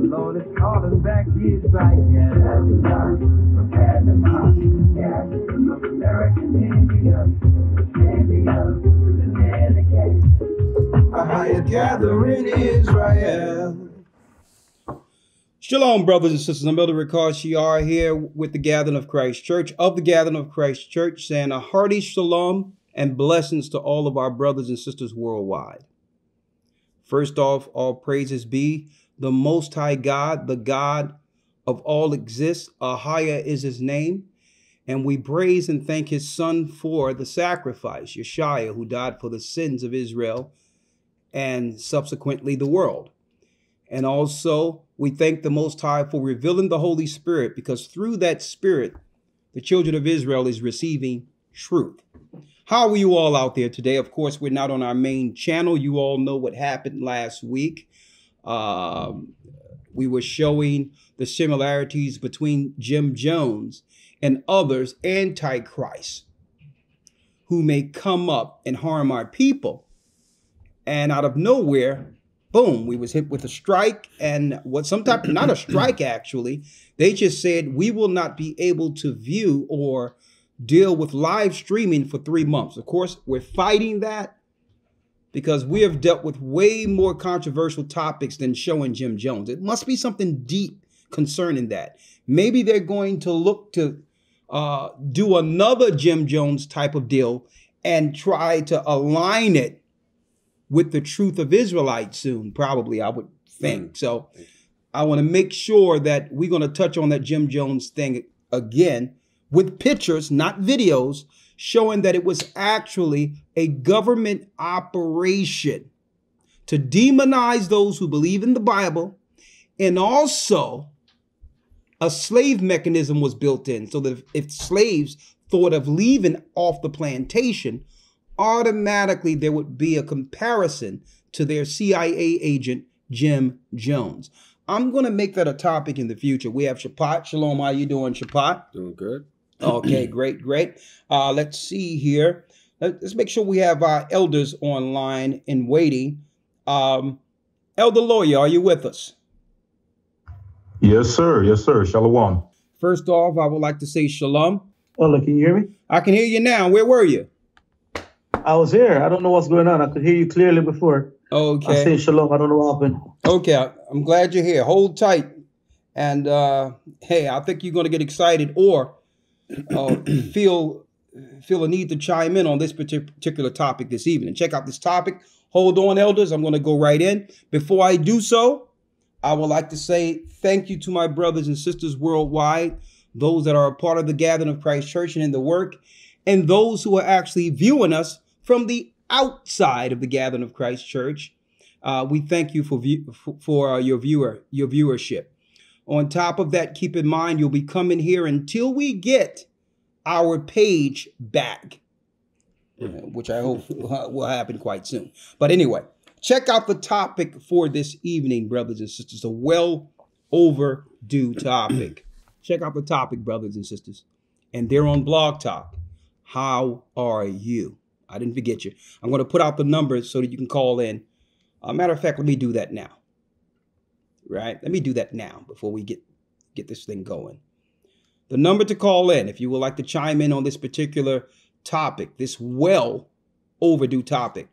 Lord is calling back his righteous. Prepare the mind, yeah, of American Indians, standing up to the delicate. A higher gathering Israel. Shalom, brothers and sisters. I'm Elder Rawchaa here with the Gathering of Christ Church, saying a hearty shalom and blessings to all of our brothers and sisters worldwide. First off, all praises be the Most High God, the God of all exists. Ahaya is his name. And we praise and thank his son for the sacrifice, Yeshua, who died for the sins of Israel and subsequently the world. And also, we thank the Most High for revealing the Holy Spirit, because through that Spirit, the children of Israel is receiving truth. How are you all out there today? Of course, we're not on our main channel. You all know what happened last week. We were showing the similarities between Jim Jones and others, antichrists, who may come up and harm our people. And out of nowhere, boom, we was hit with a strike, and what some type, not a strike actually, they just said we will not be able to view or deal with live streaming for 3 months. Of course, we're fighting that because we have dealt with way more controversial topics than showing Jim Jones. It must be something deep concerning that. Maybe they're going to look to do another Jim Jones type of deal and try to align it with the truth of Israelites soon, probably, I would think. So I want to make sure that we're going to touch on that Jim Jones thing again with pictures, not videos, showing that it was actually a government operation to demonize those who believe in the Bible. And also a slave mechanism was built in so that if slaves thought of leaving off the plantation, automatically there would be a comparison to their CIA agent, Jim Jones. I'm going to make that a topic in the future. We have Shapat. Shalom, how you doing, Shapat? Doing good. Okay, great, great. Let's see here. Let's make sure we have our elders online and waiting. Elder Lawya, are you with us? Yes, sir. Yes, sir. Shalom. First off, I would like to say shalom. Oh, can you hear me? I can hear you now. Where were you? I was here. I don't know what's going on. I could hear you clearly before. Okay. I said shalom. I don't know what happened. Okay. I'm glad you're here. Hold tight. And hey, I think you're going to get excited or feel a need to chime in on this particular topic this evening. Check out this topic. Hold on, elders. I'm going to go right in. Before I do so, I would like to say thank you to my brothers and sisters worldwide, those that are a part of the Gathering of Christ Church and in the work, and those who are actually viewing us from the outside of the Gathering of Christ Church. We thank you for your viewership. On top of that, keep in mind, you'll be coming here until we get our page back, which I hope will happen quite soon. But anyway, check out the topic for this evening, brothers and sisters, a well overdue topic. Check out the topic, brothers and sisters. And they're on Blog Talk. How are you? I didn't forget you. I'm going to put out the numbers so that you can call in. Matter of fact, let me do that now. Right? Let me do that now before we get this thing going. The number to call in, if you would like to chime in on this particular topic, this well overdue topic,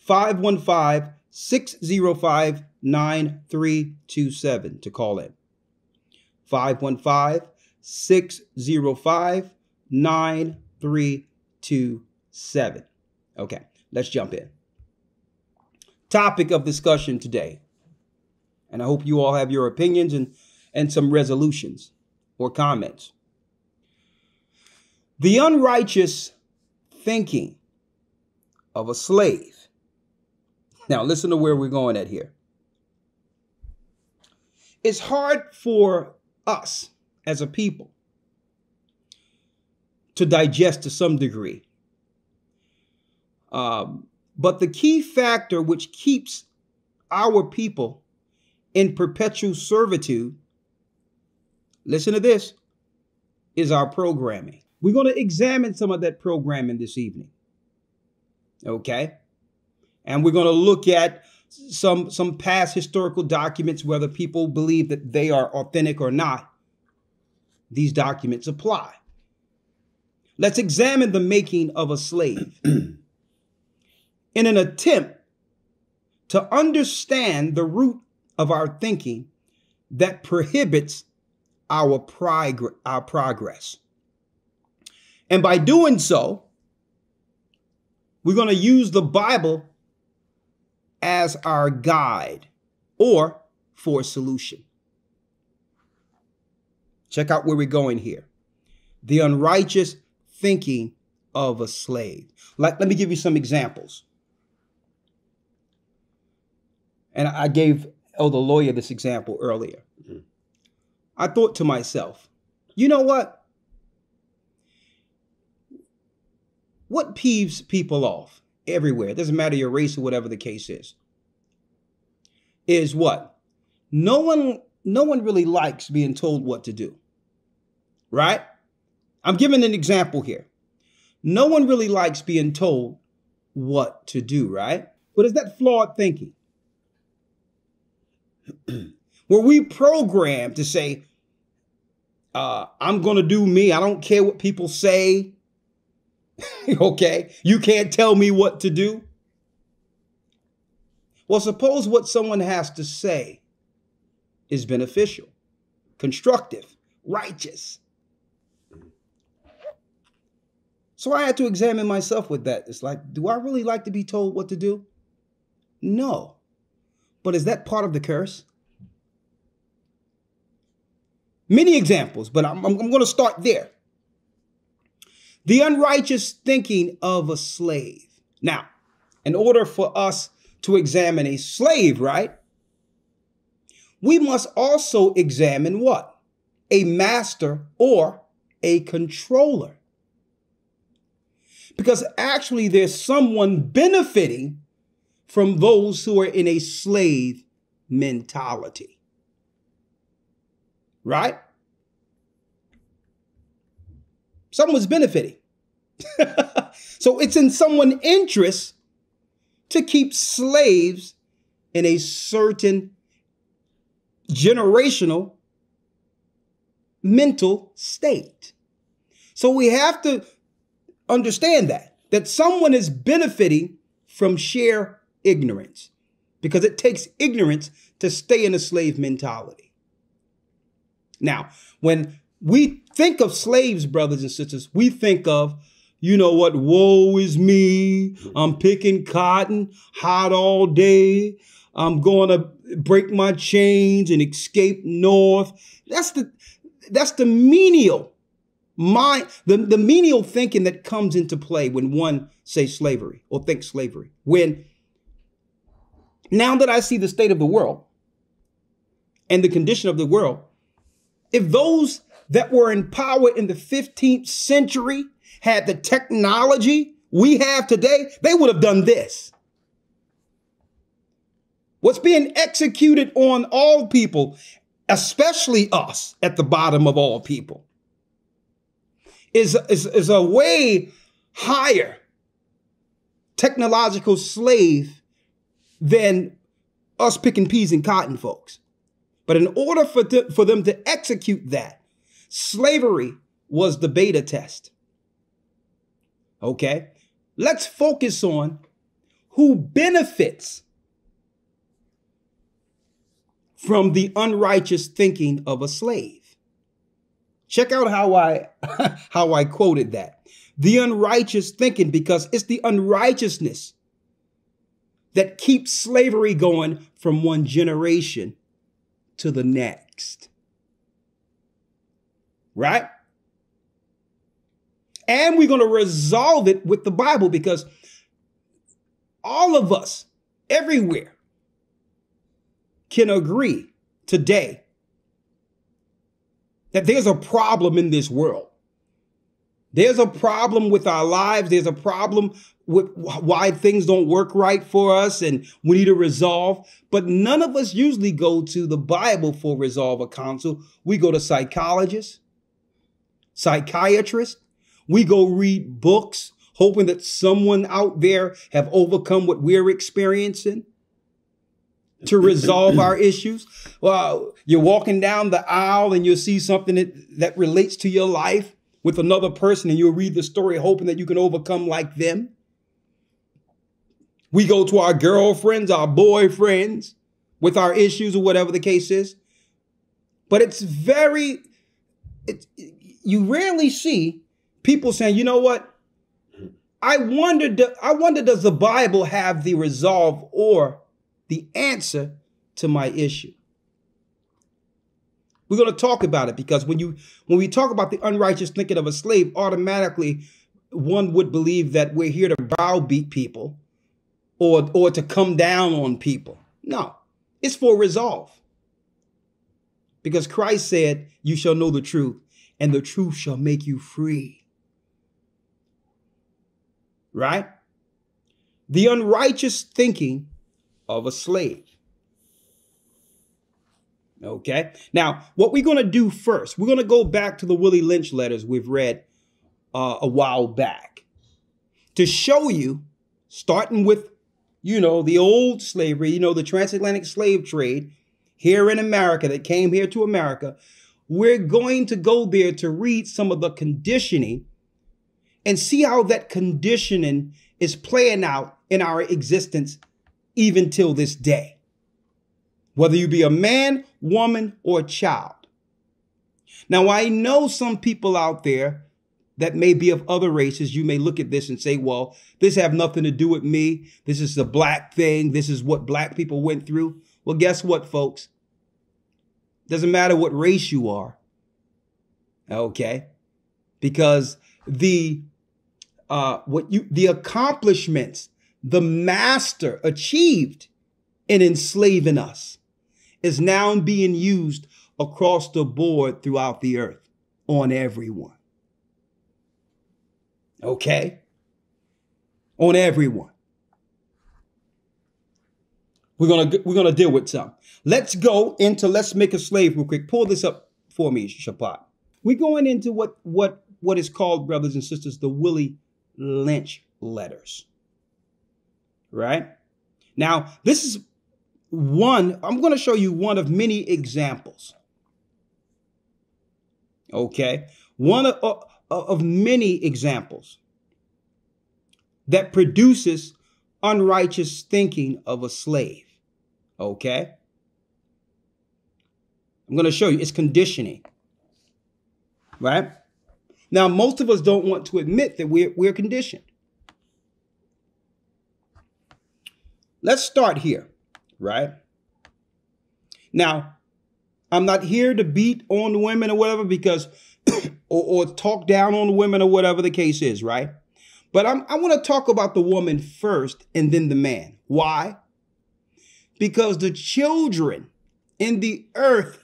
515-605-9327 to call in. 515-605-9327. Okay, let's jump in. Topic of discussion today. And I hope you all have your opinions and some resolutions or comments. The unrighteous thinking of a slave. Now, listen to where we're going at here. It's hard for us as a people to digest to some degree. But the key factor which keeps our people in perpetual servitude, listen to this, is our programming. We're going to examine some of that programming this evening. Okay? And we're going to look at some past historical documents, whether people believe that they are authentic or not, these documents apply. Let's examine the making of a slave in an attempt to understand the root of our thinking that prohibits our progress. And by doing so, we're going to use the Bible as our guide or for a solution. Check out where we're going here. The unrighteous thinking of a slave. Let me give you some examples. And I gave Elder Lawya this example earlier. Mm-hmm. I thought to myself, you know what? What peeves people off everywhere, it doesn't matter your race or whatever the case is what? No one really likes being told what to do, right? I'm giving an example here. No one really likes being told what to do, right? But is that flawed thinking? Were we programmed to say, I'm going to do me. I don't care what people say. Okay, you can't tell me what to do. Well, suppose what someone has to say is beneficial, constructive, righteous. So I had to examine myself with that. It's like, do I really like to be told what to do? No. But is that part of the curse? Many examples, but I'm going to start there. The unrighteous thinking of a slave. Now, in order for us to examine a slave, right, we must also examine what? A master or a controller. Because actually there's someone benefiting from those who are in a slave mentality. Right? Someone's benefiting. So it's in someone's interest to keep slaves in a certain generational mental state. So we have to understand that someone is benefiting from sheer ignorance, because it takes ignorance to stay in a slave mentality. Now, when we think of slaves, brothers and sisters, we think of, you know what, woe is me. I'm picking cotton, hot all day. I'm going to break my chains and escape north. That's the menial mind, the menial thinking that comes into play when one says slavery or thinks slavery. When now that I see the state of the world and the condition of the world, if those that were in power in the 15th century had the technology we have today, they would have done this. What's being executed on all people, especially us at the bottom of all people, is a way higher technological slave than us picking peas and cotton, folks. But in order for them to execute that, slavery was the beta test. Okay, let's focus on who benefits from the unrighteous thinking of a slave. Check out how I quoted that. The unrighteous thinking, because it's the unrighteousness that keeps slavery going from one generation to the next. Right? And we're going to resolve it with the Bible, because all of us everywhere can agree today that there's a problem in this world. There's a problem with our lives. There's a problem with why things don't work right for us, and we need to resolve. But none of us usually go to the Bible for resolve or counsel. We go to psychologists, psychiatrists. We go read books, hoping that someone out there have overcome what we're experiencing. to resolve our issues. Well, you're walking down the aisle and you'll see something that relates to your life with another person, and you'll read the story hoping that you can overcome like them. We go to our girlfriends, our boyfriends with our issues or whatever the case is. But you rarely see people saying, you know what? I wonder, does the Bible have the resolve or the answer to my issue? We're going to talk about it, because when we talk about the unrighteous thinking of a slave, automatically one would believe that we're here to browbeat people or to come down on people. No, it's for resolve. Because Christ said, you shall know the truth, and the truth shall make you free. Right? The unrighteous thinking of a slave. Okay. Now, what we're going to do first, we're going to go back to the Willie Lynch letters we've read a while back to show you, starting with, the old slavery, the transatlantic slave trade here in America that came here to America. We're going to go there to read some of the conditioning and see how that conditioning is playing out in our existence even till this day. Whether you be a man, woman, or child. Now, I know some people out there that may be of other races. You may look at this and say, well, this have nothing to do with me. This is a black thing. This is what black people went through. Well, guess what, folks? Doesn't matter what race you are. Okay? Because the accomplishments the master achieved in enslaving us is now being used across the board throughout the earth on everyone. Okay? On everyone. We're gonna deal with some. Let's make a slave real quick. Pull this up for me, Shapat. We're going into what is called, brothers and sisters, the Willie Lynch letters. Right? Now, this is I'm going to show you one of many examples. Okay? One of many examples that produces unrighteous thinking of a slave. Okay? I'm going to show you. It's conditioning. Right? Now, most of us don't want to admit that we're conditioned. Let's start here. Right? Now, I'm not here to beat on the women or whatever, because or talk down on the women or whatever the case is, right? But I want to talk about the woman first and then the man. Why? Because the children in the earth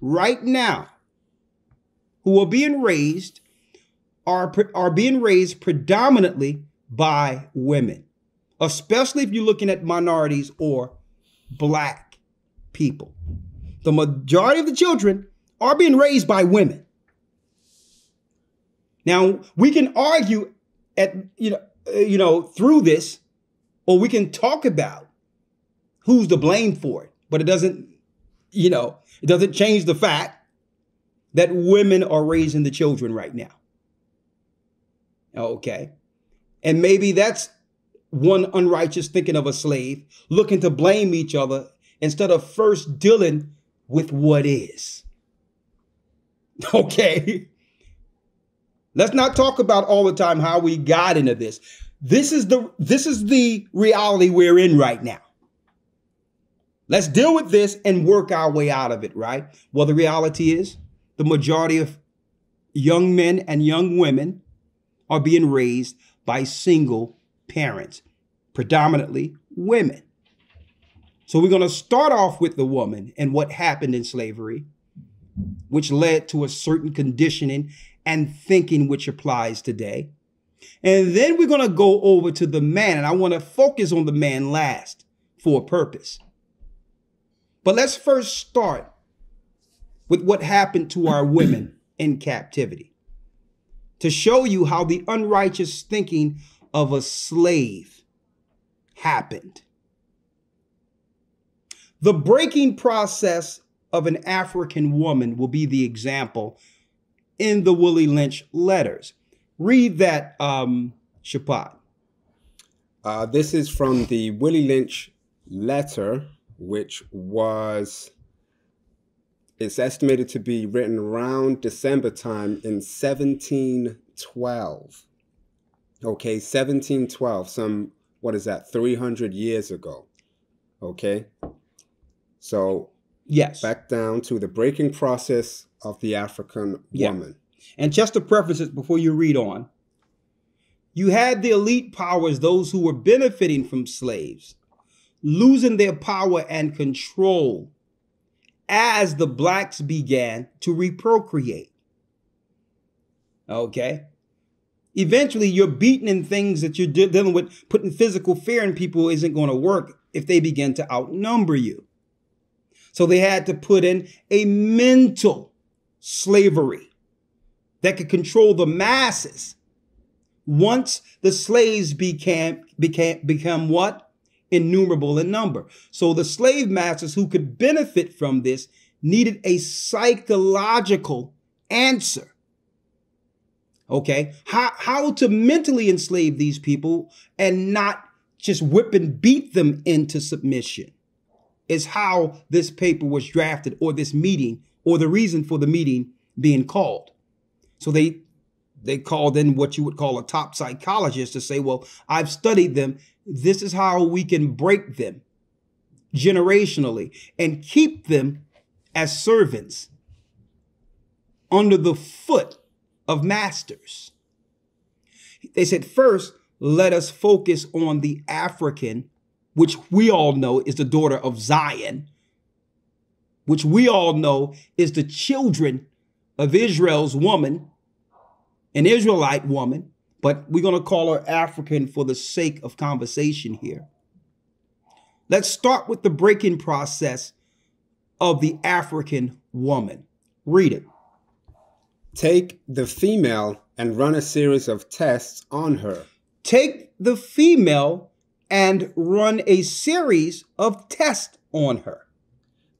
right now who are being raised are being raised predominantly by women, especially if you're looking at minorities or black people. The majority of the children are being raised by women. Now, we can argue through this, or we can talk about who's to blame for it, but it doesn't change the fact that women are raising the children right now. Okay. And maybe that's one unrighteous thinking of a slave, looking to blame each other instead of first dealing with what is. Okay. Let's not talk about all the time how we got into this. This is the reality we're in right now. Let's deal with this and work our way out of it, right? Well, the reality is the majority of young men and young women are being raised by single parents, predominantly women. So we're going to start off with the woman and what happened in slavery, which led to a certain conditioning and thinking which applies today. And then we're going to go over to the man, and I want to focus on the man last for a purpose. But let's first start with what happened to our women in captivity, to show you how the unrighteous thinking of a slave happened. The breaking process of an African woman will be the example in the Willie Lynch letters. Read that, Shapat. This is from the Willie Lynch letter, which it's estimated to be written around December time in 1712. Okay, 1712, some, what is that, 300 years ago. Okay, so yes, back down to the breaking process of the African woman. And just to preface it before you read on, you had the elite powers, those who were benefiting from slaves, losing their power and control as the blacks began to reprocreate. Okay. Eventually, you're beaten in things that you're dealing with. Putting physical fear in people isn't going to work if they begin to outnumber you. So they had to put in a mental slavery that could control the masses. Once the slaves become what? Innumerable in number. So the slave masters who could benefit from this needed a psychological answer. Okay, how to mentally enslave these people and not just whip and beat them into submission is how this paper was drafted, or this meeting, or the reason for the meeting being called. So they called in what you would call a top psychologist to say, well, I've studied them. This is how we can break them generationally and keep them as servants under the foot of masters. They said, first, let us focus on the African, which we all know is the daughter of Zion, which we all know is the children of Israel's woman, an Israelite woman, but we're going to call her African for the sake of conversation here. Let's start with the breaking process of the African woman. Read it. Take the female and run a series of tests on her. Take the female and run a series of tests on her.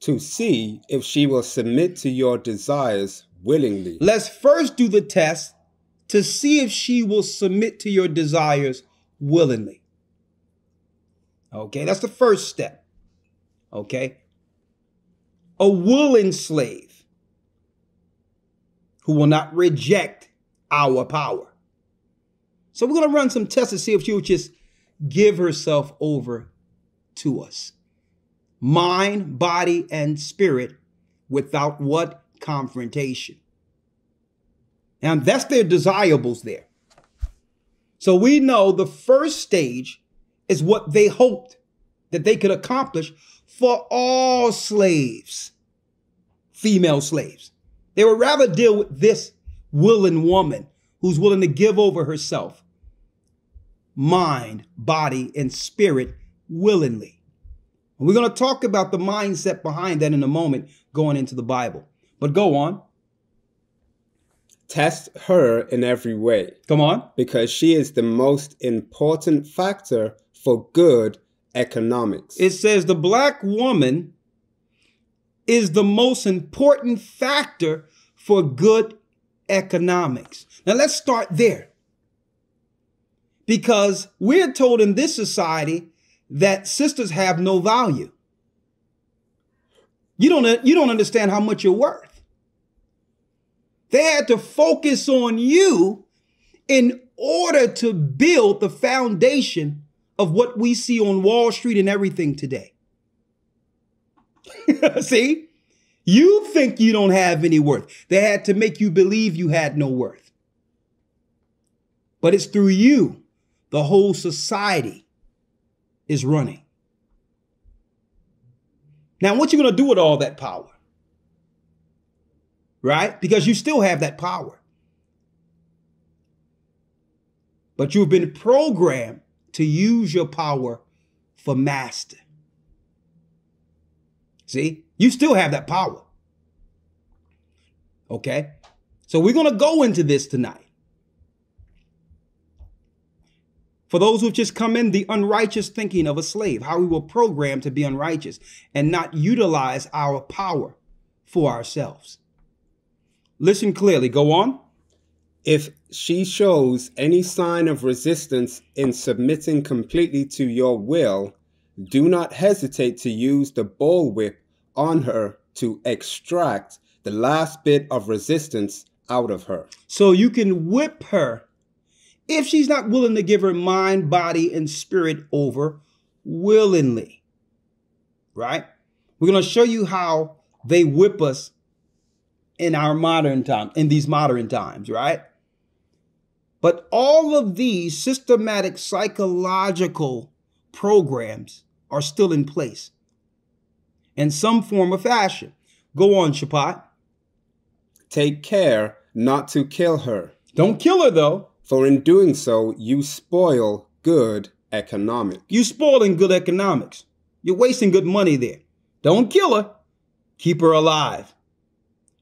To see if she will submit to your desires willingly. Let's first do the test to see if she will submit to your desires willingly. Okay, that's the first step. Okay. A willing slave who will not reject our power. So we're going to run some tests to see if she will just give herself over to us. Mind, body, and spirit without what? Confrontation. And that's their desirables there. So we know the first stage is what they hoped that they could accomplish for all slaves, female slaves. They would rather deal with this willing woman who's willing to give over herself, mind, body, and spirit willingly. And we're going to talk about the mindset behind that in a moment going into the Bible. But go on. Test her in every way. Come on. Because she is the most important factor for good economics. It says the black woman is the most important factor for good economics. Now let's start there. Because we're told in this society that sisters have no value. You don't understand how much you're worth. They had to focus on you in order to build the foundation of what we see on Wall Street and everything today. See, you think you don't have any worth. They had to make you believe you had no worth. But it's through you the whole society is running. Now, what you going to do with all that power? Right? Because you still have that power. But you've been programmed to use your power for master. See, you still have that power. Okay, so we're going to go into this tonight. For those who've just come in, the unrighteous thinking of a slave, how we were programmed to be unrighteous and not utilize our power for ourselves. Listen clearly. Go on. If she shows any sign of resistance in submitting completely to your will, do not hesitate to use the bullwhip on her to extract the last bit of resistance out of her. So you can whip her if she's not willing to give her mind, body, and spirit over willingly. Right? We're going to show you how they whip us in our modern time, in these modern times, right? But all of these systematic psychological programs are still in place in some form or fashion. Go on, Shapat. Take care not to kill her. Don't kill her, though. For in doing so, you spoil good economics. You're spoiling good economics. You're wasting good money there. Don't kill her. Keep her alive.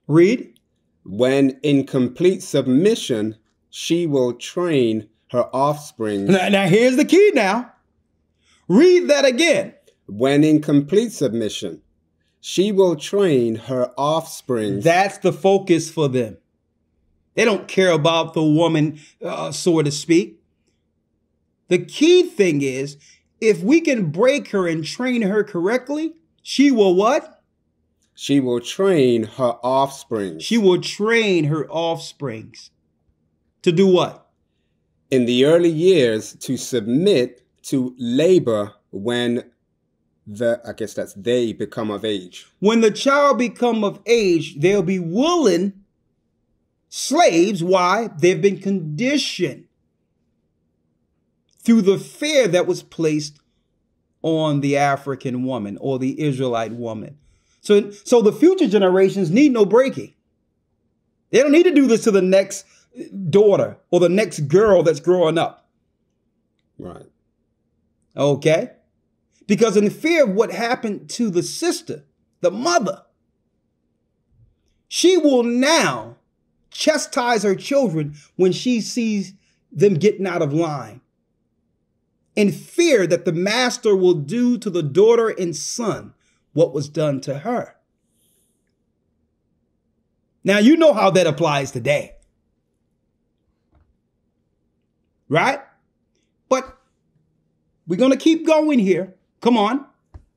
Read. When in complete submission, she will train her offspring. Now here's the key now. Read that again. When in complete submission, she will train her offspring. That's the focus for them. They don't care about the woman, so to speak. The key thing is, if we can break her and train her correctly, she will what? She will train her offspring. She will train her offsprings. To do what? In the early years, to submit to labor when they become of age. When the child become of age, they'll be willing slaves. Why? They've been conditioned through the fear that was placed on the African woman or the Israelite woman. So the future generations need no breaking. They don't need to do this to the next daughter or the next girl that's growing up. Right. Okay? Because in fear of what happened to the sister, the mother, she will now chastise her children when she sees them getting out of line. In fear that the master will do to the daughter and son what was done to her. Now, you know how that applies today. Right? But we're going to keep going here. Come on.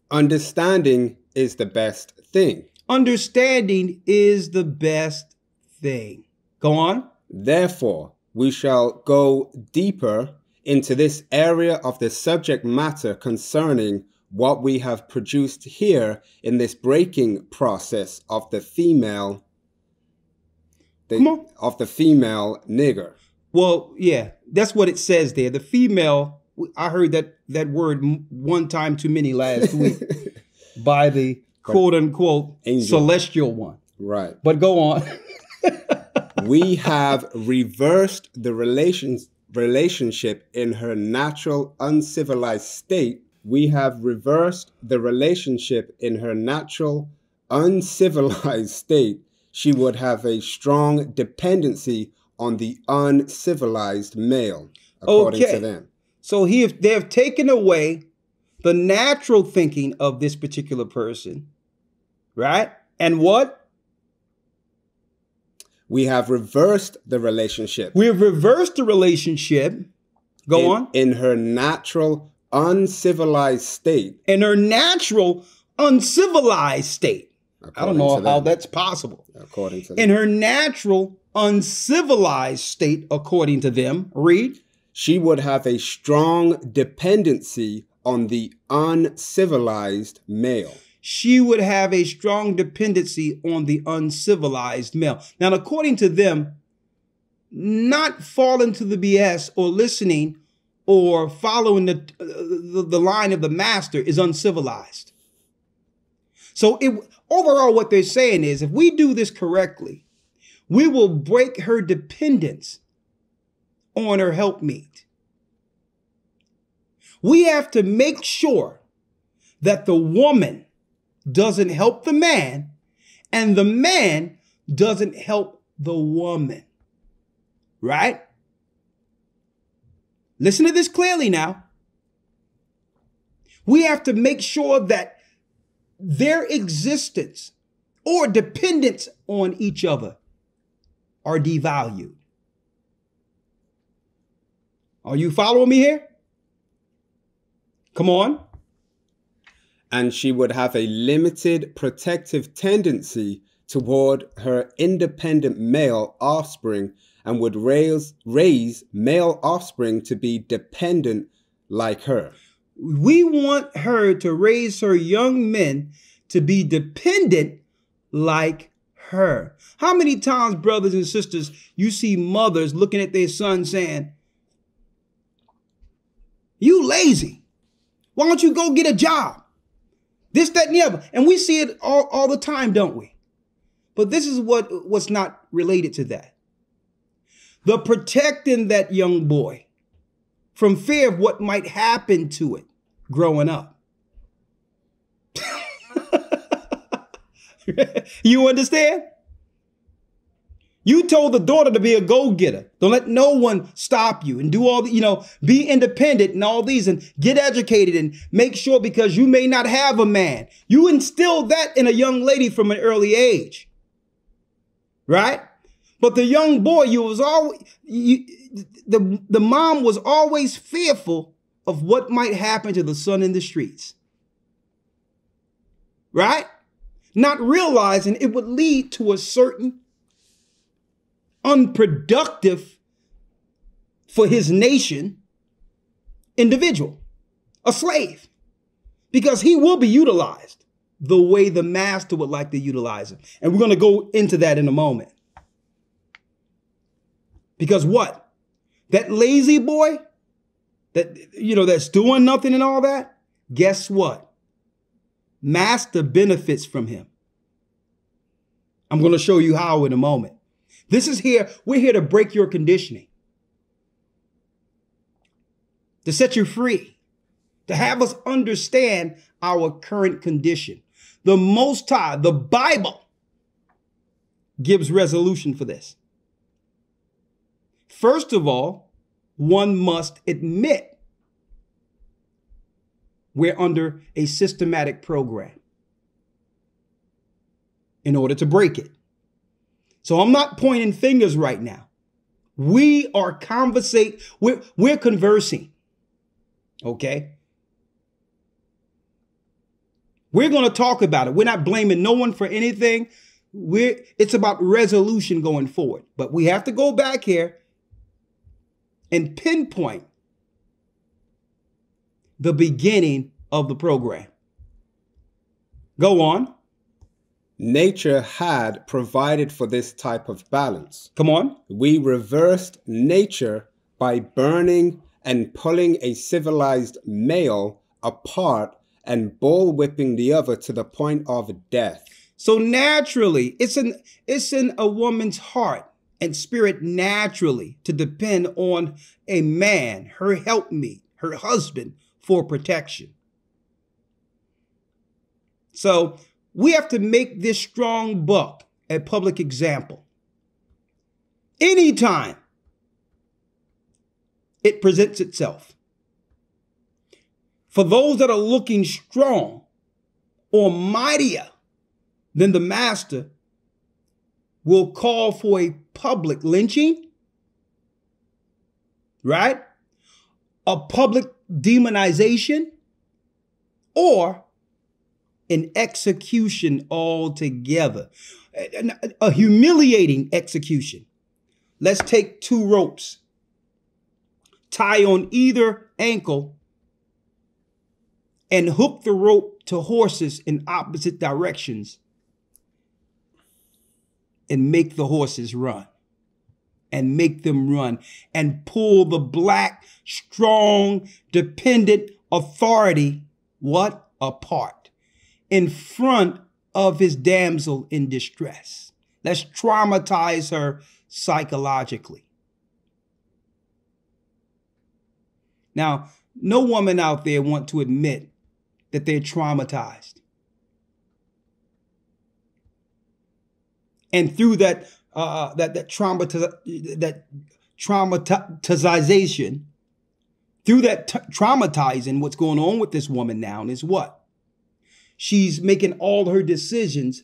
Understanding is the best thing. Understanding is the best thing. Go on. Therefore, we shall go deeper into this area of the subject matter concerning what we have produced here in this breaking process of the female, of the female nigger. Well, yeah, that's what it says there. The female, I heard that word one time too many last week by the quote unquote angel. Celestial one. Right. But go on. We have reversed the relationship in her natural uncivilized state. We have reversed the relationship in her natural uncivilized state. She would have a strong dependency on the uncivilized male, according to them. So they have taken away the natural thinking of this particular person, right? And what? We have reversed the relationship. We have reversed the relationship. Go on. In her natural uncivilized state. In her natural uncivilized state. I don't know how that's possible. According to them. In her natural uncivilized state, according to them. Read. She would have a strong dependency on the uncivilized male. She would have a strong dependency on the uncivilized male. Now, according to them, not falling to the BS or listening or following the line of the master is uncivilized. So overall, what they're saying is, if we do this correctly, we will break her dependence on her helpmeet. We have to make sure that the woman doesn't help the man and the man doesn't help the woman. Right? Listen to this clearly now. We have to make sure that their existence or dependence on each other are devalued. Are you following me here? Come on. And she would have a limited protective tendency toward her independent male offspring and would raise male offspring to be dependent like her. We want her to raise her young men to be dependent like her. How many times, brothers and sisters, you see mothers looking at their son saying, "You lazy. Why don't you go get a job?" This, that, and the other. And we see it all the time, don't we? But this is what's not related to that. The protecting that young boy from fear of what might happen to it growing up. You understand? You told the daughter to be a go-getter. Don't let no one stop you and do all the, be independent and all these and get educated and make sure, because you may not have a man. You instilled that in a young lady from an early age. Right? But the young boy, the mom was always fearful of what might happen to the son in the streets. Right? Not realizing it would lead to a certain unproductive for his nation individual, a slave, because he will be utilized the way the master would like to utilize him. And we're going to go into that in a moment. Because what? That lazy boy that's doing nothing and all that, guess what? Master benefits from him. I'm going to show you how in a moment. We're here to break your conditioning, to set you free, to have us understand our current condition. The Most High, the Bible, gives resolution for this. First of all, one must admit we're under a systematic program in order to break it. So I'm not pointing fingers right now. We are we're conversing. Okay? We're going to talk about it. We're not blaming no one for anything. It's about resolution going forward. But we have to go back here and pinpoint the beginning of the program. Go on. Nature had provided for this type of balance. Come on. We reversed nature by burning and pulling a civilized male apart and bullwhipping the other to the point of death. So naturally, it's in a woman's heart and spirit naturally to depend on a man, her helpmeet, her husband, for protection. So we have to make this strong buck a public example. Anytime it presents itself. For those that are looking strong or mightier than the master will call for a public lynching, right? A public demonization, or an execution altogether, a humiliating execution. Let's take 2 ropes, tie on either ankle, and hook the rope to horses in opposite directions and make the horses run, and make them run, and pull the black, strong, dependent authority, what? Apart in front of his damsel in distress. Let's traumatize her psychologically. Now, no woman out there want to admit that they're traumatized. And through that traumatization, through that traumatizing, what's going on with this woman now is what? She's making all her decisions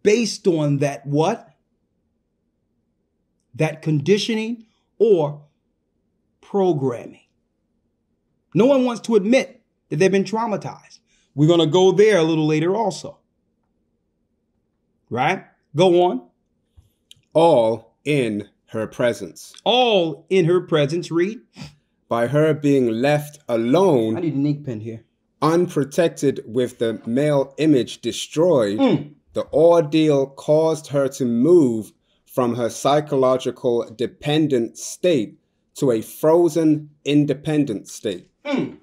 based on that what? That conditioning or programming. No one wants to admit that they've been traumatized. We're going to go there a little later also. Right? Go on. All in her presence. All in her presence, read. By her being left alone. I need an ink pen here. Unprotected with the male image destroyed, the ordeal caused her to move from her psychological dependent state to a frozen independent state. In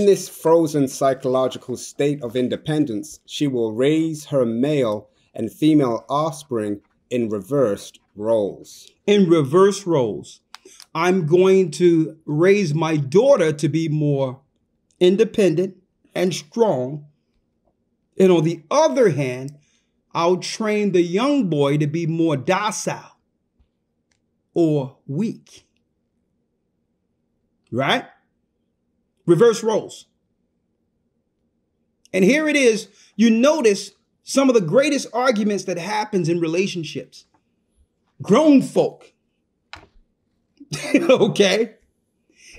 this frozen psychological state of independence, she will raise her male and female offspring in reversed roles. In reverse roles. I'm going to raise my daughter to be more independent and strong. And on the other hand, I'll train the young boy to be more docile or weak. Right? Reverse roles. And here it is. You notice some of the greatest arguments that happens in relationships. Grown folk. Okay?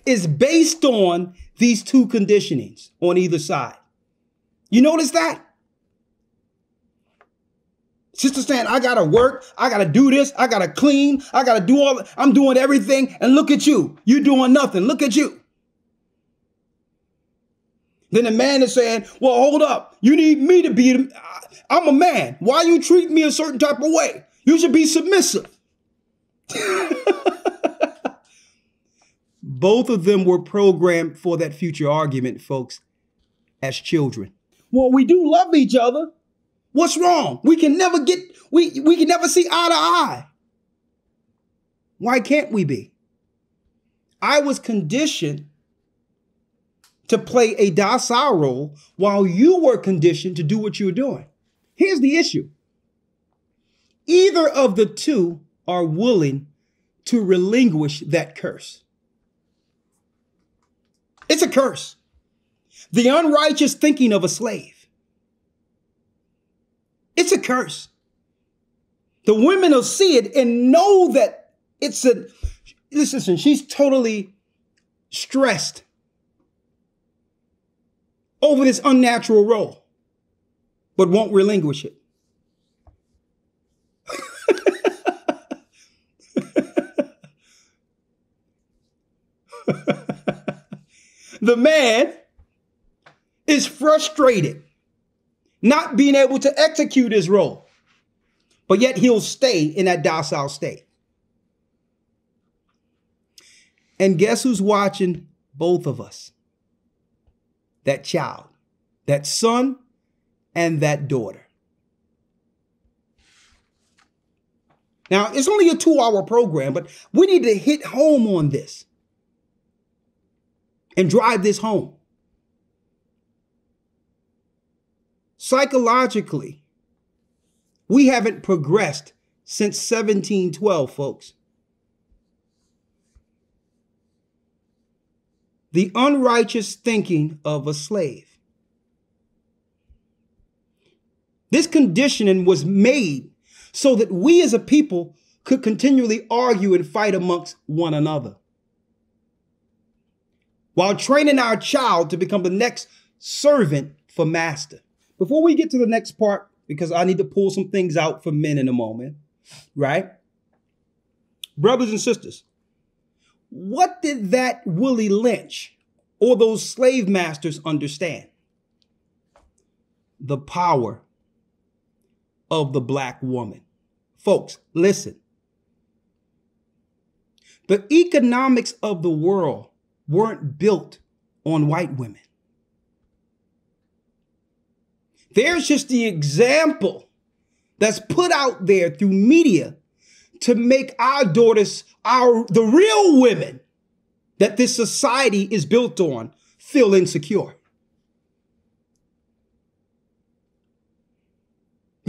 Is based on these two conditionings on either side. You notice that? Sister saying, I gotta work, I gotta do this, I gotta clean, I gotta do all, I'm doing everything, and look at you. You're doing nothing. Look at you. Then the man is saying, well, hold up. You need me to be, I'm a man. Why you treat me a certain type of way? You should be submissive. Both of them were programmed for that future argument, folks, as children. Well, we do love each other. What's wrong? We can never we can never see eye to eye. Why can't we be? I was conditioned to play a docile role while you were conditioned to do what you were doing. Here's the issue. Either of the two are willing to relinquish that curse. It's a curse. The unrighteous thinking of a slave. It's a curse. The women will see it and know that listen, she's totally stressed over this unnatural role, but won't relinquish it. The man is frustrated, not being able to execute his role, but yet he'll stay in that docile state. And guess who's watching both of us? That child, that son, and that daughter. Now, it's only a 2-hour program, but we need to hit home on this and drive this home. Psychologically, we haven't progressed since 1712, folks. The unrighteous thinking of a slave. This conditioning was made so that we as a people could continually argue and fight amongst one another, while training our child to become the next servant for master. Before we get to the next part, because I need to pull some things out for men in a moment, right? Brothers and sisters, what did that Willie Lynch or those slave masters understand? The power of the black woman. Folks, listen. The economics of the world weren't built on white women. There's just the example that's put out there through media to make our daughters, the real women that this society is built on, feel insecure.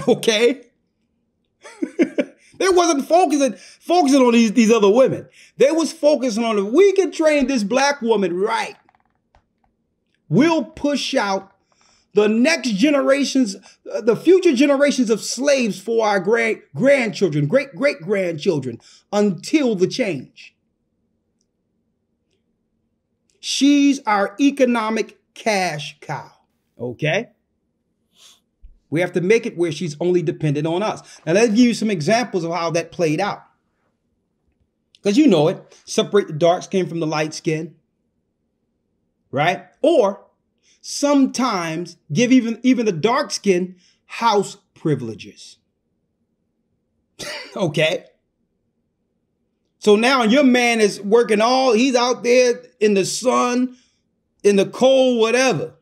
Okay? There wasn't focusing on these other women. They was focusing on, if we can train this black woman right, we'll push out the next generations, the future generations of slaves for our grandchildren, great-great-grandchildren, until the change. She's our economic cash cow, okay? We have to make it where she's only dependent on us. Now, let's give you some examples of how that played out. Because you know it, separate the dark skin from the light skin, right? Or sometimes give even the dark skin house privileges. Okay? So now your man is working he's out there in the sun, in the cold, whatever.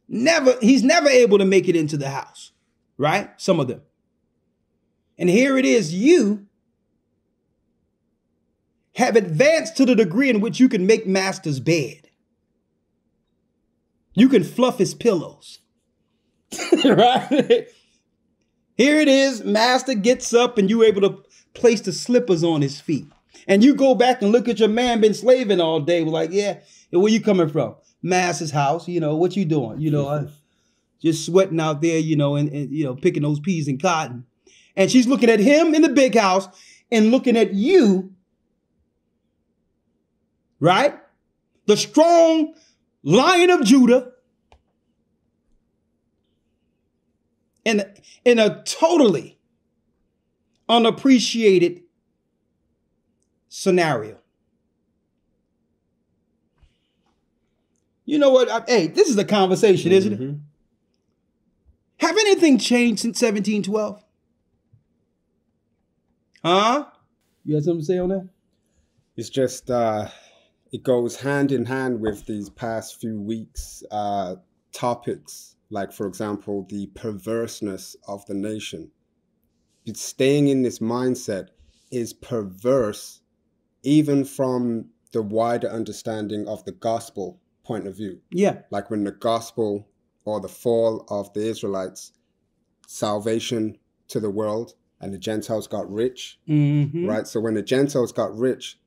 He's never able to make it into the house, right? Some of them. And here it is, you have advanced to the degree in which you can make master's bed. You can fluff his pillows, right? Here it is, master gets up and you're able to place the slippers on his feet. And you go back and look at your man been slaving all day. We're like, yeah, where you coming from? Master's house, what you doing? Just sweating out there, and picking those peas and cotton. And she's looking at him in the big house and looking at you, right? The strong Lion of Judah, in a totally unappreciated scenario. You know what? Hey, this is a conversation, isn't it? Have anything changed since 1712? Huh? You got something to say on that? It's just, it goes hand in hand with these past few weeks' topics, like, for example, the perverseness of the nation. Staying in this mindset is perverse, even from the wider understanding of the gospel point of view. Yeah. Like when the gospel or the fall of the Israelites, salvation to the world, and the Gentiles got rich, right? So when the Gentiles got rich,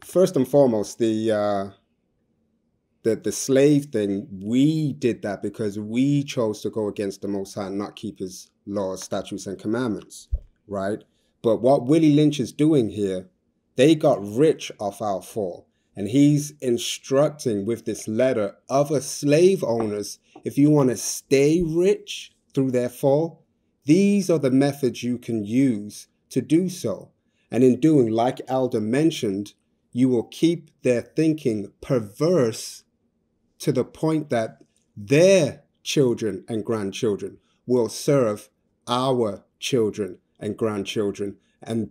first and foremost, the slave thing, we did that because we chose to go against the Most High and not keep his laws, statutes, and commandments, right? But what Willie Lynch is doing here, they got rich off our fall. And he's instructing with this letter other slave owners, if you want to stay rich through their fall, these are the methods you can use to do so. And in doing, like Elder mentioned, you will keep their thinking perverse to the point that their children and grandchildren will serve our children and grandchildren and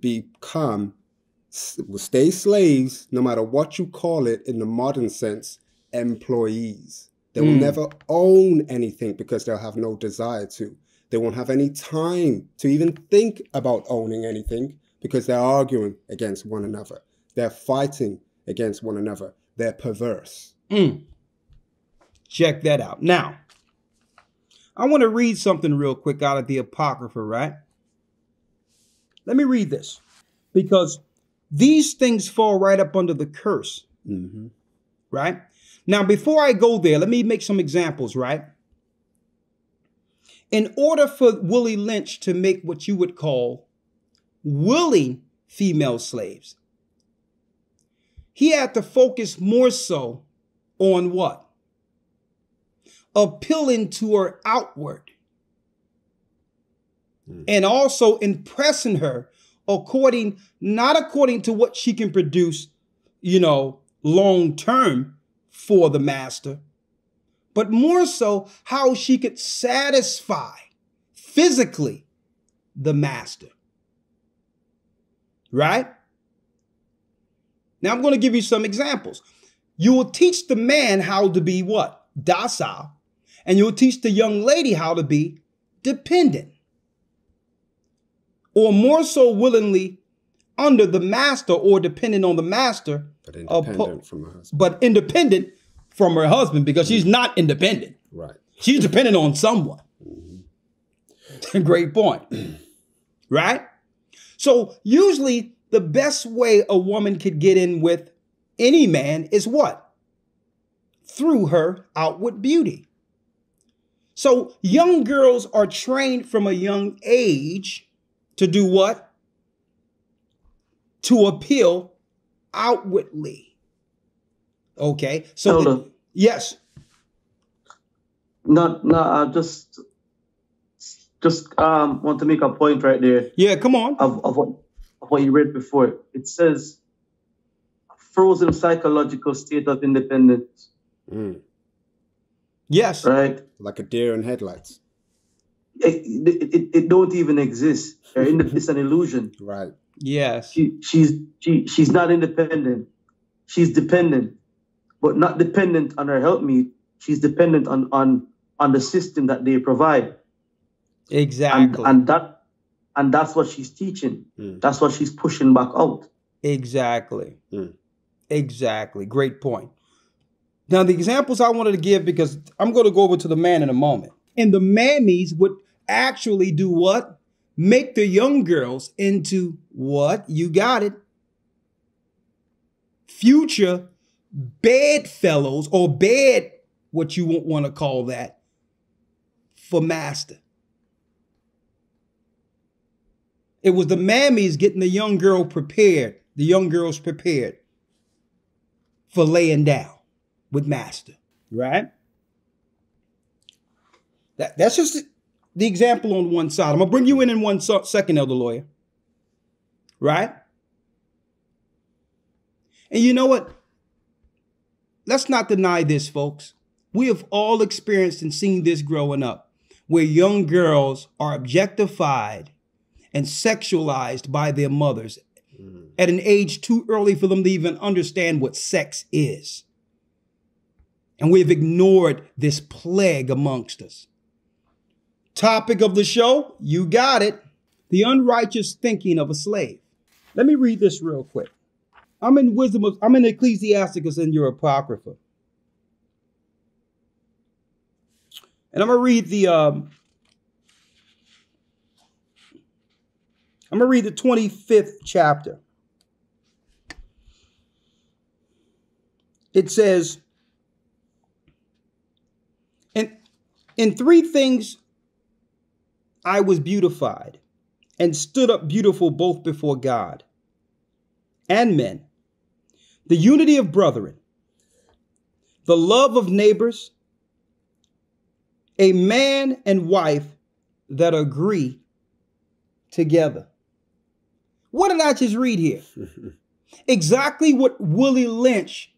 will stay slaves, no matter what you call it in the modern sense, employees. They will never own anything because they'll have no desire to. They won't have any time to even think about owning anything because they're arguing against one another. They're fighting against one another. They're perverse. Check that out. Now, I want to read something real quick out of the Apocrypha, right? Let me read this because these things fall right up under the curse, right? Now, before I go there, let me make some examples, right? In order for Willie Lynch to make what you would call willing female slaves, he had to focus more so on what? Appealing to her outward and also impressing her not according to what she can produce, long term for the master, but more so how she could satisfy physically the master. Right? Now I'm going to give you some examples. You will teach the man how to be what? Docile. And you'll teach the young lady how to be dependent. Or more so willingly under the master or dependent on the master. But independent from her husband. But independent from her husband because she's not independent. Right. She's dependent on someone. Great point. right? So usually the best way a woman could get in with any man is what? Through her outward beauty. So young girls are trained from a young age to do what? To appeal outwardly. Okay. So Elder, yes. I just want to make a point right there Yeah, come on. of what you read before. It says frozen psychological state of independence. Mm. Yes. Right? Like a deer in headlights. It don't even exist. It's an illusion. Right. Yes. She's not independent. She's dependent, but not dependent on her helpmeet. She's dependent on the system that they provide. Exactly. And that's what she's teaching. Mm. That's what she's pushing back out. Exactly. Mm. Exactly. Great point. Now, the examples I wanted to give, because I'm going to go over to the man in a moment. And the mammies would actually do what? Make the young girls into what? You got it. Future bedfellows, or bed, what you won't want to call that, for master. It was the mammies getting the young girl prepared, the young girls prepared for laying down with master, right? That's just the example on one side. I'm going to bring you in 1 second, Elder Lawya, right? And you know what? Let's not deny this, folks. We have all experienced and seen this growing up, where young girls are objectified and sexualized by their mothers at an age too early for them to even understand what sex is. And we've ignored this plague amongst us. Topic of the show, you got it. The unrighteous thinking of a slave. Let me read this real quick. I'm in Ecclesiasticus in your Apocrypha. And I'm going to read the 25th chapter. It says, in 3 things I was beautified and stood up beautiful both before God and men. The unity of brethren, the love of neighbors, a man and wife that agree together. What did I just read here? Exactly what Willie Lynch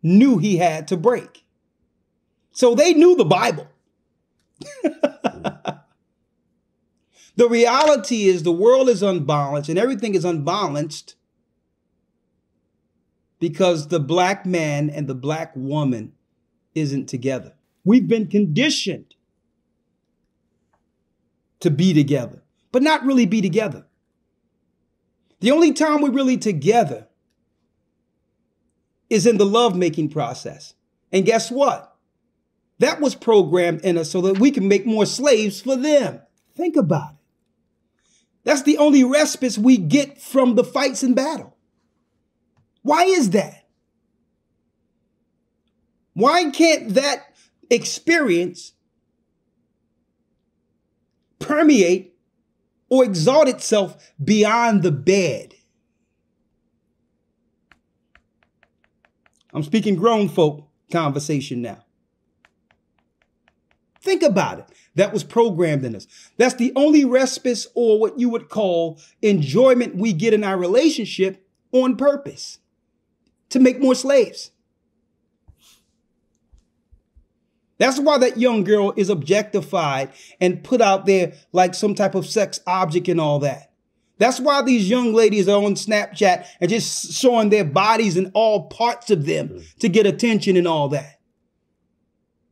knew he had to break. So they knew the Bible. The reality is the world is unbalanced and everything is unbalanced because the black man and the black woman isn't together. We've been conditioned to be together, but not really be together. The only time we're really together is in the love-making process. And guess what? That was programmed in us so that we can make more slaves for them. Think about it. That's the only respite we get from the fights in battle. Why is that? Why can't that experience permeate or exalt itself beyond the bed? I'm speaking grown folk conversation now. Think about it. That was programmed in us. That's the only respite or what you would call enjoyment we get in our relationship on purpose, to make more slaves. That's why that young girl is objectified and put out there like some type of sex object and all that. That's why these young ladies are on Snapchat and just showing their bodies and all parts of them to get attention and all that.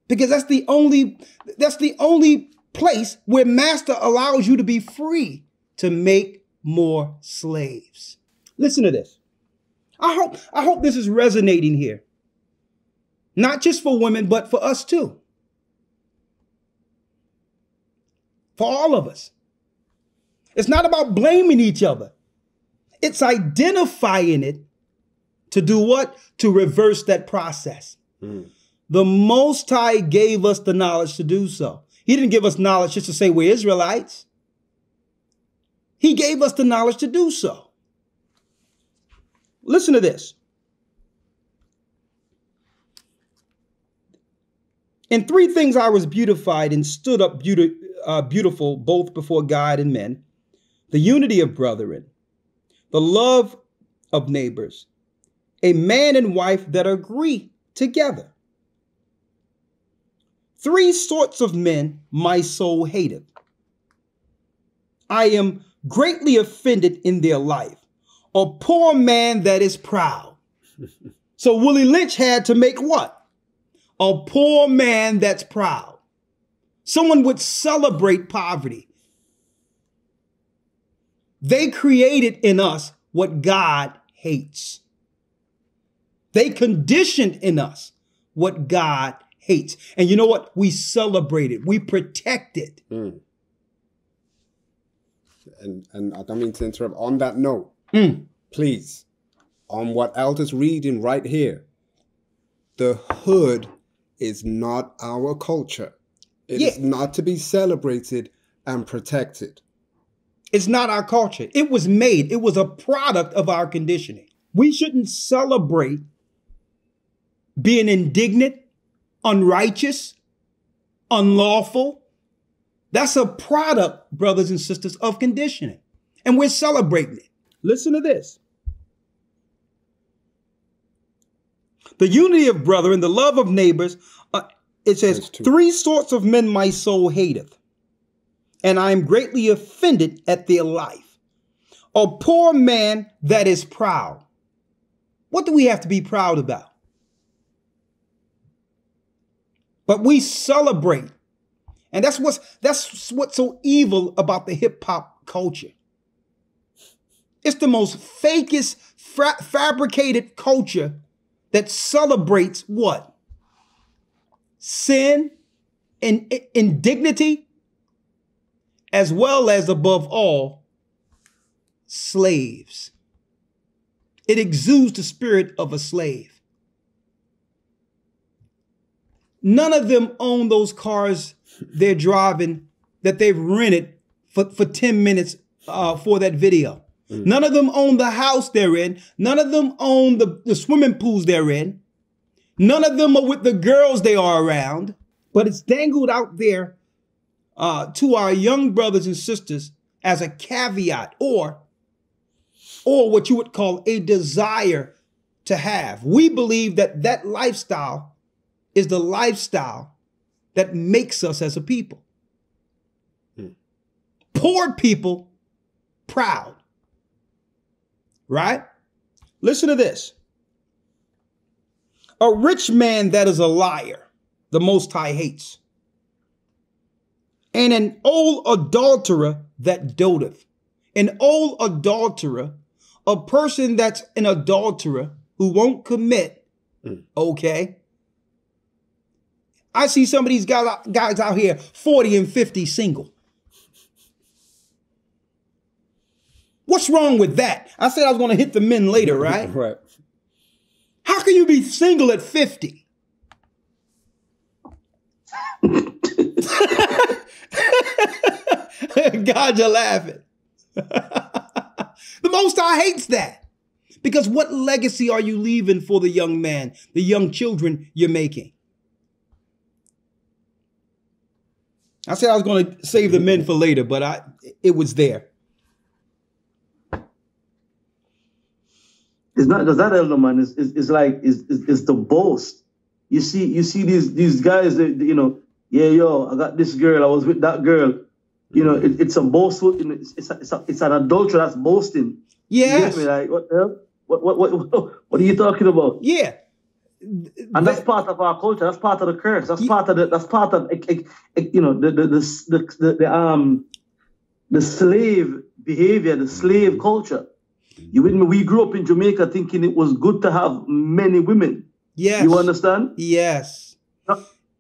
Because that's the only place where master allows you to be free to make more slaves. Listen to this. I hope this is resonating here. Not just for women, but for us too. For all of us. It's not about blaming each other. It's identifying it to do what? To reverse that process. The Most High gave us the knowledge to do so. He didn't give us knowledge just to say we're Israelites. He gave us the knowledge to do so. Listen to this. In 3 things I was beautified and stood up beautiful both before God and men, the unity of brethren, the love of neighbors, a man and wife that agree together. 3 sorts of men my soul hateth. I am greatly offended in their life. A poor man that is proud. So Willie Lynch had to make what? A poor man that's proud. Someone would celebrate poverty. They created in us what God hates. They conditioned in us what God hates. And you know what? We celebrate it. We protect it. And I don't mean to interrupt. On that note, please, on what Elder's reading right here, the hood is not our culture. It is not to be celebrated and protected. It's not our culture. It was made. It was a product of our conditioning. We shouldn't celebrate being indignant, unrighteous, unlawful. That's a product, brothers and sisters, of conditioning. And we're celebrating it. Listen to this. The unity of brethren, the love of neighbors. It says, 3 sorts of men my soul hateth, and I am greatly offended at their life. A poor man that is proud. What do we have to be proud about? But we celebrate. And that's what's so evil about the hip hop culture. It's the most fakest, fabricated culture that celebrates what? Sin and indignity, as well as, above all, slaves. It exudes the spirit of a slave. None of them own those cars they're driving that they've rented for 10 minutes for that video. None of them own the house they're in. None of them own the swimming pools they're in. None of them are with the girls they are around. But it's dangled out there to our young brothers and sisters as a caveat or what you would call a desire to have. We believe that that lifestyle is the lifestyle that makes us as a people. Poor people, proud. Right? Listen to this. A rich man that is a liar, the Most High hates. And an old adulterer that doteth. An old adulterer, a person that's an adulterer who won't commit, okay? I see some of these guys out here, 40 and 50 single. What's wrong with that? I said I was going to hit the men later, right? Right. How can you be single at 50? God, you're laughing. The Most High hates that. Because what legacy are you leaving for the young man, the young children you're making? I said I was going to save the men for later, but it was there. It's not just that, elder man. It's like it's the boast. You see these guys that, you know, I got this girl. I was with that girl. You know, it's a boastful. It's an adultery that's boasting. Yes. You get me? Like, what the hell? What are you talking about? Yeah. And that's part of our culture. That's part of the curse. That's part of you know, the slave behavior, the slave culture. You with me? We grew up in Jamaica thinking it was good to have many women. Yes. You understand? Yes.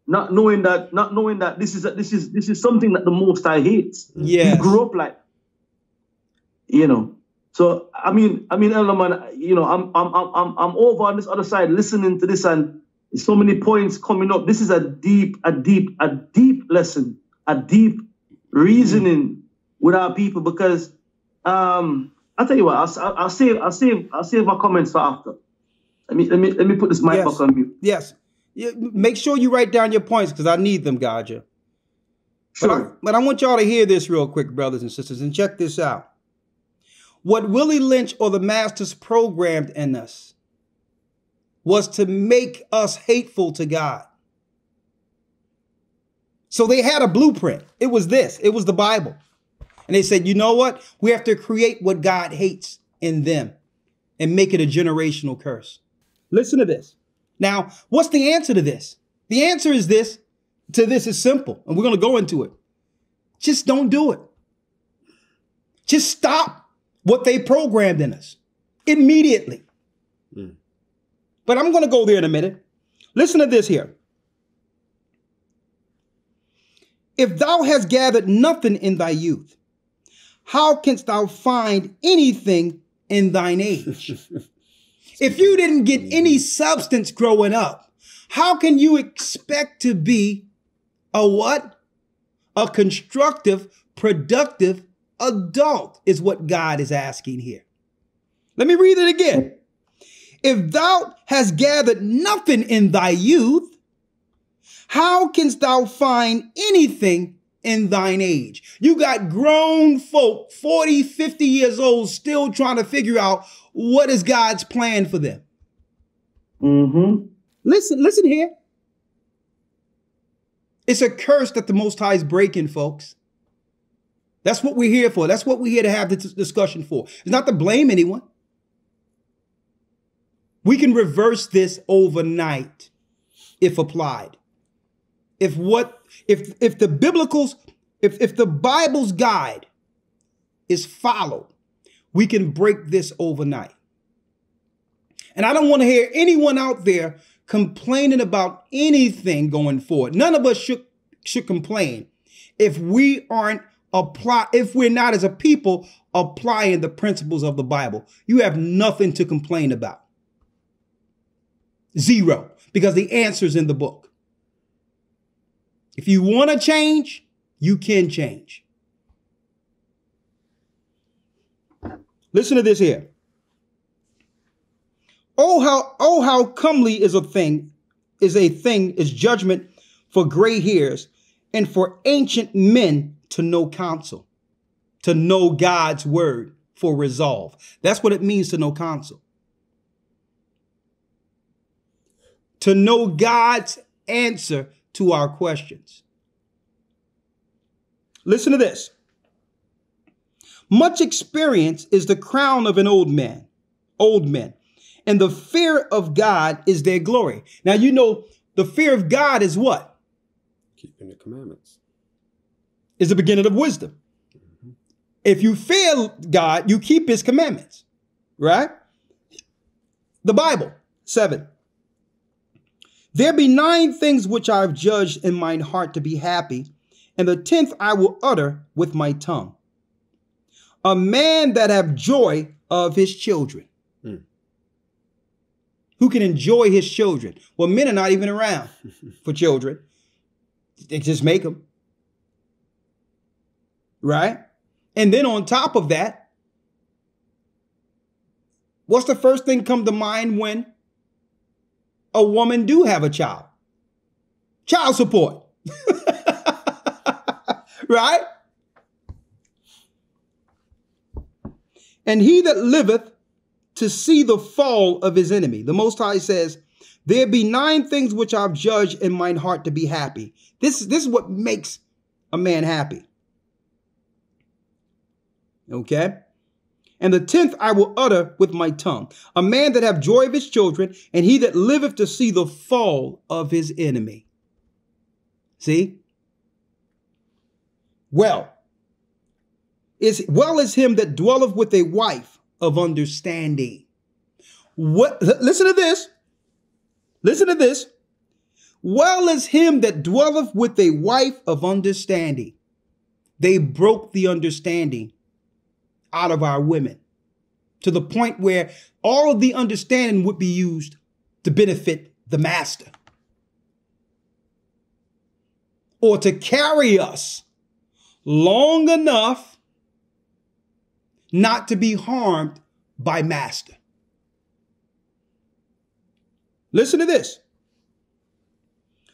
Not knowing that this is something that the Most High hates. Yes. We grew up like, You know. So I mean, Elder man, you know, I'm over on this other side listening to this, and so many points coming up. This is a deep lesson, a deep reasoning with our people, because I'll tell you what, I'll save my comments for after. Let me put this mic back on mute. Yes. Make sure you write down your points, because I need them, Gotcha. Sure. But I want y'all to hear this real quick, brothers and sisters, and check this out. What Willie Lynch or the masters programmed in us was to make us hateful to God. So they had a blueprint. It was this. It was the Bible. And they said, you know what? We have to create what God hates in them and make it a generational curse. Listen to this. Now, what's the answer to this? The answer is this. To this is simple, and we're going to go into it. Just don't do it. Just stop what they programmed in us immediately. But I'm going to go there in a minute. Listen to this here. If thou hast gathered nothing in thy youth, how canst thou find anything in thine age? If you didn't get any substance growing up, how can you expect to be a what? A constructive, productive adult is what God is asking here. Let me read it again. If thou hast gathered nothing in thy youth, how canst thou find anything in thine age? You got grown folk, 40, 50 years old, still trying to figure out what is God's plan for them. Listen here. It's a curse that the Most High is breaking, folks. That's what we're here for. That's what we're here to have this discussion for. It's not to blame anyone. We can reverse this overnight if applied. If the Bible's guide is followed, we can break this overnight. And I don't want to hear anyone out there complaining about anything going forward. None of us should complain if we're not as a people applying the principles of the Bible. You have nothing to complain about. Zero, because the answer's in the book. If you want to change, you can change. Listen to this here. Oh, how comely is judgment for gray hairs and for ancient men to know counsel, to know God's word for resolve. That's what it means to know counsel. To know God's answer to our questions. Listen to this. Much experience is the crown of an old men, and the fear of God is their glory. Now, you know, the fear of God is what? Keeping the commandments. Is the beginning of wisdom. If you fear God, you keep his commandments, right? The Bible, 7. There be 9 things which I have judged in mine heart to be happy, and the 10th I will utter with my tongue. A man that have joy of his children. Who can enjoy his children? Well, men are not even around for children. They just make them. Right? And then on top of that, what's the first thing come to mind when a woman do have a child? Child support. Right? And he that liveth to see the fall of his enemy. The Most High says, there be 9 things which I've judged in mine heart to be happy. This is what makes a man happy. Okay? And the 10th I will utter with my tongue. A man that have joy of his children, and he that liveth to see the fall of his enemy. See? Well is him that dwelleth with a wife of understanding. Listen to this. Listen to this. Well is him that dwelleth with a wife of understanding. They broke the understanding out of our women, to the point where all of the understanding would be used to benefit the master, or to carry us long enough not to be harmed by master. Listen to this.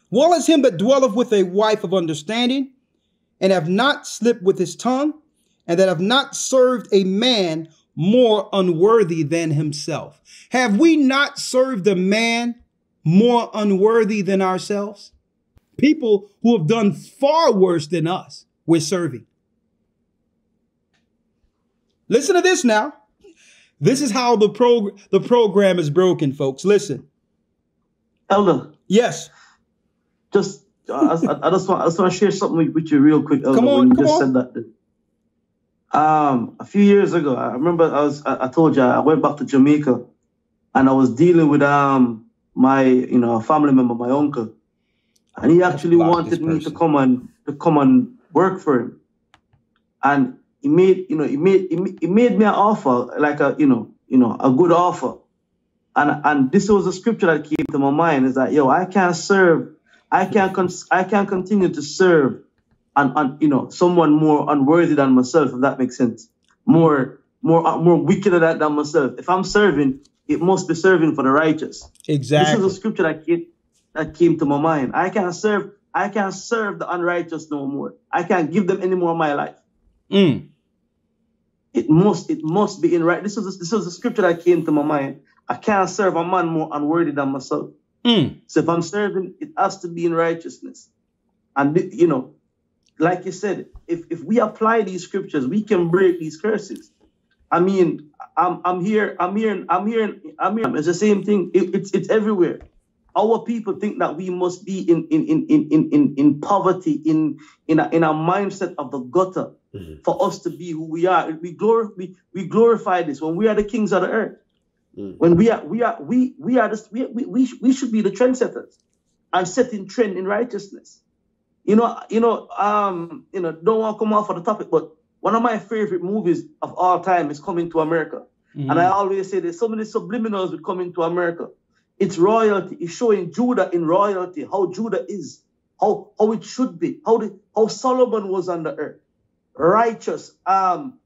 Woe is him that dwelleth with a wife of understanding, and have not slipped with his tongue, and that have not served a man more unworthy than himself. Have we not served a man more unworthy than ourselves? People who have done far worse than us, we're serving. Listen to this now. This is how the program is broken, folks. Listen. Elder. Yes. I just want to share something with you real quick, Elder. When you just said that. A few years ago, I remember I told you I went back to Jamaica, and I was dealing with my a family member, my uncle, and he actually wanted me to come and work for him, and he made me an offer, like a good offer, and this was a scripture that came to my mind, is that I can't continue to serve and someone more unworthy than myself, if that makes sense. More wicked than myself. If I'm serving, it must be serving for the righteous. Exactly. This is a scripture that came to my mind. I can't serve the unrighteous no more. I can't give them any more of my life. It must be in right. This is a scripture that came to my mind. I can't serve a man more unworthy than myself. So if I'm serving, it has to be in righteousness. And like you said, if we apply these scriptures, we can break these curses. I mean, I'm here. It's the same thing. It's everywhere. Our people think that we must be in poverty, in a mindset of the gutter, for us to be who we are. We glorify this when we are the kings of the earth. When we should be the trendsetters and setting trend in righteousness. Don't want to come off of the topic, but one of my favorite movies of all time is Coming to America. And I always say there's so many subliminals with Coming to America. It's royalty. It's showing Judah in royalty, how Judah is, how it should be, how Solomon was on the earth. Righteous,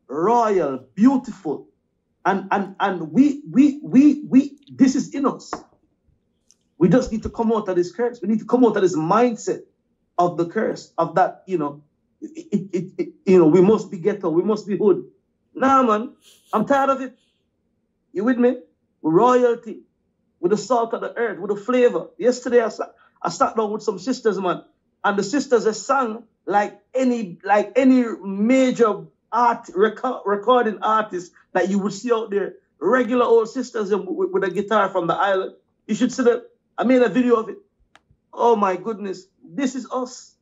royal, beautiful. And we this is in us. We just need to come out of this curse. We need to come out of this mindset of the curse, of that, we must be ghetto, we must be hood. Nah, man, I'm tired of it. You with me? With royalty, with the salt of the earth, with the flavor. Yesterday, I sat down with some sisters, man, and the sisters have sung like any major recording artist that you would see out there. Regular old sisters with a guitar from the island. You should see that. I made a video of it. Oh my goodness, this is us.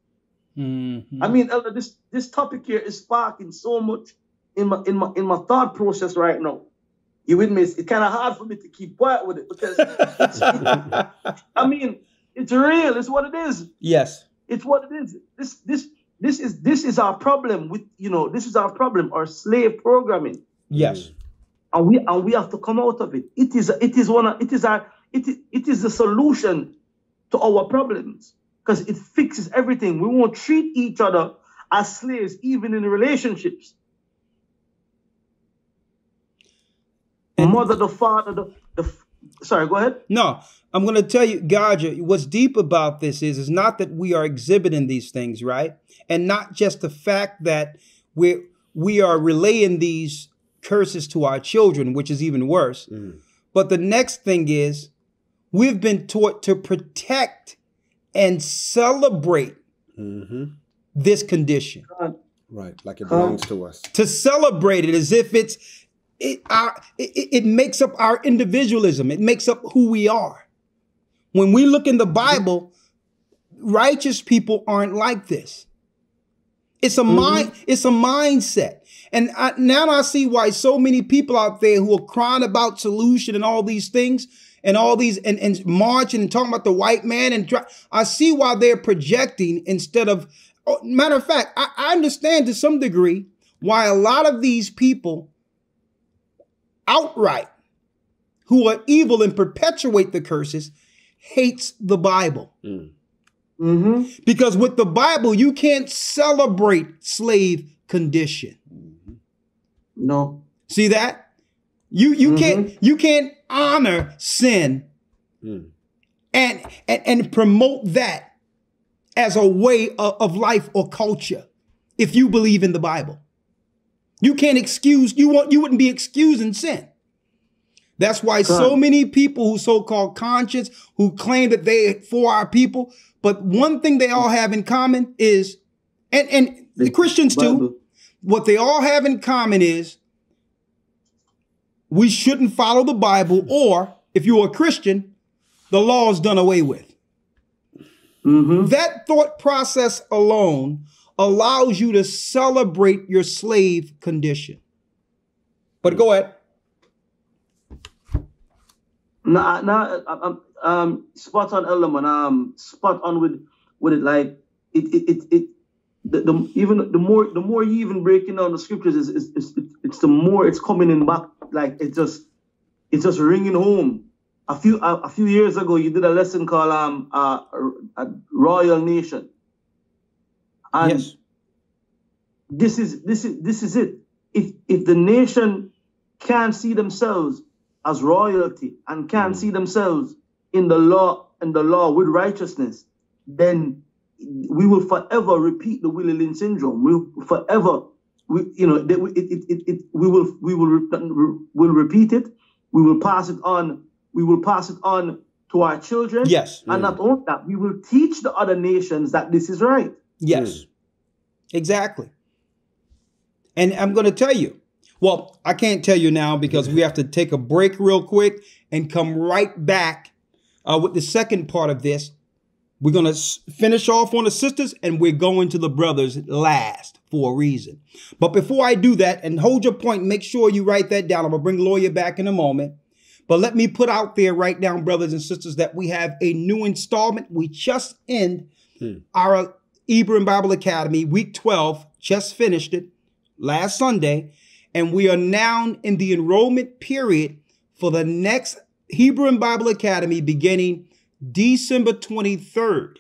I mean, Elder, this topic here is sparking so much in my thought process right now. You with me? It's kind of hard for me to keep quiet with it because I mean, it's real. It's what it is. Yes, it's what it is. This is our problem with this is our problem, our slave programming. Yes, and we have to come out of it. It is the solution to our problems, because it fixes everything. We won't treat each other as slaves, even in relationships. And mother, the father, sorry, go ahead. No, I'm going to tell you, Gaja, what's deep about this is not that we are exhibiting these things, right? And not just the fact that we are relaying these curses to our children, which is even worse. But the next thing is, we've been taught to protect and celebrate this condition. Right, like it belongs to us. To celebrate it as if it makes up our individualism. It makes up who we are. When we look in the Bible, righteous people aren't like this. It's a mind. It's a mindset. And now I see why so many people out there who are crying about solution and all these things and all these and marching and talking about the white man, and I see why they're projecting instead of. Matter of fact, I understand to some degree why a lot of these people outright, who are evil and perpetuate the curses, hates the Bible. Because with the Bible, you can't celebrate slave condition. No. See that? You can't honor sin and promote that as a way of life or culture if you believe in the Bible. You can't excuse, you wouldn't be excusing sin. That's why so many people who so-called conscious, who claim that they for our people, but one thing they all have in common is, and the Christians too, what they all have in common is we shouldn't follow the Bible, or if you're a Christian, the law is done away with. That thought process alone allows you to celebrate your slave condition. But go ahead. Spot on, Elder man. Spot on with it. Like the more you even breaking down the scriptures, it's the more it's coming in back. Like it's just ringing home. A few years ago, you did a lesson called a Royal Nation, and yes. This is it. If the nation can't see themselves as royalty and can't see themselves in the law with righteousness, then we will forever repeat the Willie Lynch syndrome. We'll forever, we'll repeat it. We will pass it on. We will pass it on to our children. Yes. And not only that, we will teach the other nations that this is right. Yes, exactly. And I'm going to tell you, well, I can't tell you now because we have to take a break real quick and come right back with the second part of this. We're going to finish off on the sisters and we're going to the brothers last for a reason. But before I do that, and hold your point, make sure you write that down. I'm going to bring Lawya back in a moment. But let me put out there right now, brothers and sisters, that we have a new installment. We just end our Hebrew and Bible Academy, week 12, just finished it last Sunday. And we are now in the enrollment period for the next Hebrew and Bible Academy beginning December 23rd.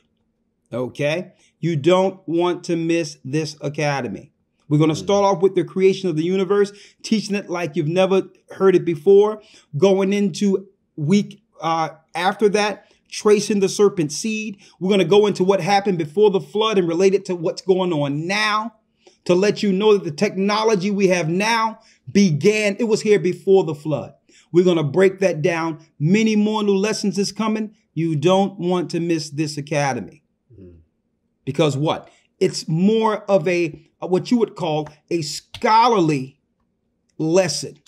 Okay? You don't want to miss this academy. We're going to start off with the creation of the universe, teaching it like you've never heard it before. Going into week after that, tracing the serpent seed. We're going to go into what happened before the flood and relate it to what's going on now, to let you know that the technology we have now it was here before the flood. We're going to break that down. Many more new lessons is coming. You don't want to miss this academy. Because what? It's more of what you would call a scholarly lesson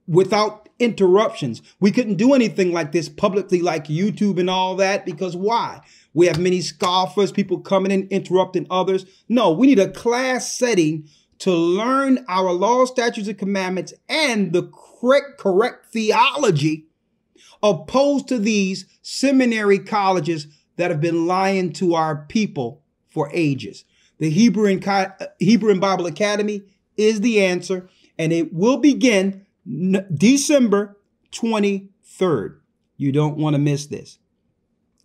without interruptions. We couldn't do anything like this publicly, like YouTube and all that, because why? We have many scoffers, people coming in, interrupting others. No, we need a class setting to learn our laws, statutes, and commandments and the correct theology, opposed to these seminary colleges that have been lying to our people for ages. The Hebrew and Bible Academy is the answer, and it will begin December 23rd. You don't want to miss this.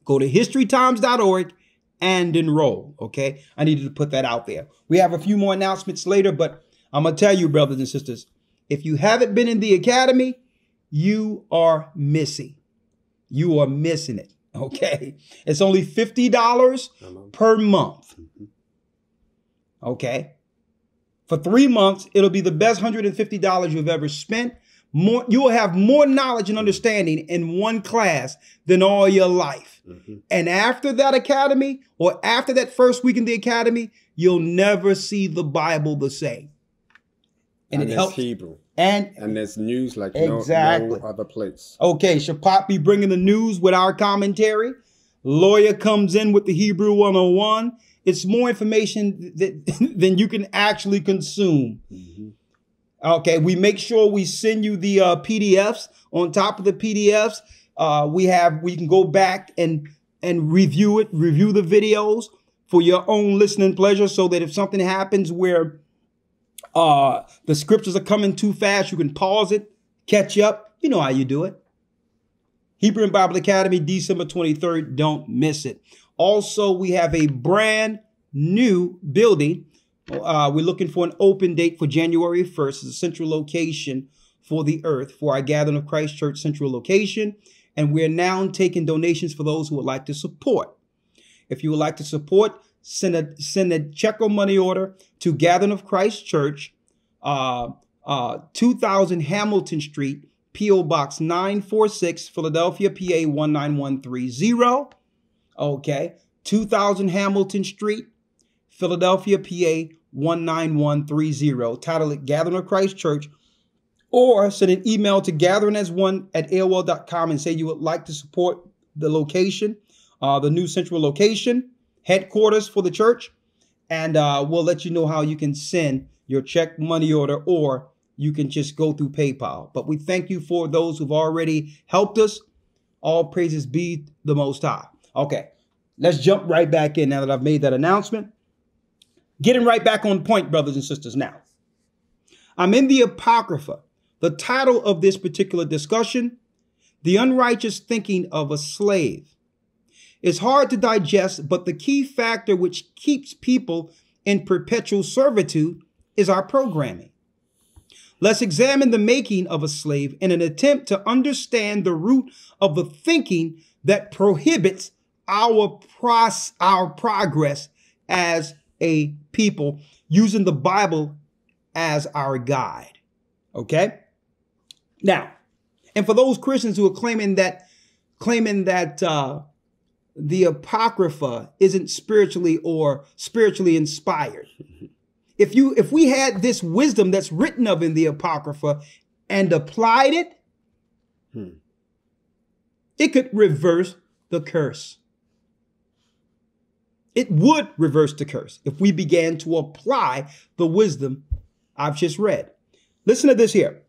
Go to historytimes.org and enroll, okay? I needed to put that out there. We have a few more announcements later, but I'm going to tell you, brothers and sisters, if you haven't been in the academy, you are missing. You are missing it, okay? It's only $50 per month. Okay. For 3 months, it'll be the best $150 you've ever spent. You will have more knowledge and understanding in one class than all your life. And after that academy, or after that first week in the academy, you'll never see the Bible the same. And it helps. Hebrew. And there's news like exactly. no other place. Okay, Shapat be bringing the news with our commentary. Lawya comes in with the Hebrew 101. It's more information than you can actually consume. Okay, we make sure we send you the PDFs. On top of the PDFs, we can go back and review the videos for your own listening pleasure, so that if something happens where The scriptures are coming too fast. You can pause it, catch up. You know how you do it. Hebrew and Bible Academy, December 23rd. Don't miss it. Also, we have a brand new building. We're looking for an open date for January 1st. It's a central location for the earth for our Gathering of Christ Church central location. And we're now taking donations for those who would like to support. If you would like to support, send a check or money order to Gathering of Christ Church, 2000 Hamilton Street, P.O. Box 946, Philadelphia, PA 19130. Okay, 2000 Hamilton Street, Philadelphia, PA 19130. Title it Gathering of Christ Church. Or send an email to gatheringas1@AOL.com and say you would like to support the location, the new central location, headquarters for the church. And we'll let you know how you can send your check, money order, or you can just go through PayPal. But we thank you for those who've already helped us. All praises be the Most High. Okay, let's jump right back in now that I've made that announcement. Getting right back on point, brothers and sisters. Now, I'm in the Apocrypha. The title of this particular discussion, The Unrighteous Thinking of a Slave. It's hard to digest, but the key factor which keeps people in perpetual servitude is our programming. Let's examine the making of a slave in an attempt to understand the root of the thinking that prohibits our progress as a people, using the Bible as our guide. Okay? Now, and for those Christians who are claiming that the Apocrypha isn't spiritually inspired, if we had this wisdom that's written of in the Apocrypha and applied it, it could reverse the curse. It would reverse the curse if we began to apply the wisdom I've just read. Listen to this here.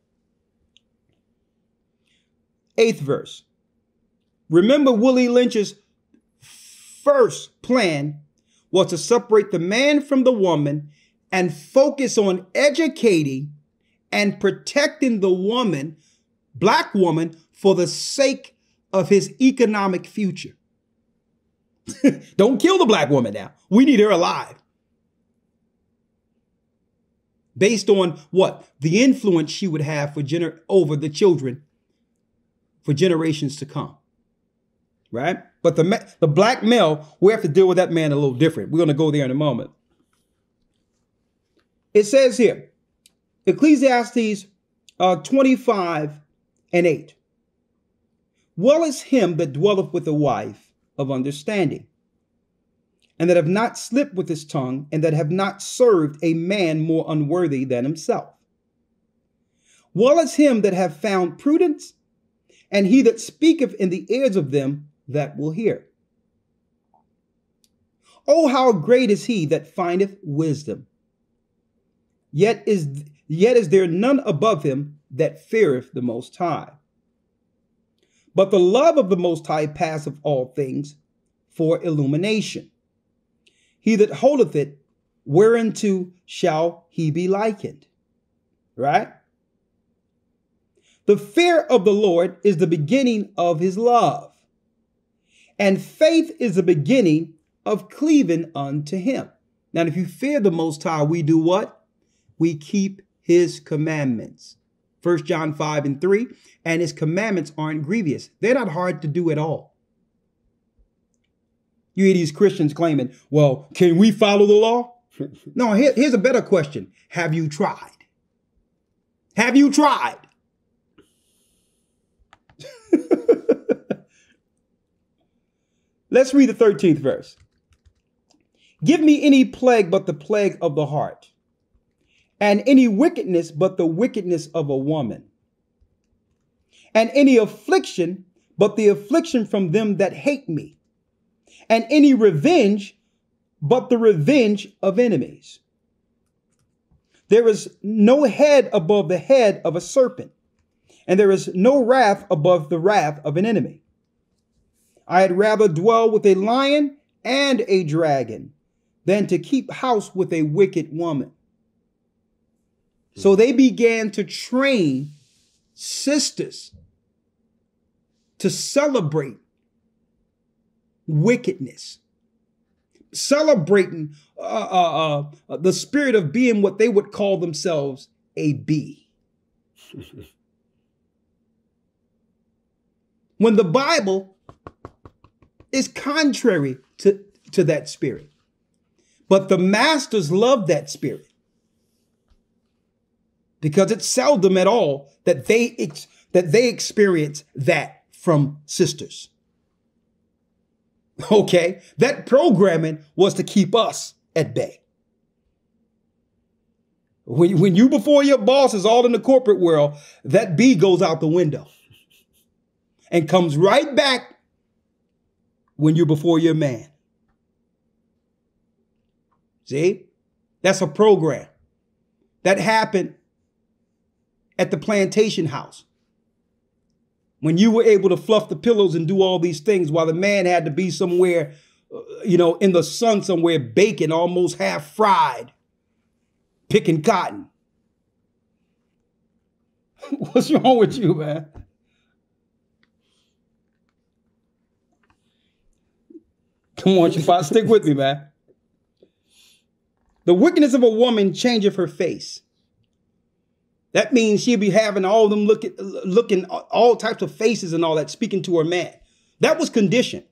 8th verse. Remember, Willie Lynch's first plan was to separate the man from the woman and focus on educating and protecting the woman, black woman, for the sake of his economic future. Don't kill the black woman now. We need her alive. Based on what? The influence she would have over the children for generations to come. Right? But the black male, we have to deal with that man a little different. We're going to go there in a moment. It says here, Ecclesiastes 25:8. Well is him that dwelleth with a wife of understanding, and that have not slipped with his tongue, and that have not served a man more unworthy than himself. Well is him that have found prudence, and he that speaketh in the ears of them that will hear. Oh, how great is he that findeth wisdom! Yet is there none above him that feareth the Most High. But the love of the Most High passeth all things for illumination. He that holdeth it, whereunto shall he be likened? Right? The fear of the Lord is the beginning of his love, and faith is the beginning of cleaving unto him. Now, if you fear the Most High, we do what? We keep his commandments. 1 John 5:3, and his commandments aren't grievous. They're not hard to do at all. You hear these Christians claiming, well, can we follow the law? No, here's a better question. Have you tried? Have you tried? Let's read the 13th verse. Give me any plague but the plague of the heart, and any wickedness but the wickedness of a woman, and any affliction but the affliction from them that hate me, and any revenge but the revenge of enemies. There is no head above the head of a serpent, and there is no wrath above the wrath of an enemy. I had rather dwell with a lion and a dragon than to keep house with a wicked woman. So they began to train sisters to celebrate wickedness, celebrating the spirit of being what they would call themselves a bee. When the Bible is contrary to that spirit. But the masters love that spirit because it's seldom at all that they experience that from sisters. Okay, that programming was to keep us at bay. When you before your boss is all in the corporate world, that bee goes out the window and comes right back when you're before your man. See, that's a program that happened at the plantation house when you were able to fluff the pillows and do all these things while the man had to be somewhere, in the sun somewhere, baking, almost half fried, picking cotton. What's wrong with you, man? Come on, Shabbat, stick with me, man. The wickedness of a woman changeth her face. That means she'll be having all them looking all types of faces and all that, speaking to her man. That was conditioned.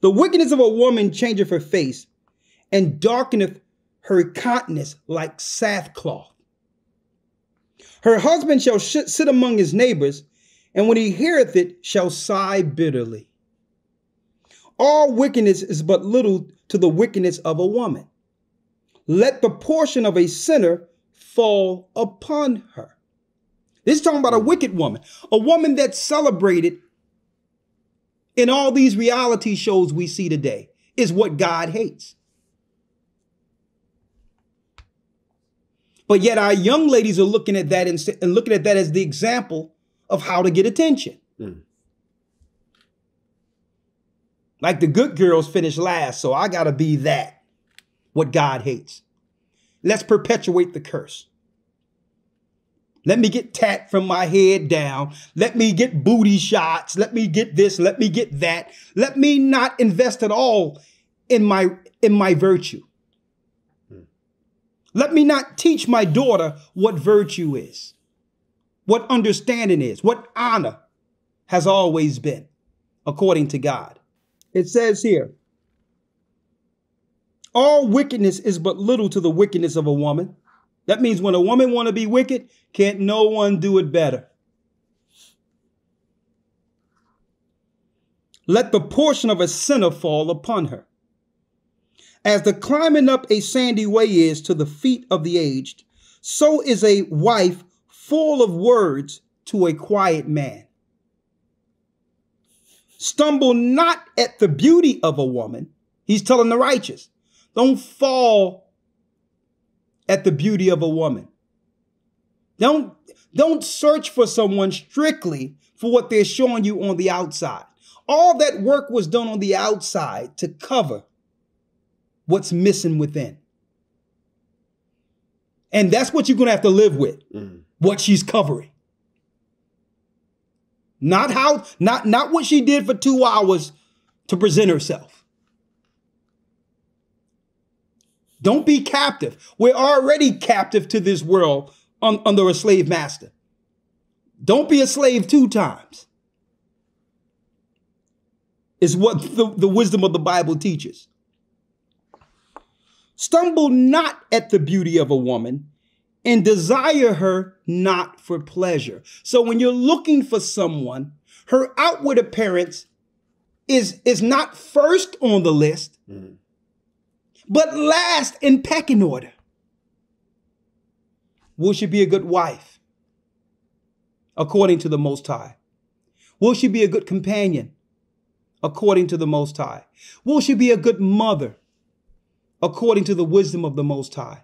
The wickedness of a woman changeth her face, and darkeneth her countenance like sackcloth. Her husband shall sit among his neighbors, and when he heareth it, shall sigh bitterly. All wickedness is but little to the wickedness of a woman. Let the portion of a sinner fall upon her. This is talking about a wicked woman, a woman that's celebrated in all these reality shows we see today, is what God hates. But yet our young ladies are looking at that and looking at that as the example of how to get attention. Like the good girls finish last, so I got to be that, what God hates. Let's perpetuate the curse. Let me get tat from my head down. Let me get booty shots. Let me get this. Let me get that. Let me not invest at all in my virtue. Let me not teach my daughter what virtue is, what understanding is, what honor has always been, according to God. It says here, all wickedness is but little to the wickedness of a woman. That means when a woman want to be wicked, can't no one do it better. Let the portion of a sinner fall upon her. As the climbing up a sandy way is to the feet of the aged, so is a wife full of words to a quiet man. Stumble not at the beauty of a woman. He's telling the righteous. Don't fall at the beauty of a woman. Don't search for someone strictly for what they're showing you on the outside. All that work was done on the outside to cover what's missing within. And that's what you're going to have to live with, what she's covering. Not what she did for 2 hours to present herself. Don't be captive. We're already captive to this world under a slave master. Don't be a slave 2 times. Is what the wisdom of the Bible teaches. Stumble not at the beauty of a woman, and desire her not for pleasure. So when you're looking for someone, her outward appearance is not first on the list, but last in pecking order. Will she be a good wife, according to the Most High? Will she be a good companion, according to the Most High? Will she be a good mother, according to the wisdom of the Most High?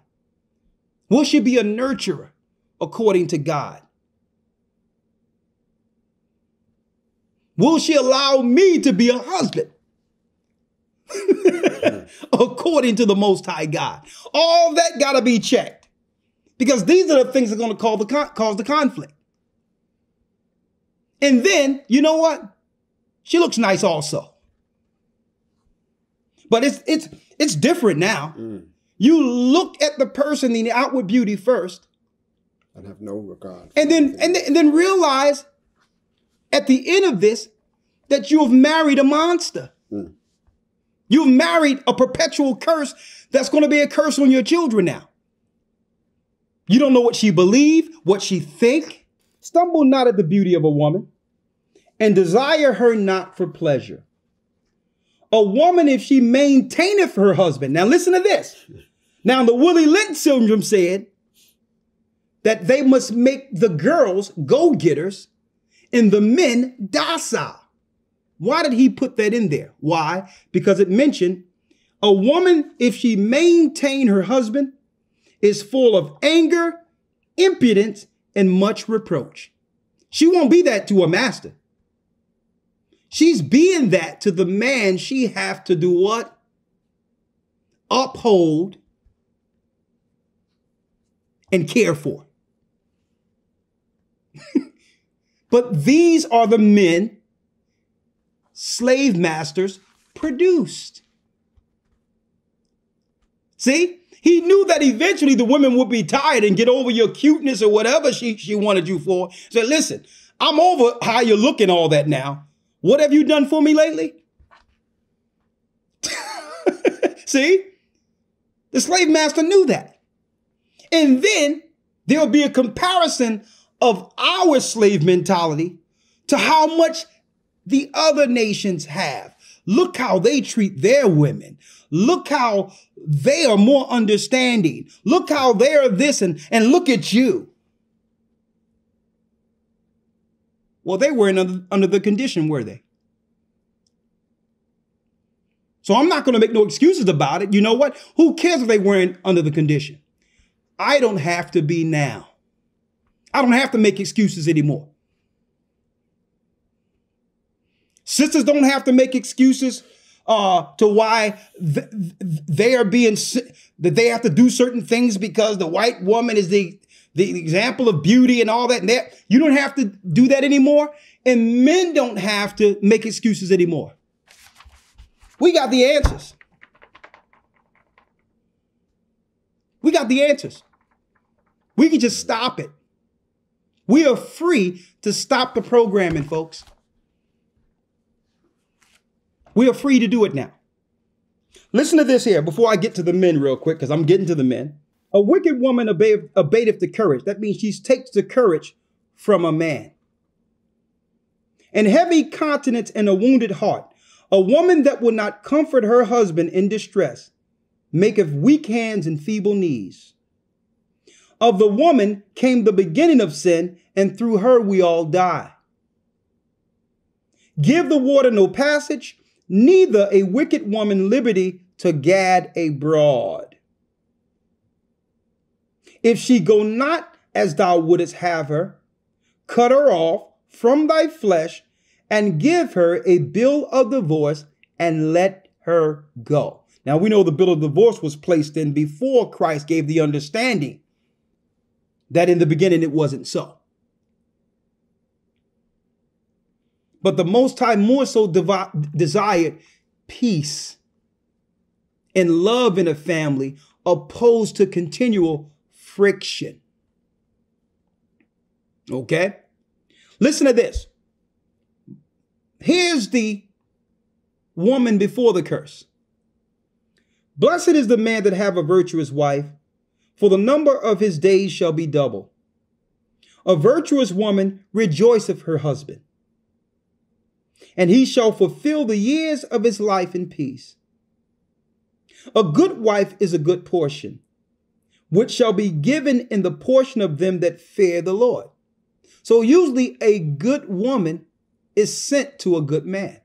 Will she be a nurturer, according to God? Will she allow me to be a husband? according to the Most High God. All that got to be checked, because these are the things that are going to cause the conflict. And then, you know what? She looks nice also. But it's different now. You look at the person in the outward beauty first, and have no regard. And then realize at the end of this that you have married a monster. You've married a perpetual curse that's going to be a curse on your children now. You don't know what she believes, what she think. Stumble not at the beauty of a woman, and desire her not for pleasure. A woman, if she maintaineth her husband. Now listen to this. Now the Willie Linton syndrome said that they must make the girls go-getters and the men docile. Why did he put that in there? Why? Because it mentioned a woman, if she maintain her husband, is full of anger, impudence, and much reproach. She won't be that to a master. She's being that to the man she have to do what? Uphold and care for. But these are the men slave masters produced. See? He knew that eventually the women would be tired and get over your cuteness or whatever she wanted you for. So listen, I'm over how you're looking, all that now. What have you done for me lately? See? The slave master knew that. And then there'll be a comparison of our slave mentality to how much the other nations have. Look how they treat their women. Look how they are more understanding. Look how they are this, and look at you. Well, they weren't under the condition, were they? So I'm not going to make no excuses about it. You know what? Who cares if they weren't under the condition? I don't have to be now. I don't have to make excuses anymore. Sisters don't have to make excuses to why they are being, that they have to do certain things because the white woman is the example of beauty and all that. And that. You don't have to do that anymore. And men don't have to make excuses anymore. We got the answers. We got the answers. We can just stop it. We are free to stop the programming, folks. We are free to do it now. Listen to this here before I get to the men real quick, because I'm getting to the men. A wicked woman abateth the courage. That means she takes the courage from a man. And heavy countenance and a wounded heart. A woman that will not comfort her husband in distress, maketh weak hands and feeble knees. Of the woman came the beginning of sin, and through her we all die. Give the water no passage, neither a wicked woman liberty to gad abroad. If she go not as thou wouldest have her, cut her off from thy flesh, and give her a bill of divorce, and let her go. Now we know the bill of divorce was placed in before Christ gave the understanding that in the beginning it wasn't so. But the Most High more so desired peace and love in a family, opposed to continual friction. Okay? Listen to this. Here's the woman before the curse. Blessed is the man that have a virtuous wife, for the number of his days shall be double. A virtuous woman rejoiceth her husband, and he shall fulfill the years of his life in peace. A good wife is a good portion, which shall be given in the portion of them that fear the Lord. So usually a good woman is sent to a good man.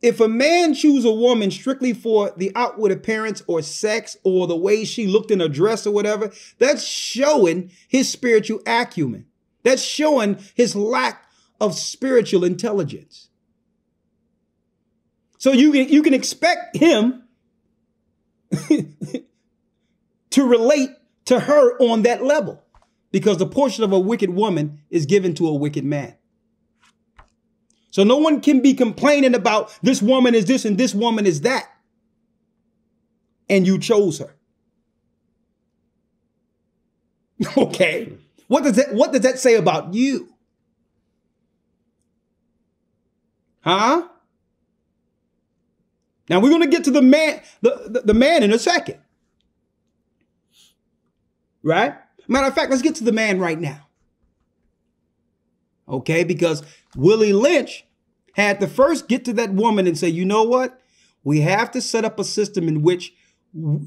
If a man choose a woman strictly for the outward appearance or sex or the way she looked in her dress or whatever, that's showing his spiritual acumen. That's showing his lack of spiritual intelligence. So you can expect him to relate to her on that level, because the portion of a wicked woman is given to a wicked man. So no one can be complaining about this woman is this and this woman is that, and you chose her. Okay. What does that say about you? Huh? Now we're going to get to the man, the man in a second. Right? Matter of fact, let's get to the man right now. Okay, because Willie Lynch had to first get to that woman and say, you know what? We have to set up a system in which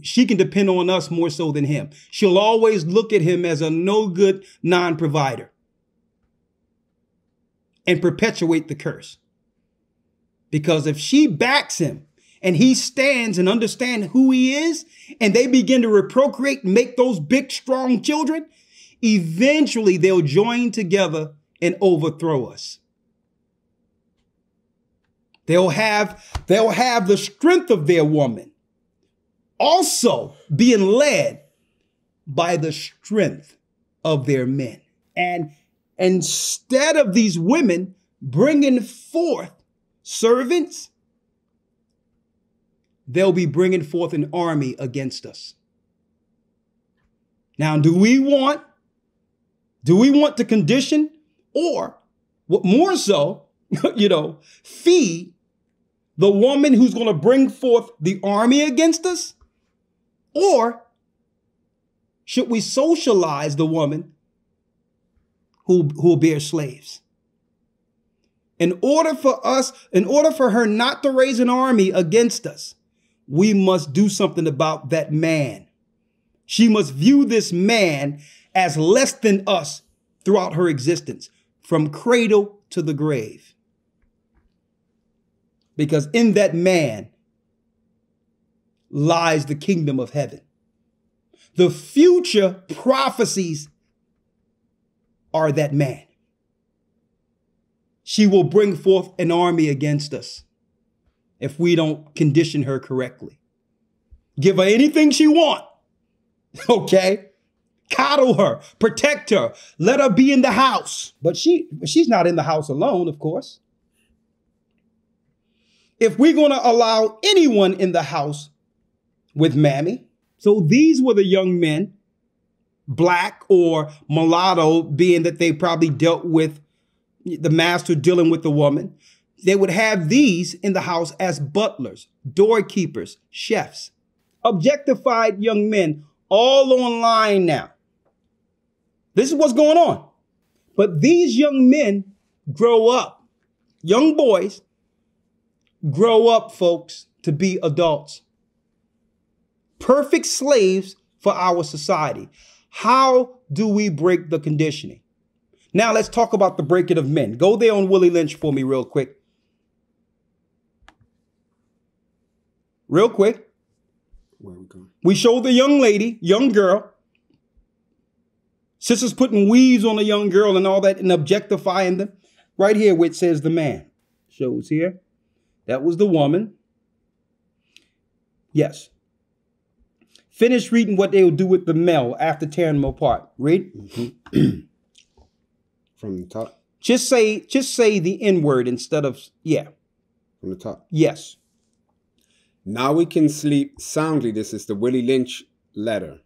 she can depend on us more so than him. She'll always look at him as a no good non-provider and perpetuate the curse. Because if she backs him and he stands and understands who he is, and they begin to reprocreate and make those big, strong children, eventually they'll join together and overthrow us. They'll have the strength of their woman, also being led by the strength of their men. And instead of these women bringing forth servants, they'll be bringing forth an army against us. Now, do we want to condition, or what more so, feed the woman who's going to bring forth the army against us? Or should we socialize the woman who bear slaves? In order for her not to raise an army against us, we must do something about that man. She must view this man as less than us throughout her existence, from cradle to the grave. Because in that man lies the kingdom of heaven. The future prophecies are that man. She will bring forth an army against us if we don't condition her correctly. Give her anything she wants. Okay? Coddle her, protect her, let her be in the house. But she's not in the house alone, of course. If we're going to allow anyone in the house with Mammy. So these were the young men, black or mulatto, being that they probably dealt with the master dealing with the woman. They would have these in the house as butlers, doorkeepers, chefs, objectified young men, all online now. This is what's going on. But these young men grow up, young boys grow up, folks, to be adults. Perfect slaves for our society. How do we break the conditioning? Now let's talk about the breaking of men. Go there on Willie Lynch for me real quick. Real quick. Where are we going? We show the young lady, young girl. Sisters putting weaves on a young girl and all that and objectifying them. Right here where it says the man. Shows here. That was the woman. Yes. Finish reading what they will do with the male after tearing them apart. Read. Mm-hmm. From the top? Just say the N-word instead of, yeah. From the top? Yes. Now we can sleep soundly. This is the Willie Lynch letter.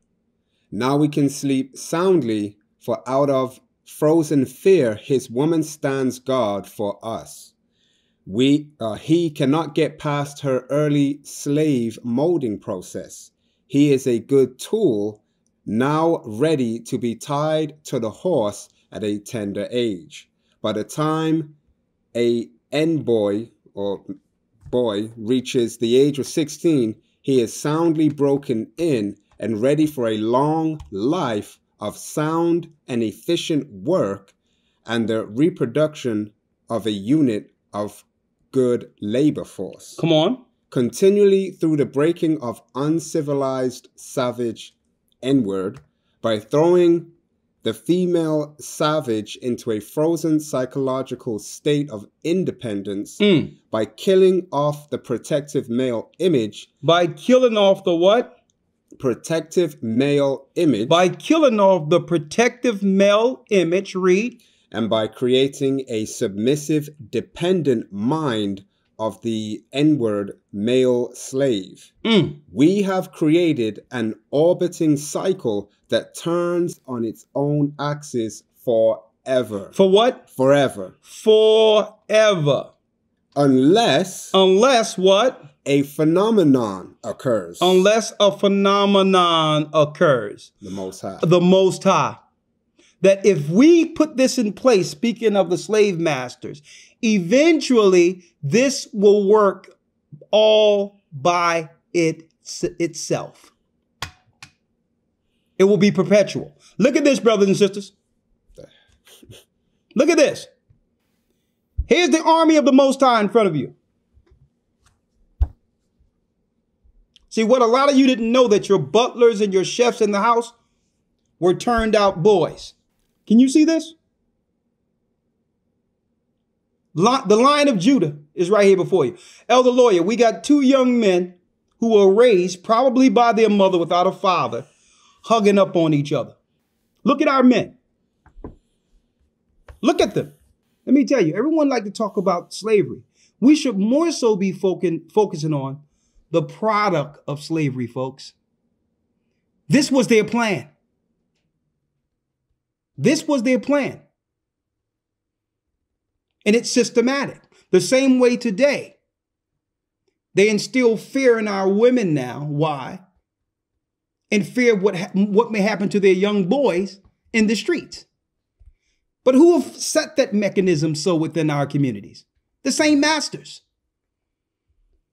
Now we can sleep soundly, for out of frozen fear his woman stands guard for us. He cannot get past her early slave molding process. He is a good tool, now ready to be tied to the horse at a tender age. By the time a boy reaches the age of 16, he is soundly broken in and ready for a long life of sound and efficient work and the reproduction of a unit of good labor force. Come on. Continually through the breaking of uncivilized, savage N-word by throwing the female savage into a frozen psychological state of independence by killing off the protective male image. By killing off the what? Protective male image. By killing off the protective male image, read. And by creating a submissive, dependent mind of the N-word male slave. We have created an orbiting cycle that turns on its own axis forever. For what? Forever. Forever. Unless what? A phenomenon occurs. Unless a phenomenon occurs. The Most High. The Most High. That if we put this in place, speaking of the slave masters, eventually this will work all by itself. It will be perpetual. Look at this, brothers and sisters. Look at this. Here's the army of the Most High in front of you. See, what a lot of you didn't know, that your butlers and your chefs in the house were turned out boys. Can you see this? The Lion of Judah is right here before you. Elder Lawya, we got two young men who were raised probably by their mother without a father, hugging up on each other. Look at our men. Look at them. Let me tell you, everyone like to talk about slavery. We should more so be focusing on the product of slavery, folks. This was their plan. This was their plan. And it's systematic. The same way today, they instill fear in our women now. Why? And fear of what may happen to their young boys in the streets. But who have set that mechanism so within our communities? The same masters.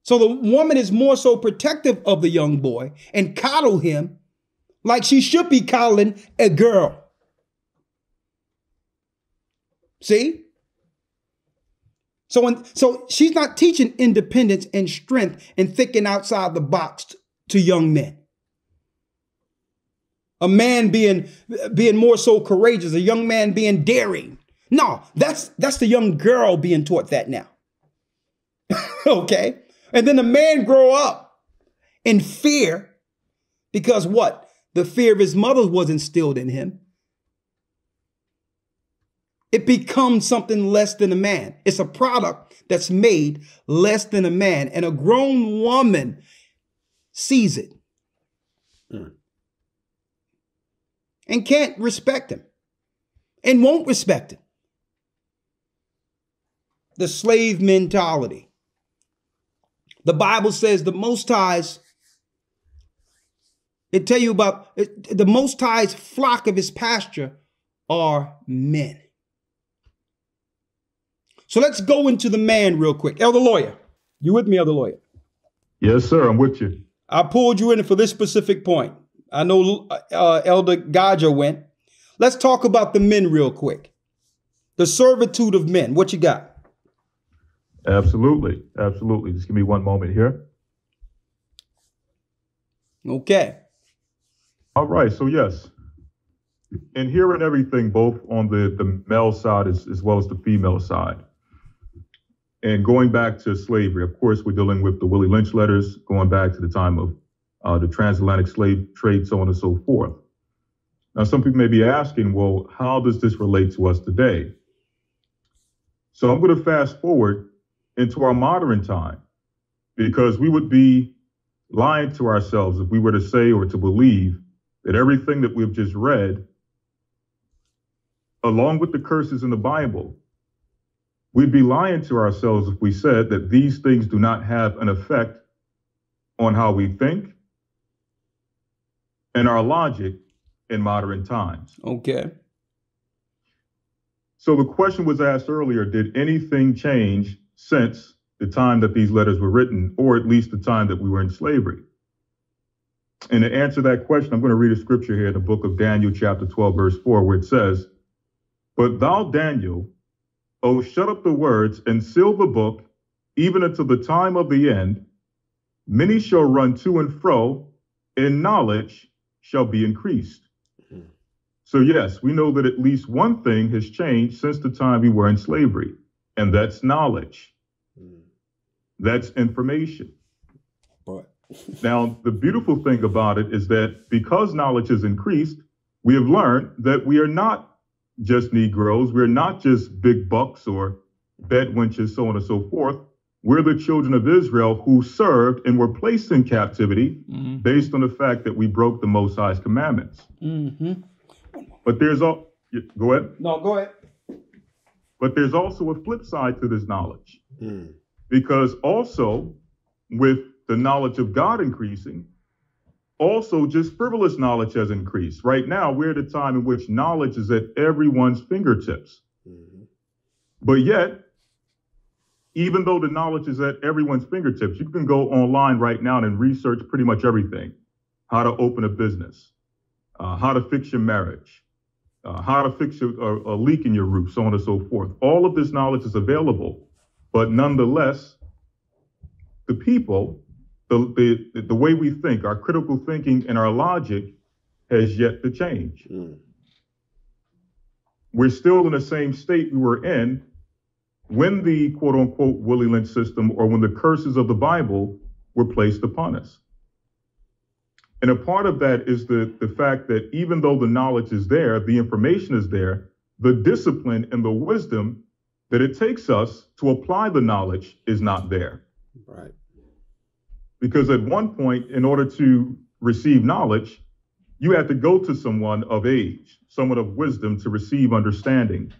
So the woman is more so protective of the young boy and coddle him like she should be coddling a girl. See? So she's not teaching independence and strength and thinking outside the box to young men. A man being more so courageous, a young man being daring. No, that's the young girl being taught that now. Okay? And then the man grow up in fear because what? The fear of his mother was instilled in him. It becomes something less than a man. It's a product that's made less than a man. And a grown woman sees it and can't respect him and won't respect him. The slave mentality. The Bible says the Most High's, it tell you about it, the Most High's flock of his pasture are men. So let's go into the man real quick. Elder Lawya, you with me, Elder Lawya? Yes, sir. I'm with you. I pulled you in for this specific point. I know Elder Rawchaa went. Let's talk about the men real quick. The servitude of men. What you got? Absolutely. Absolutely. Just give me one moment here. Okay. All right. So, yes. And hearing everything, both on the male side as well as the female side. And going back to slavery, of course, we're dealing with the Willie Lynch letters, going back to the time of the transatlantic slave trade, so on and so forth. Now, some people may be asking, well, how does this relate to us today? So I'm going to fast forward into our modern time, because we would be lying to ourselves if we were to say or to believe that everything that we've just read, along with the curses in the Bible, we'd be lying to ourselves if we said that these things do not have an effect on how we think and our logic in modern times. Okay. So the question was asked earlier, did anything change since the time that these letters were written, or at least the time that we were in slavery? And to answer that question, I'm going to read a scripture here in the book of Daniel, chapter 12, verse 4, where it says, "But thou, Daniel, O shut up the words and seal the book, even until the time of the end. Many shall run to and fro, and knowledge shall be increased." So yes, we know that at least one thing has changed since the time we were in slavery, and that's knowledge. That's information. But Now, the beautiful thing about it is that because knowledge has increased, we have learned that we are not just Negroes, we're not just big bucks or bedwenches, so on and so forth. We're the children of Israel who served and were placed in captivity based on the fact that we broke the Most High's commandments. But there's go ahead. No, go ahead. But there's also a flip side to this knowledge, because also with the knowledge of God increasing, also just frivolous knowledge has increased. Right now, we're at a time in which knowledge is at everyone's fingertips. But yet, even though the knowledge is at everyone's fingertips, you can go online right now and research pretty much everything. How to open a business, how to fix your marriage, how to fix a leak in your roof, so on and so forth. All of this knowledge is available, but nonetheless, the people, the way we think, our critical thinking and our logic has yet to change. We're still in the same state we were in when the quote unquote Willie Lynch system, or when the curses of the Bible were placed upon us. And a part of that is the fact that even though the knowledge is there, the information is there, the discipline and the wisdom that it takes us to apply the knowledge is not there. right. Because at one point, in order to receive knowledge, you had to go to someone of age, someone of wisdom to receive understanding.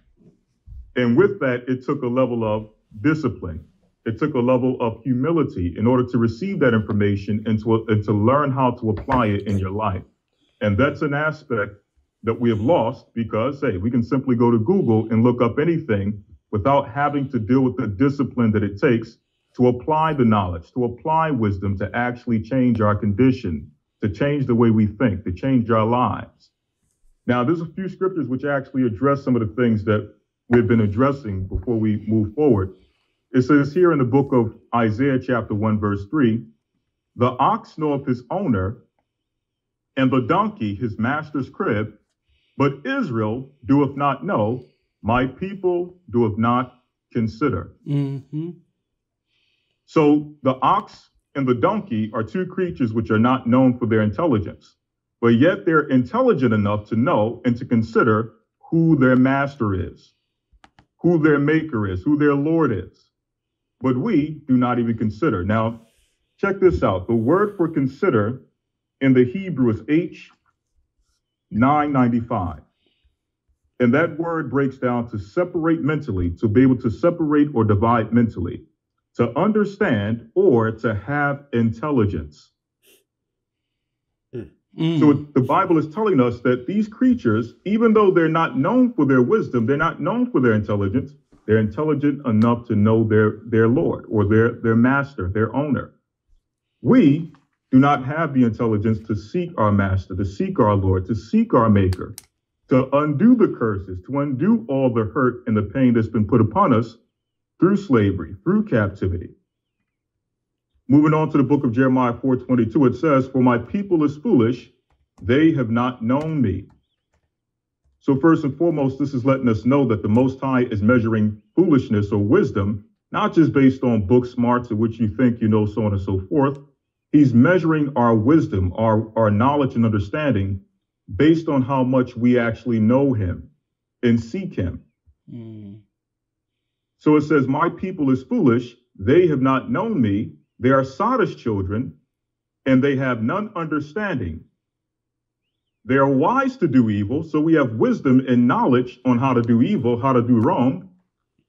And with that, it took a level of discipline. It took a level of humility in order to receive that information and to learn how to apply it in your life. And that's an aspect that we have lost because, hey, we can simply go to Google and look up anything without having to deal with the discipline that it takes to apply the knowledge, to apply wisdom, to actually change our condition, to change the way we think, to change our lives. Now, there's a few scriptures which actually address some of the things that we've been addressing before we move forward. It says here in the book of Isaiah chapter 1, verse 3, the ox knoweth his owner, and the donkey his master's crib, but Israel doeth not know, my people doeth not consider. So the ox and the donkey are two creatures which are not known for their intelligence, but yet they're intelligent enough to know and to consider who their master is, who their maker is, who their Lord is. But we do not even consider. Now, check this out. The word for consider in the Hebrew is H995. And that word breaks down to separate mentally, to be able to separate or divide mentally, to understand or to have intelligence. So the Bible is telling us that these creatures, even though they're not known for their wisdom, they're not known for their intelligence, they're intelligent enough to know their Lord or their master, their owner. We do not have the intelligence to seek our master, to seek our Lord, to seek our maker, to undo the curses, to undo all the hurt and the pain that's been put upon us through slavery, through captivity. Moving on to the book of Jeremiah 4:22, it says, for my people is foolish, they have not known me. So first and foremost, this is letting us know that the Most High is measuring foolishness or wisdom, not just based on book smarts of which you think you know, so on and so forth. He's measuring our wisdom, our knowledge and understanding based on how much we actually know him and seek him. So it says, my people is foolish, they have not known me. They are sottish children, and they have none understanding. They are wise to do evil, so we have wisdom and knowledge on how to do evil, how to do wrong,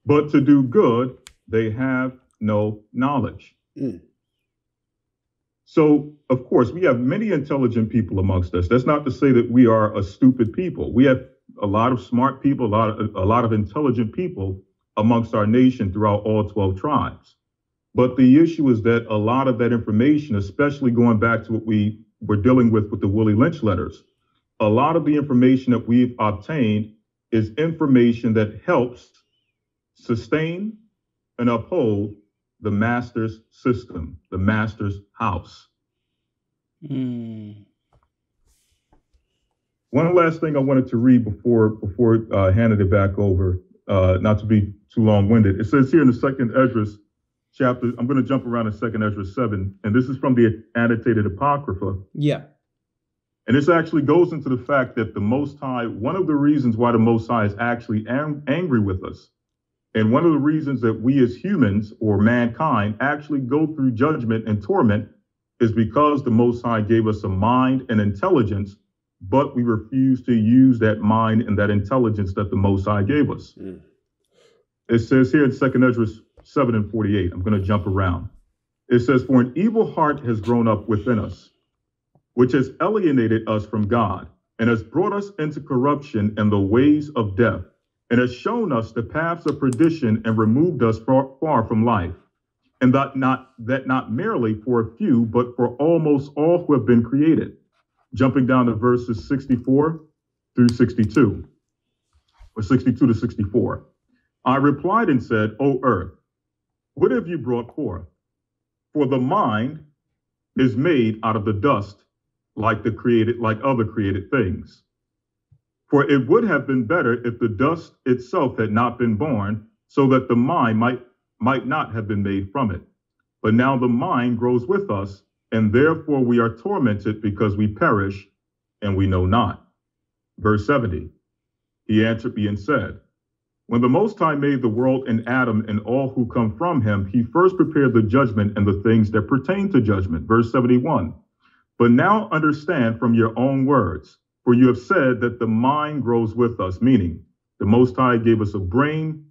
but to do good, they have no knowledge. So, of course, we have many intelligent people amongst us. That's not to say that we are a stupid people. We have a lot of smart people, a lot of intelligent people amongst our nation throughout all 12 tribes. But the issue is that a lot of that information, especially going back to what we were dealing with the Willie Lynch letters, a lot of the information that we've obtained is information that helps sustain and uphold the master's system, the master's house. One last thing I wanted to read before handing it back over, not to be too long-winded. It says here in the second Esdras chapter, I'm going to jump around in second Esdras 7, and this is from the annotated Apocrypha. Yeah. And this actually goes into the fact that the Most High, one of the reasons why the Most High is actually angry with us, and one of the reasons that we as humans or mankind actually go through judgment and torment is because the Most High gave us a mind and intelligence, but we refuse to use that mind and that intelligence that the Most High gave us. Mm. It says here in 2nd Esdras 7 and 48, I'm going to jump around. It says, for an evil heart has grown up within us, which has alienated us from God and has brought us into corruption and the ways of death, and has shown us the paths of perdition and removed us far from life. And that not merely for a few, but for almost all who have been created. Jumping down to verses 64 through 62, or 62 to 64. I replied and said, O earth, what have you brought forth? For the mind is made out of the dust, like other created things. For it would have been better if the dust itself had not been born, so that the mind might not have been made from it. But now the mind grows with us, and therefore we are tormented because we perish, and we know not. Verse 70, he answered me and said, when the Most High made the world and Adam and all who come from him, he first prepared the judgment and the things that pertain to judgment. Verse 71, but now understand from your own words, for you have said that the mind grows with us, meaning the Most High gave us a brain,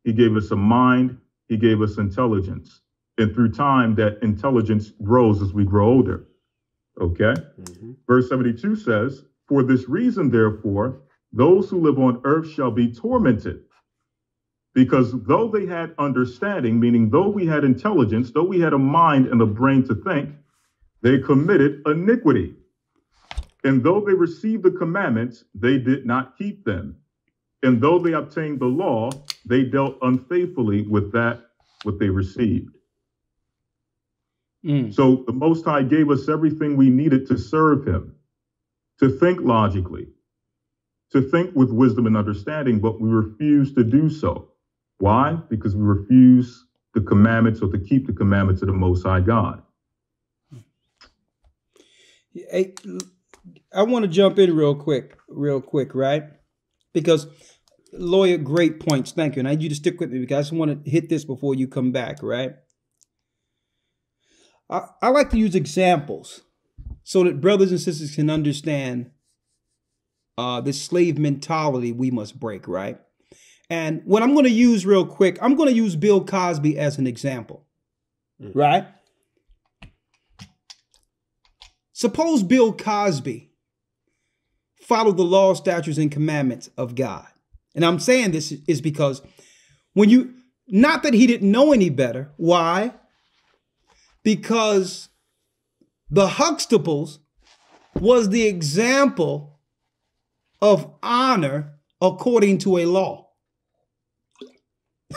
he gave us a mind, he gave us intelligence. And through time, that intelligence grows as we grow older. Okay? Mm-hmm. Verse 72 says, for this reason, therefore, those who live on earth shall be tormented. Because though they had understanding, meaning though we had intelligence, though we had a mind and a brain to think, they committed iniquity. And though they received the commandments, they did not keep them. And though they obtained the law, they dealt unfaithfully with what they received. So the Most High gave us everything we needed to serve him, to think logically, to think with wisdom and understanding, but we refuse to do so. Why? Because we refuse the commandments or to keep the commandments of the Most High God. Hey, I want to jump in real quick, right? Because Lawya, great points. Thank you. And I need you to stick with me because I just want to hit this before you come back, right? I like to use examples so that brothers and sisters can understand this slave mentality we must break, right? And what I'm going to use real quick, I'm going to use Bill Cosby as an example, right? Suppose Bill Cosby followed the law, statutes, and commandments of God. And I'm saying this is because not that he didn't know any better. Why? Because the Huxtables was the example of honor according to a law.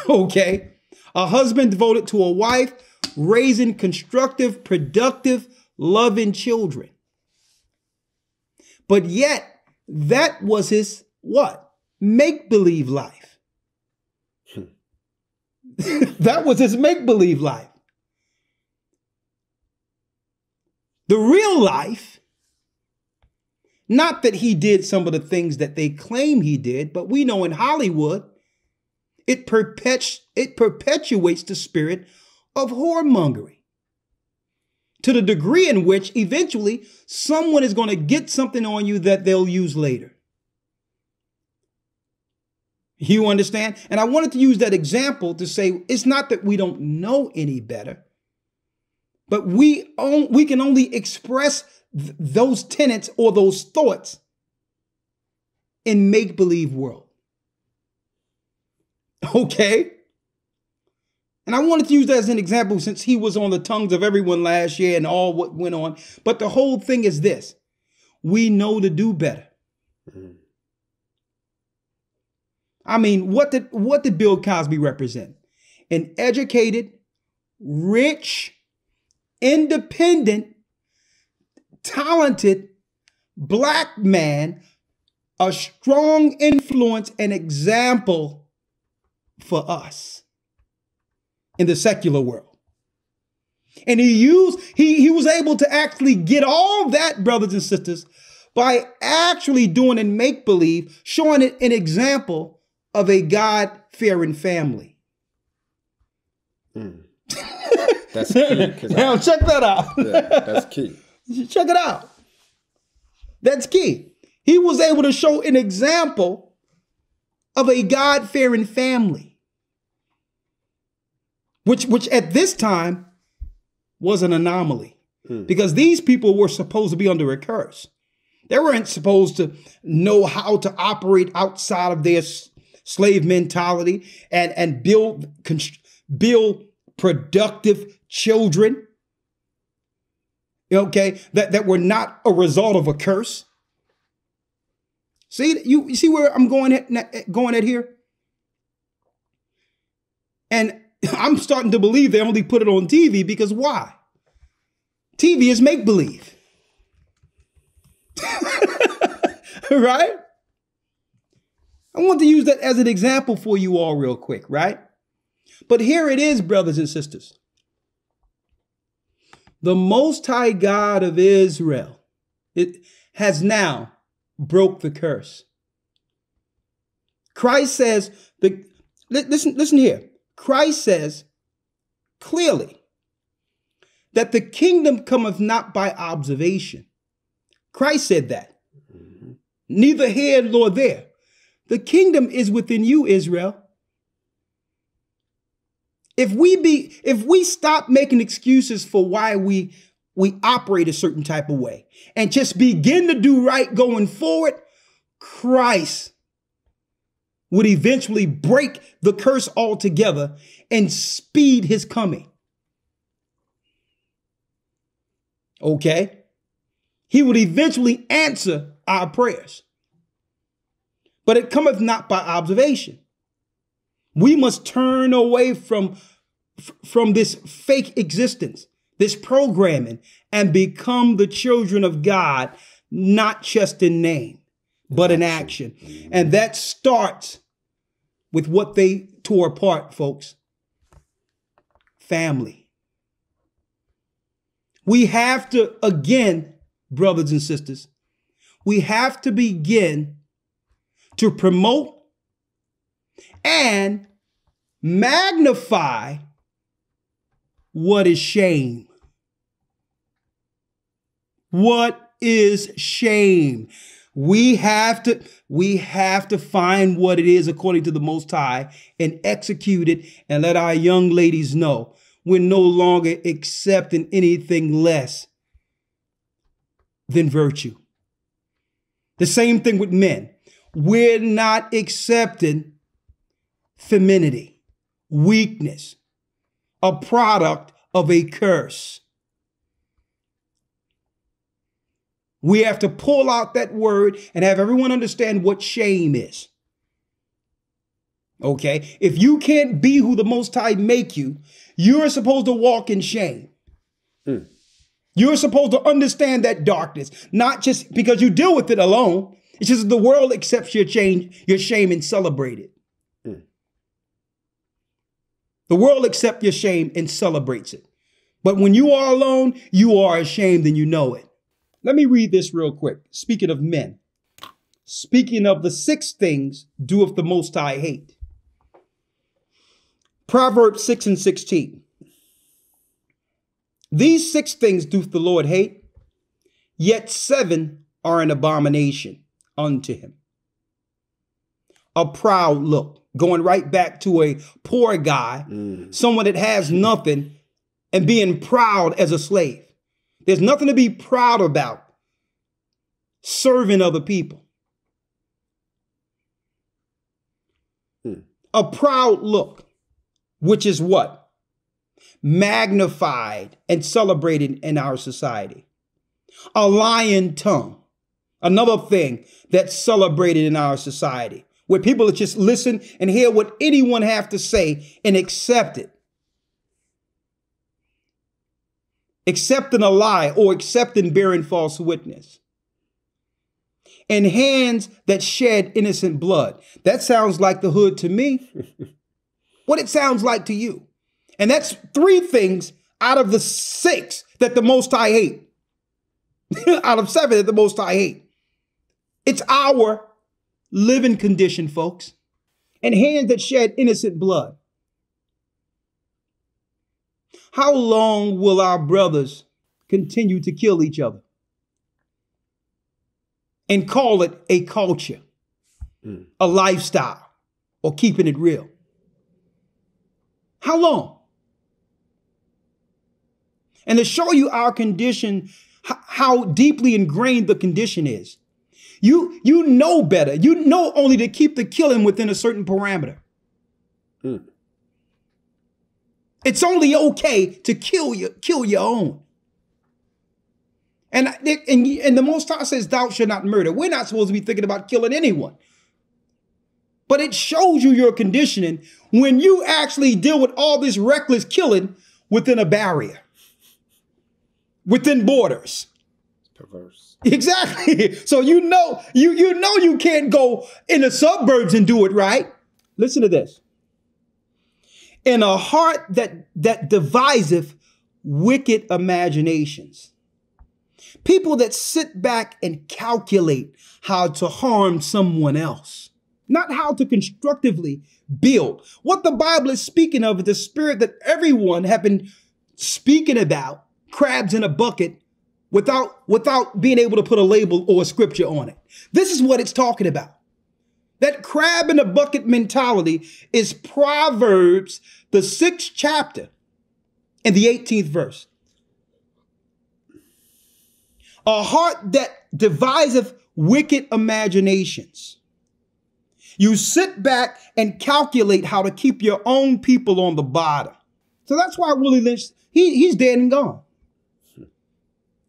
Okay? A husband devoted to a wife, raising constructive, productive, loving children. But yet, that was his what? Make-believe life. That was his make-believe life. The real life, not that he did some of the things that they claim he did, but we know in Hollywood, it perpetuates the spirit of whoremongering to the degree in which eventually someone is going to get something on you that they'll use later. You understand? And I wanted to use that example to say it's not that we don't know any better, but we can only express those tenets or those thoughts in make-believe world. Okay? And I wanted to use that as an example since he was on the tongues of everyone last year and all what went on. But the whole thing is this. We know to do better. Mm-hmm. I mean, what did Bill Cosby represent? An educated, rich, independent, talented black man a strong influence and example for us in the secular world. And he was able to actually get all that, brothers and sisters, by actually doing in make-believe, showing it an example of a God-fearing family. That's key. Now check that out. Yeah, that's key. Check it out. That's key. He was able to show an example of a God-fearing family, which at this time was an anomaly, because these people were supposed to be under a curse. They weren't supposed to know how to operate outside of their slave mentality and build productive children, okay, that were not a result of a curse. See, you see where I'm going at here? And I'm starting to believe they only put it on TV because why? TV is make-believe. Right? I want to use that as an example for you all real quick, right? But here it is, brothers and sisters. The Most High God of Israel, it has now broke the curse. Christ says, listen here. Christ says clearly that the kingdom cometh not by observation. Christ said that. Neither here nor there. The kingdom is within you, Israel. If we stop making excuses for why we operate a certain type of way and just begin to do right going forward, Christ would eventually break the curse altogether and speed his coming. Okay? He would eventually answer our prayers. But it cometh not by observation. We must turn away from this fake existence, this programming, and become the children of God, not just in name, but in action. And that starts with what they tore apart, folks. Family. We have to, again, brothers and sisters, we have to begin to promote and magnify what is shame. What is shame? We have to find what it is according to the Most High and execute it and let our young ladies know we're no longer accepting anything less than virtue. The same thing with men. We're not accepting femininity, weakness, a product of a curse. We have to pull out that word and have everyone understand what shame is. Okay? If you can't be who the Most High make you, you're supposed to walk in shame. You're supposed to understand that darkness, not just because you deal with it alone. It's just the world accepts your shame and celebrate it. The world accepts your shame and celebrates it. But when you are alone, you are ashamed and you know it. Let me read this real quick. Speaking of men, speaking of the 6 things doeth the Most High hate. Proverbs 6:16. These 6 things doth the Lord hate, yet 7 are an abomination unto him. A proud look, going right back to a poor guy, someone that has nothing, and being proud as a slave. There's nothing to be proud about serving other people. A proud look, which is what? Magnified and celebrated in our society. A lying tongue, another thing that's celebrated in our society, where people just listen and hear what anyone have to say and accept it. Accepting a lie or accepting bearing false witness. and hands that shed innocent blood. That sounds like the hood to me. What it sounds like to you. And that's 3 things out of the 6 that the Most High hate. Out of 7 that the Most High hate. It's our living condition, folks. And hands that shed innocent blood. How long will our brothers continue to kill each other and call it a culture, a lifestyle, or keeping it real? How long? And to show you our condition, how deeply ingrained the condition is, you know better. You know only to keep the killing within a certain parameter. It's only okay to kill your own. And the Most High says, thou shalt not murder. We're not supposed to be thinking about killing anyone. But it shows you your conditioning when you actually deal with all this reckless killing within a barrier, within borders. It's perverse. Exactly. So you know you can't go in the suburbs and do it right. Listen to this. In a heart that deviseth wicked imaginations. People that sit back and calculate how to harm someone else, not how to constructively build. What the Bible is speaking of is the spirit that everyone have been speaking about, crabs in a bucket, without being able to put a label or a scripture on it. This is what it's talking about. That crab in a bucket mentality is Proverbs, the 6th chapter and the 18th verse. A heart that deviseth wicked imaginations. You sit back and calculate how to keep your own people on the bottom. So that's why Willie Lynch, he's dead and gone.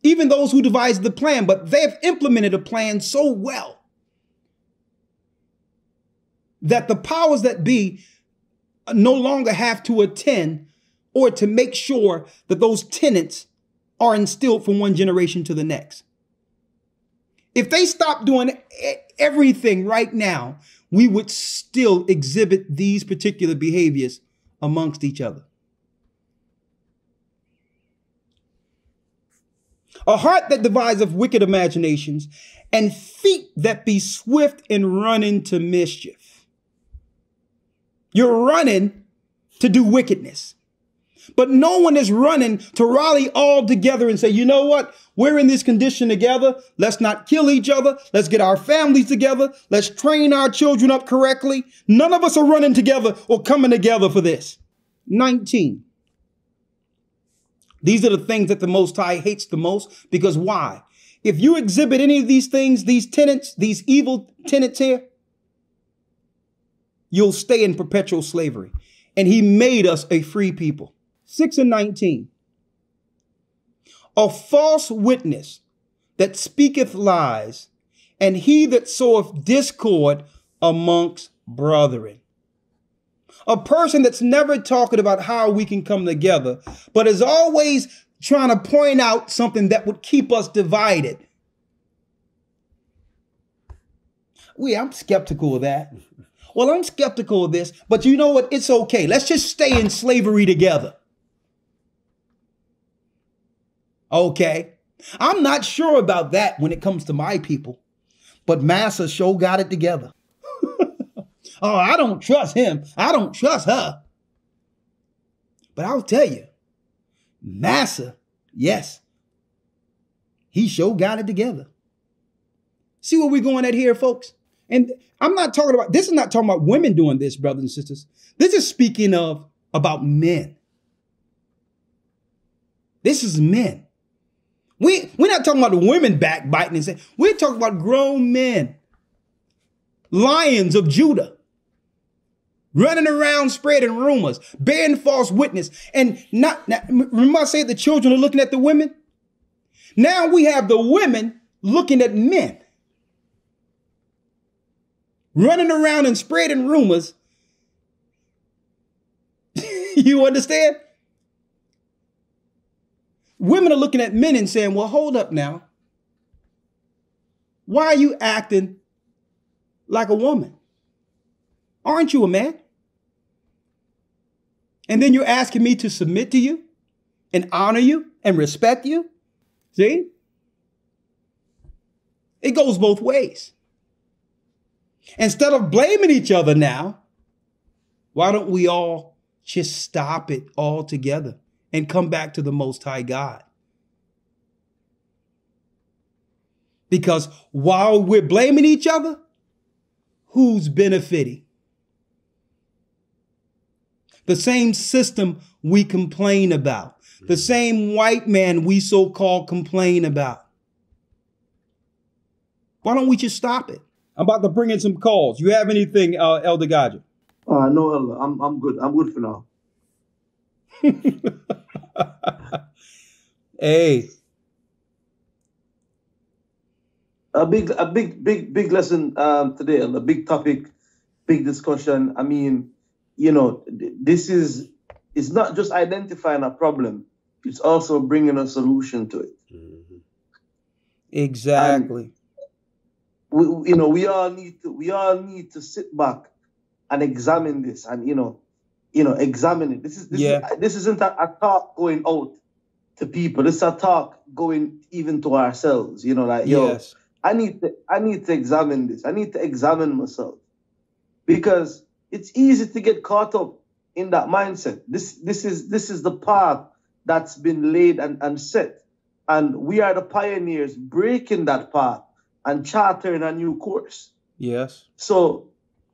Even those who devised the plan, but they've implemented a plan so well that the powers that be no longer have to attend or to make sure that those tenets are instilled from one generation to the next. If they stop doing everything right now, we would still exhibit these particular behaviors amongst each other. A heart that deviseth wicked imaginations, and feet that be swift in running to mischief. You're running to do wickedness. But no one is running to rally all together and say, you know what? We're in this condition together. Let's not kill each other. Let's get our families together. Let's train our children up correctly. None of us are running together or coming together for this. 19. These are the things that the Most High hates the most. Because why? If you exhibit any of these things, these tenets, these evil tenets here, you'll stay in perpetual slavery. And he made us a free people. 6 and 19. A false witness that speaketh lies, and he that soweth discord amongst brethren. A person that's never talking about how we can come together, but is always trying to point out something that would keep us divided. I'm skeptical of that. Well, I'm skeptical of this, but you know what? It's okay. Let's just stay in slavery together. Okay. I'm not sure about that when it comes to my people, but Massa sure got it together. Oh, I don't trust him. I don't trust her. But I'll tell you, Massa, yes, he sure got it together. See where we're going at here, folks? And I'm not talking about, this is not talking about women doing this, brothers and sisters. This is speaking of about men. This is men. We're not talking about the women backbiting and saying, we're talking about grown men, lions of Judah, running around spreading rumors, bearing false witness. And remember I said the children are looking at the women? Now we have the women looking at men, running around and spreading rumors. You understand? Women are looking at men and saying, well, hold up now. Why are you acting like a woman? Aren't you a man? And then you're asking me to submit to you and honor you and respect you? See? It goes both ways. Instead of blaming each other now, why don't we all just stop it altogether and come back to the Most High God? Because while we're blaming each other, who's benefiting? The same system we complain about, the same white man we so-called complain about. Why don't we just stop it? I'm about to bring in some calls. You have anything, Elder Rawchaa? No, Elder. I'm good. I'm good for now. Hey. A big lesson today, a big topic, big discussion. I mean, you know, it's not just identifying a problem, it's also bringing a solution to it. Mm-hmm. Exactly. And we all need to sit back and examine this and examine it. This isn't a talk going out to people. This is a talk going even to ourselves. Yes. I need to examine this. I need to examine myself, because it's easy to get caught up in that mindset. This is the path that's been laid and set, and we are the pioneers breaking that path and chartering a new course. Yes. So,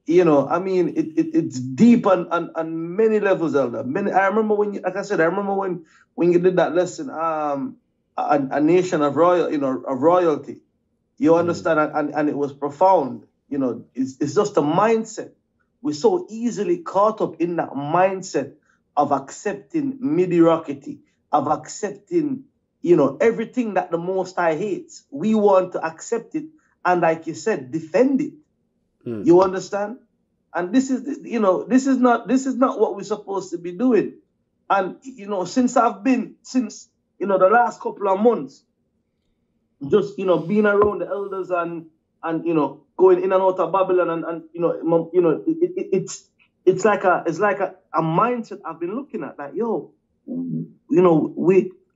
I mean, it's deep on many levels, Elder. I remember when you did that lesson, a nation of royalty. You understand, and it was profound. It's just a mindset. We're so easily caught up in that mindset of accepting mediocrity, of accepting, everything that the Most High hates. We want to accept it, and like you said, defend it. You understand? And this is not what we're supposed to be doing. And since the last couple of months, just being around the elders and going in and out of Babylon and it's like a mindset I've been looking at, like,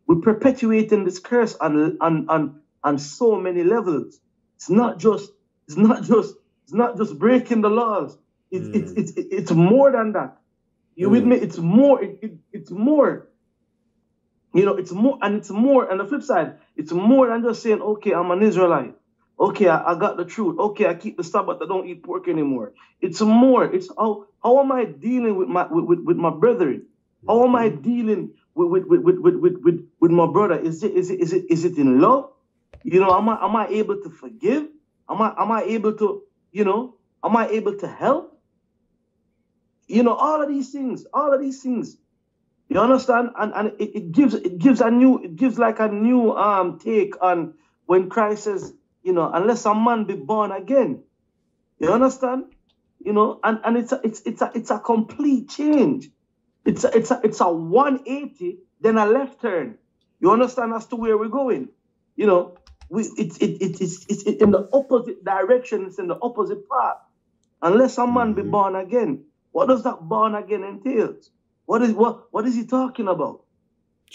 we're perpetuating this curse on so many levels. It's not just breaking the laws. It's more than that. You with me? It's more. It's more. It's more, and it's more. On the flip side, it's more than just saying, okay, I'm an Israelite. Okay, I got the truth. Okay, I keep the Sabbath. I don't eat pork anymore. It's more. It's how am I dealing with my brethren? How am I dealing with my brother? Is it in love? Am I able to forgive? Am I able to am I able to help? All of these things. You understand? And it gives a new take on when Christ says, unless a man be born again. You understand? And it's a complete change. It's a 180, then a left turn. You understand as to where we're going? It's in the opposite direction. It's in the opposite path. Unless a man be born again. What does that born again entail? What is he talking about?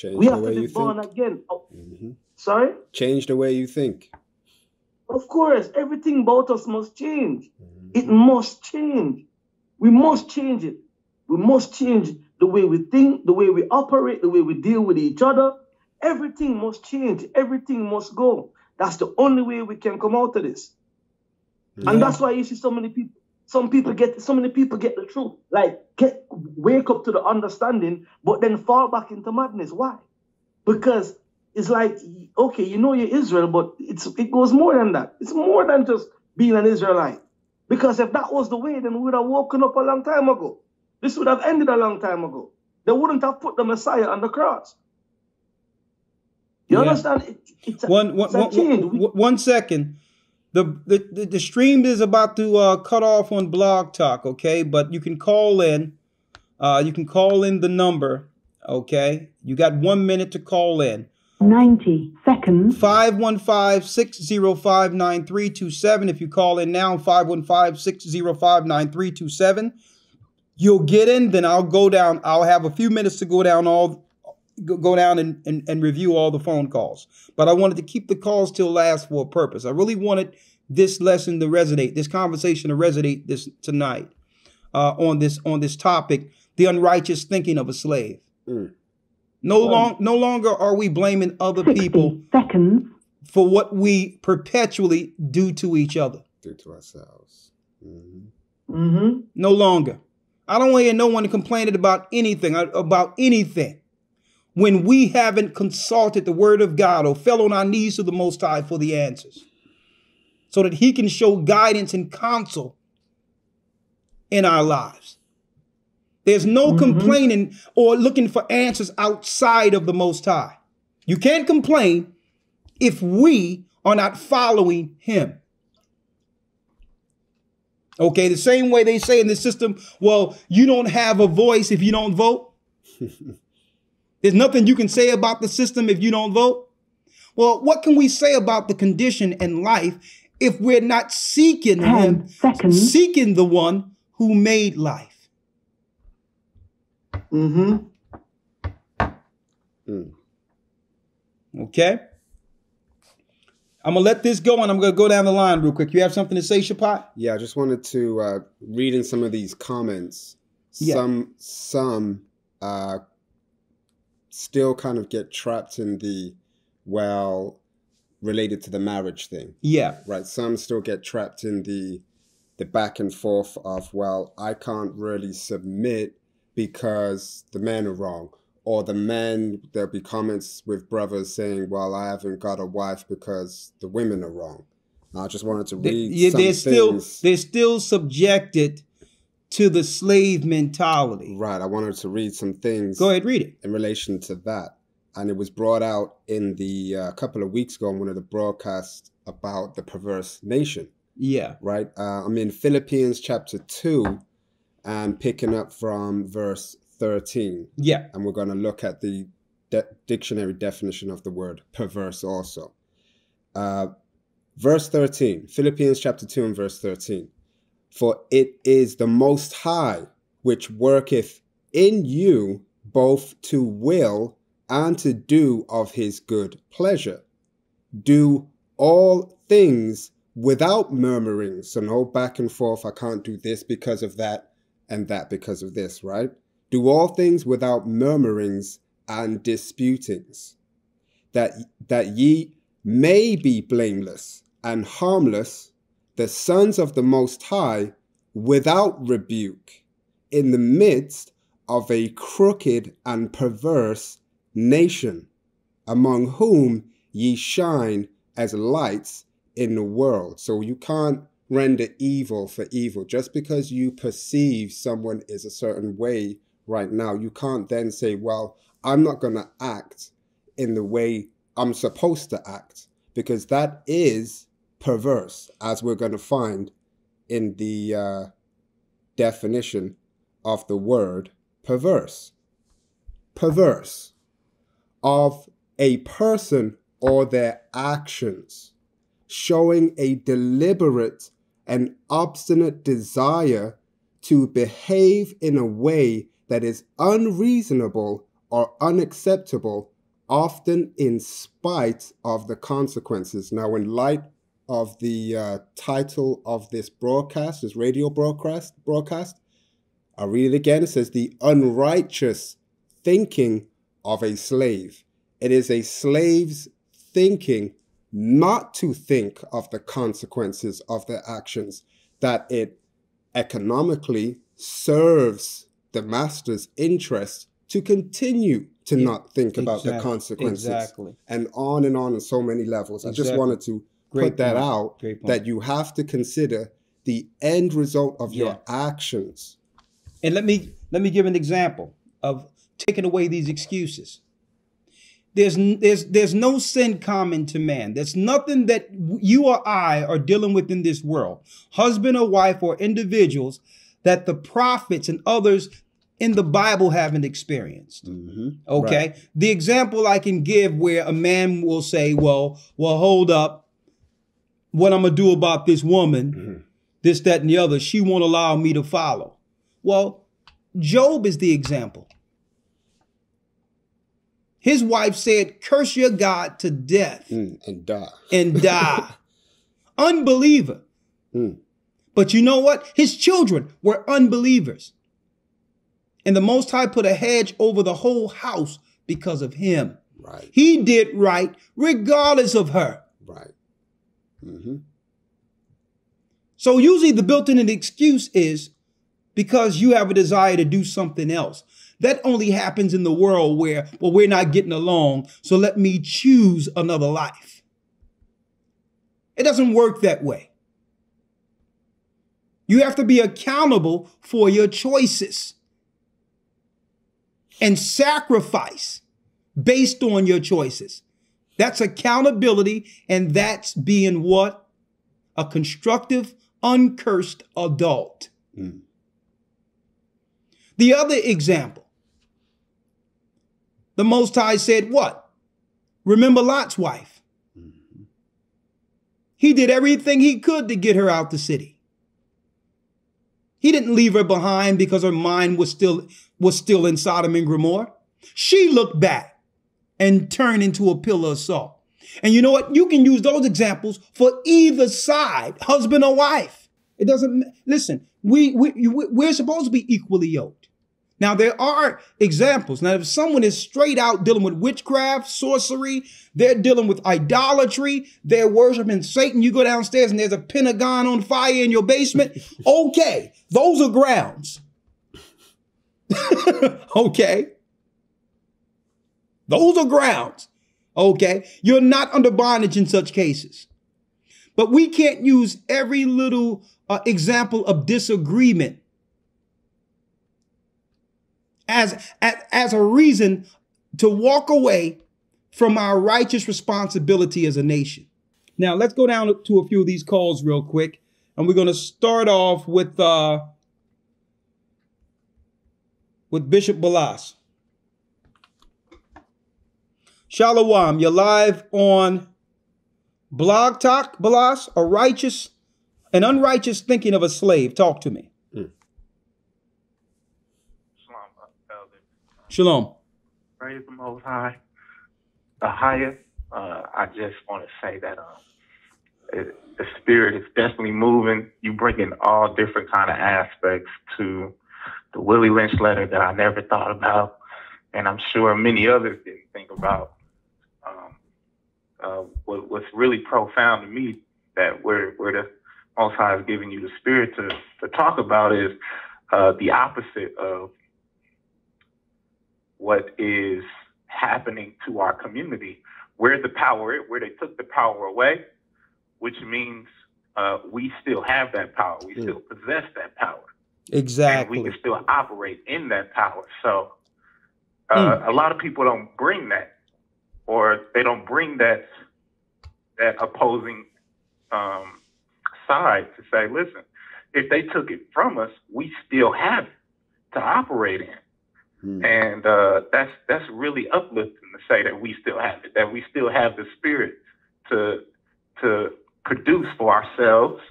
We have to be born again. Oh, sorry? Change the way you think. Of course, everything about us must change. It must change. We must change it. We must change the way we think, the way we operate, the way we deal with each other. Everything must change. Everything must go. That's the only way we can come out of this. Yeah. And that's why you see so many people get the truth. Like, wake up to the understanding, but then fall back into madness. Why? Because it's like, okay, you're Israel, but it goes more than that. It's more than just being an Israelite. Because if that was the way, then we would have woken up a long time ago. This would have ended a long time ago. They wouldn't have put the Messiah on the cross. You understand? It's a change. 1 second. The stream is about to cut off on Blog Talk, okay? But you can call in. You can call in the number, okay? You got 1 minute to call in. 90 seconds. 515-605-9327. If you call in now, 515-605-9327. You'll get in, then I'll go down. I'll have a few minutes to go down and review all the phone calls. But I wanted to keep the calls till last for a purpose. I really wanted this lesson to resonate, this conversation to resonate this tonight on this topic, the unrighteous thinking of a slave. No longer are we blaming other people for what we perpetually do to each other. Do to ourselves. No longer. I don't want to hear no one complaining about anything, when we haven't consulted the word of God or fell on our knees to the Most High for the answers, so that he can show guidance and counsel in our lives. There's no complaining or looking for answers outside of the Most High. You can't complain if we are not following him. Okay, the same way they say in the system, well, you don't have a voice if you don't vote. There's nothing you can say about the system if you don't vote. Well, what can we say about the condition in life if we're not seeking him, seeking the one who made life? Okay. I'm going to let this go, and I'm going to go down the line real quick. You have something to say, Shapat? Yeah, I just wanted to read in some of these comments. Some still kind of get trapped in the, well, related to the marriage thing. Yeah. Right. Some still get trapped in the back and forth of, well, I can't really submit because the men are wrong. Or the men, there'll be comments with brothers saying, well, I haven't got a wife because the women are wrong. I just wanted to read some things. They're still subjected to the slave mentality. Right. I wanted to read some things. Go ahead, read it. In relation to that. And it was brought out in the couple of weeks ago in one of the broadcasts about the perverse nation. Yeah. Right. I'm in Philippians chapter 2 and picking up from verse 13. Yeah. And we're going to look at the dictionary definition of the word perverse also. Verse 13, Philippians chapter 2 and verse 13. For it is the Most High which worketh in you both to will and to do of his good pleasure. Do all things without murmuring. So no back and forth. I can't do this because of that and that because of this, right? Do all things without murmurings and disputings, that ye may be blameless and harmless, the sons of the Most High, without rebuke, in the midst of a crooked and perverse nation, among whom ye shine as lights in the world. So you can't render evil for evil. Just because you perceive someone is a certain way right now, you can't then say, well, I'm not going to act in the way I'm supposed to act, because that is perverse, as we're going to find in the definition of the word perverse. Perverse, of a person or their actions, showing a deliberate and obstinate desire to behave in a way that is unreasonable or unacceptable, often in spite of the consequences. Now, in light of the title of this broadcast, this radio broadcast, I'll read it again. It says, the unrighteous thinking of a slave. It is a slave's thinking not to think of the consequences of their actions, that it economically serves the master's interest to continue to not think about the consequences. Exactly. And on so many levels. Exactly. I just wanted to put that out, that you have to consider the end result of your actions. And let me give an example of taking away these excuses. There's no sin common to man. There's nothing that you or I are dealing with in this world, husband or wife or individuals, that the prophets and others in the Bible haven't experienced. Okay. Right. The example I can give where a man will say, well, hold up. What I'm going to do about this woman, this, that, and the other, she won't allow me to follow. Well, Job is the example. His wife said, curse your God to death and die. And die. Unbeliever. But you know what? His children were unbelievers. And the Most High put a hedge over the whole house because of him. Right. He did right regardless of her. Right. So usually the built-in excuse is because you have a desire to do something else. That only happens in the world where, well, we're not getting along, so let me choose another life. It doesn't work that way. You have to be accountable for your choices and sacrifice based on your choices. That's accountability, and that's being what? A constructive, uncursed adult. The other example, the Most High said what? Remember Lot's wife. He did everything he could to get her out the city. He didn't leave her behind because her mind was still in Sodom and Gomorrah. She looked back and turned into a pillar of salt. And you know what? You can use those examples for either side, husband or wife. It doesn't, listen, we're supposed to be equally yoked. Now, there are examples. Now, if someone is straight out dealing with witchcraft, sorcery, they're dealing with idolatry, they're worshiping Satan, you go downstairs and there's a Pentagon on fire in your basement. Okay, those are grounds. Okay. Those are grounds. Okay. You're not under bondage in such cases. But we can't use every little example of disagreement as a reason to walk away from our righteous responsibility as a nation. Now, let's go down to a few of these calls real quick. And we're going to start off with Bishop Balas. Shalom, you're live on Blog Talk, Balas, an unrighteous thinking of a slave. Talk to me. Shalom. Praise the Most High. The highest. I just want to say that the spirit is definitely moving. You bring in all different kind of aspects to the Willie Lynch letter that I never thought about, and I'm sure many others didn't think about. What's really profound to me that where the Most High is giving you the spirit to talk about is the opposite of what is happening to our community, where the power is, where they took the power away, which means we still have that power. We still possess that power. Exactly. And we can still operate in that power. So a lot of people don't bring that, or they don't bring that opposing side to say, listen, if they took it from us, we still have it to operate in. And that's really uplifting to say that we still have it, that we still have the spirit to produce for ourselves,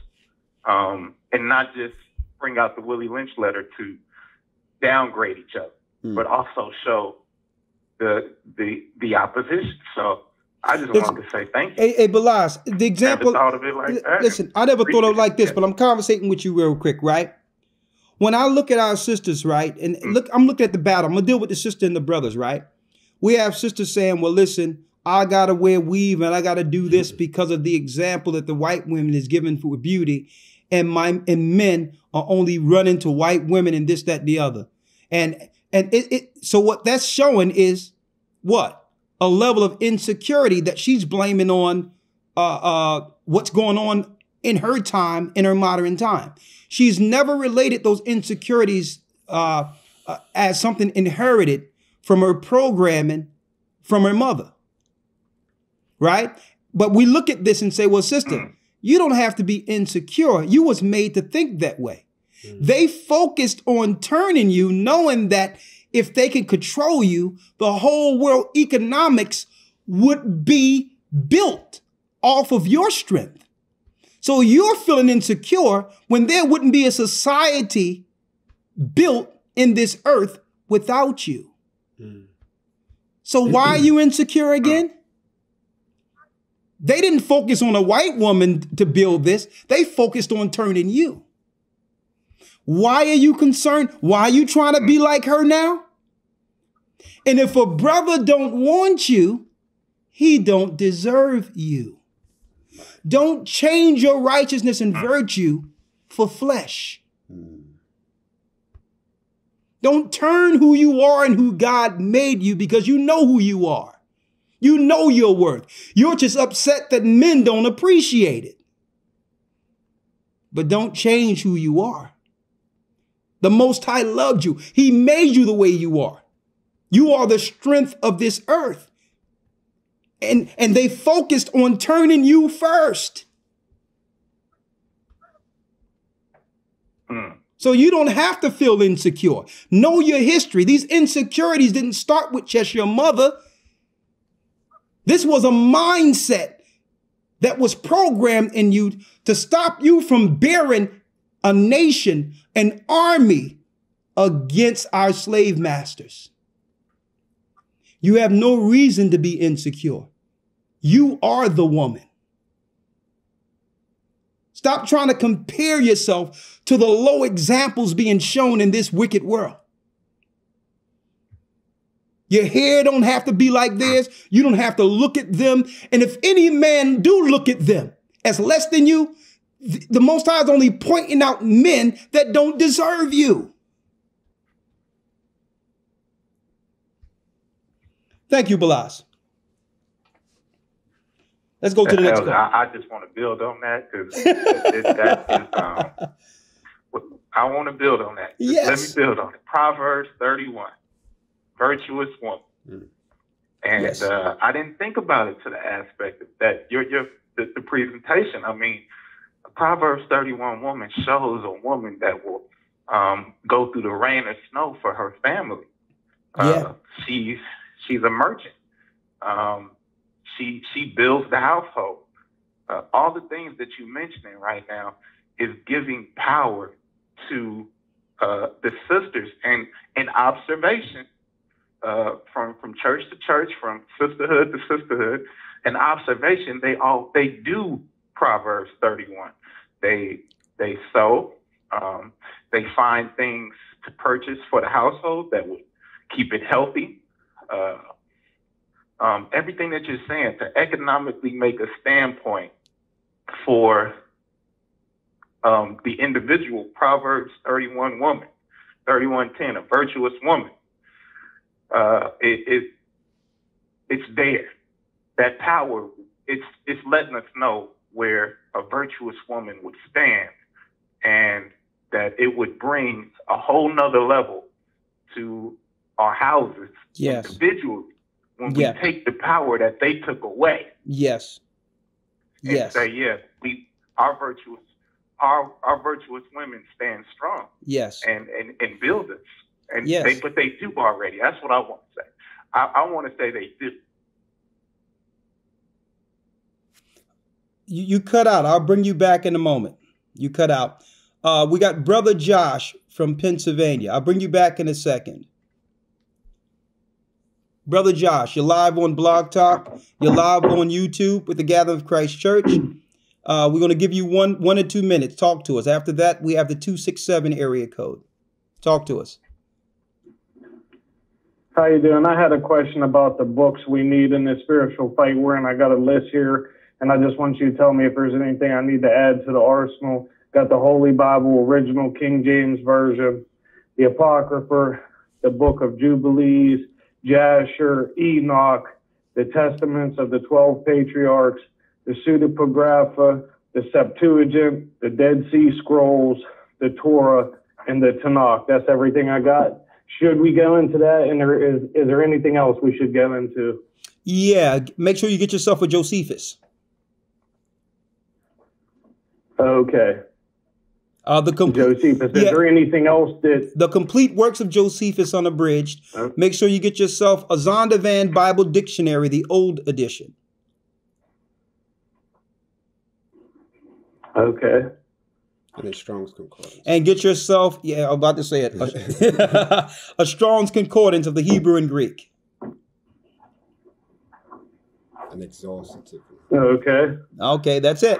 and not just bring out the Willie Lynch letter to downgrade each other, but also show the opposition. So I just wanted to say thank you. Hey, Balas, the example. Never thought of it like that. Listen, I never thought of it like this, but I'm conversating with you real quick, right? When I look at our sisters, right, and look, I'm looking at the battle. I'm going to deal with the sister and the brothers, right? We have sisters saying, well, listen, I got to wear weave and I got to do this because of the example that the white women is given for beauty. And men are only running to white women and this, that, and the other. So what that's showing is what? A level of insecurity that she's blaming on what's going on in her time, in her modern time. She's never related those insecurities as something inherited from her programming from her mother, right? But we look at this and say, well, sister, you don't have to be insecure. You was made to think that way. They focused on turning you, knowing that if they could control you, the whole world economics would be built off of your strength. So you're feeling insecure when there wouldn't be a society built in this earth without you. So why are you insecure again? They didn't focus on a white woman to build this. They focused on turning you. Why are you concerned? Why are you trying to be like her now? And if a brother don't want you, he don't deserve you. Don't change your righteousness and virtue for flesh. Don't turn who you are and who God made you, because you know who you are. You know your worth. You're just upset that men don't appreciate it. But don't change who you are. The Most High loved you. He made you the way you are. You are the strength of this earth. And they focused on turning you first. So you don't have to feel insecure. Know your history. These insecurities didn't start with just your mother. This was a mindset that was programmed in you to stop you from bearing a nation, an army against our slave masters. You have no reason to be insecure. You are the woman. Stop trying to compare yourself to the low examples being shown in this wicked world. Your hair don't have to be like theirs. You don't have to look at them. And if any man do look at them as less than you, the Most High is only pointing out men that don't deserve you. Thank you, Balas. Let's go to the next one. I just want to build on that because I want to build on that. Yes. Let me build on it. Proverbs 31, virtuous woman. And Yes. I didn't think about it to the aspect of that. The presentation. I mean, a Proverbs 31 woman shows a woman that will go through the rain or snow for her family. She's a merchant. She builds the household. All the things that you're mentioning right now is giving power to the sisters, and in observation from church to church, from sisterhood to sisterhood, and observation, they do Proverbs 31. They sow. They find things to purchase for the household that would keep it healthy. Everything that you're saying to economically make a standpoint for the individual. Proverbs 31 woman, 31:10, a virtuous woman. It's there. That power, it's letting us know where a virtuous woman would stand, and that it would bring a whole nother level to our houses individually. When we take the power that they took away. Yes. And say, our virtuous women stand strong. Yes. And build us. And yes. But they do already. That's what I want to say. I want to say they do. You cut out. I'll bring you back in a moment. You cut out. We got Brother Josh from Pennsylvania. I'll bring you back in a second. Brother Josh, you're live on Blog Talk. You're live on YouTube with the Gathering of Christ Church. We're going to give you one or 2 minutes. Talk to us. After that, we have the 267 area code. Talk to us. How you doing? I had a question about the books we need in this spiritual fight we're in. I got a list here, and I just want you to tell me if there's anything I need to add to the arsenal. Got the Holy Bible, original King James Version, the Apocrypha, the Book of Jubilees, Jasher, Enoch, the Testaments of the 12 Patriarchs, the Pseudepigrapha, the Septuagint, the Dead Sea Scrolls, the Torah, and the Tanakh. That's everything I got. Should we go into that? And is there anything else we should go into? Yeah, make sure you get yourself a Josephus. Okay. Josephus. Is there anything else that... The complete works of Josephus unabridged. Make sure you get yourself a Zondervan Bible Dictionary, the old edition. Okay. And a Strong's Concordance. And get yourself, I'm about to say it, a Strong's Concordance of the Hebrew and Greek. An exhaustive. Okay. Okay, that's it.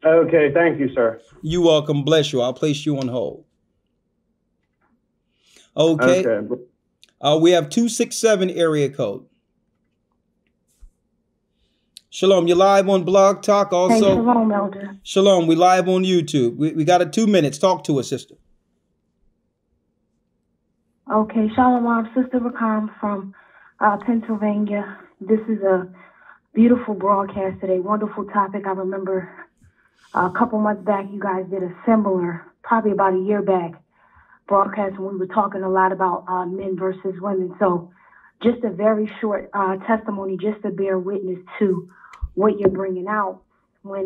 Okay, thank you, sir. You're welcome. Bless you. I'll place you on hold. Okay. We have 267 area code. Shalom, you're live on Blog Talk also. Hey, shalom, Elder. Shalom, we live on YouTube. We got 2 minutes. Talk to us, sister. Okay, shalom, Sister Rawchaa from Pennsylvania. This is a beautiful broadcast today. Wonderful topic. I remember a couple months back, you guys did a similar, probably about a year back, broadcast when we were talking a lot about men versus women. So just a very short testimony just to bear witness to what you're bringing out. When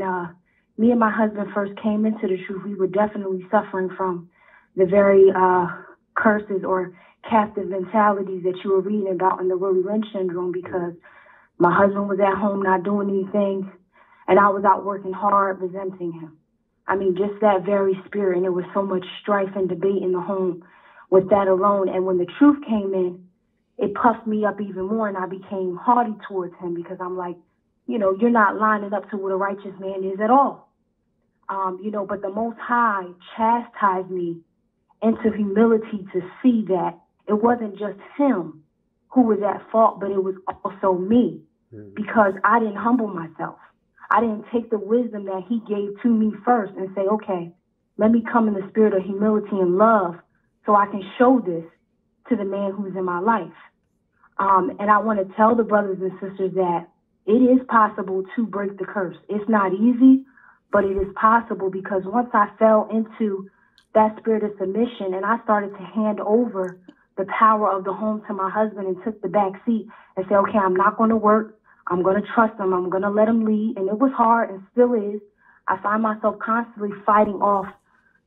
me and my husband first came into the truth, we were definitely suffering from the very curses or captive mentalities that you were reading about in the Willie Lynch syndrome, because my husband was at home not doing anything, and I was out working hard, resenting him. I mean, just that very spirit, and there was so much strife and debate in the home with that alone. And when the truth came in, it puffed me up even more, and I became haughty towards him, because I'm like, you're not lining up to what a righteous man is at all. But the Most High chastised me into humility to see that it wasn't just him who was at fault, but it was also me, because I didn't humble myself. I didn't take the wisdom that he gave to me first and say, okay, let me come in the spirit of humility and love so I can show this to the man who's in my life. And I want to tell the brothers and sisters that it is possible to break the curse. It's not easy, but it is possible, because once I fell into that spirit of submission and I started to hand over the power of the home to my husband and took the back seat and say, okay, I'm not going to work. I'm going to trust him. I'm going to let him lead. And it was hard and still is. I find myself constantly fighting off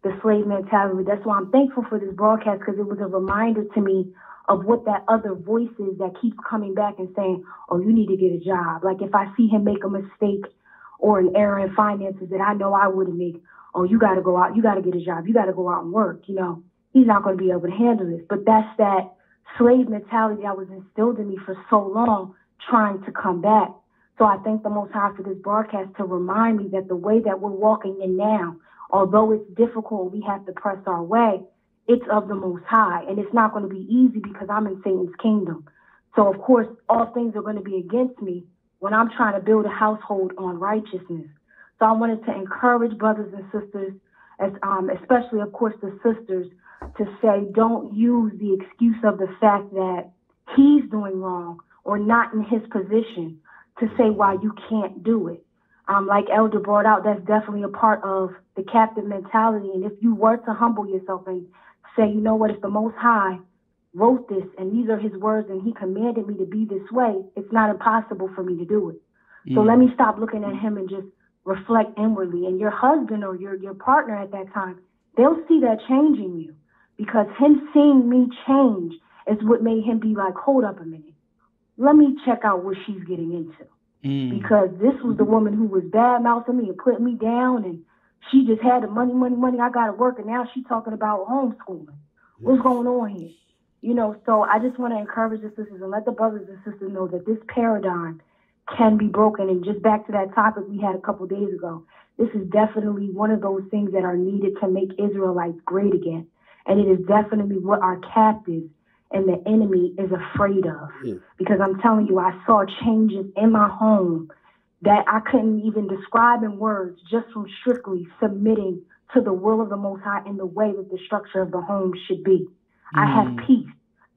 the slave mentality. That's why I'm thankful for this broadcast, because it was a reminder to me of what that other voice is that keeps coming back and saying, oh, you need to get a job. Like if I see him make a mistake or an error in finances that I know I wouldn't make, oh, you got to go out, you got to get a job, you got to go out and work. He's not going to be able to handle this. But that's that slave mentality that was instilled in me for so long, trying to come back. So I thank the Most High for this broadcast to remind me that the way that we're walking in now, although it's difficult, we have to press our way, it's of the Most High. And it's not going to be easy, because I'm in Satan's kingdom. So, of course, all things are going to be against me when I'm trying to build a household on righteousness. So I wanted to encourage brothers and sisters, especially, of course, the sisters, to say don't use the excuse of the fact that he's doing wrong or not in his position to say why you can't do it. Like Elder brought out, that's definitely a part of the captive mentality. And if you were to humble yourself and say, you know what, if the Most High wrote this and these are his words and he commanded me to be this way, it's not impossible for me to do it. So let me stop looking at him and just reflect inwardly. And your husband or your partner at that time, they'll see that change in you, because him seeing me change is what made him be like, hold up a minute. Let me check out what she's getting into. Because this was the woman who was bad-mouthing me and putting me down, and she just had the money. I got to work, and now she's talking about homeschooling. What's going on here? So I just want to encourage the sisters and let the brothers and sisters know that this paradigm can be broken. And just back to that topic we had a couple days ago, this is definitely one of those things that are needed to make Israelites great again. And it is definitely what our captives and the enemy is afraid of. Because I'm telling you, I saw changes in my home that I couldn't even describe in words, just from strictly submitting to the will of the Most High in the way that the structure of the home should be. I have peace.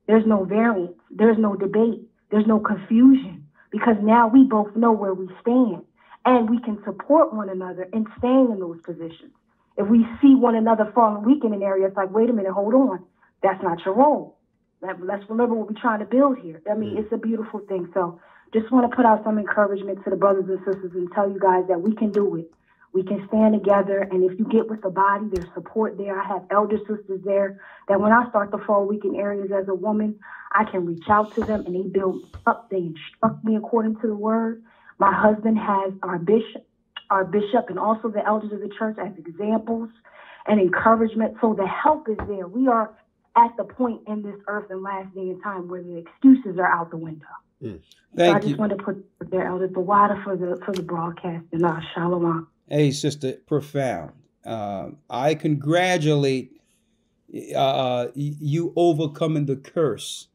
There's no variance. There's no debate. There's no confusion, because now we both know where we stand, and we can support one another in staying in those positions. If we see one another falling weak in an area, it's like, wait a minute, hold on. That's not your role. Let's remember what we're trying to build here. I mean, it's a beautiful thing. So just want to put out some encouragement to the brothers and sisters and tell you guys that we can do it. We can stand together, and if you get with the body, there's support there. I have elder sisters there that when I start to fall weak in areas as a woman, I can reach out to them, and they build up. They instruct me according to the word. My husband has our bishop, and also the elders of the church as examples and encouragement. So the help is there. We are at the point in this earth and last day and time where the excuses are out the window. Thank so I you. just want to put there, Elder Rawchaa, for the broadcast, and shalom. Hey, sister, profound. I congratulate you overcoming the curse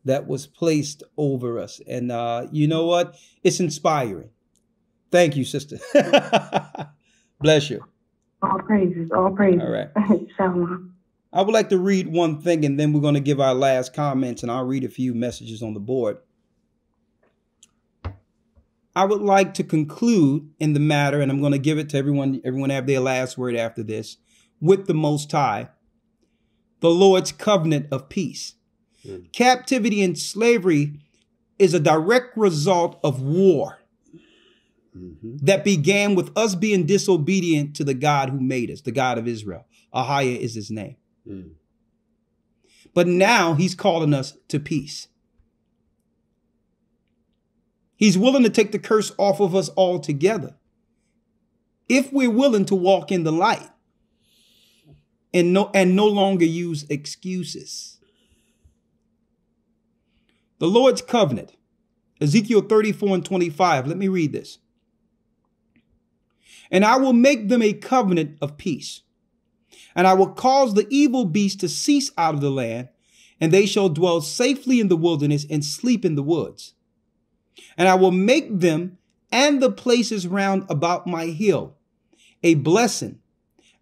that was placed over us. And you know what? It's inspiring. Thank you, sister. Bless you. All praises. All praises. All right. Shalom. I would like to read one thing, and then we're going to give our last comments, and I'll read a few messages on the board. I would like to conclude in the matter, and I'm going to give it to everyone. Everyone have their last word after this. With the Most High, the Lord's covenant of peace. Captivity and slavery is a direct result of war that began with us being disobedient to the God who made us, the God of Israel. Ahia is his name. But now he's calling us to peace. He's willing to take the curse off of us altogether if we're willing to walk in the light and no longer use excuses. The Lord's covenant, Ezekiel 34:25. Let me read this. And I will make them a covenant of peace, and I will cause the evil beast to cease out of the land, and they shall dwell safely in the wilderness and sleep in the woods. And I will make them and the places round about my hill a blessing,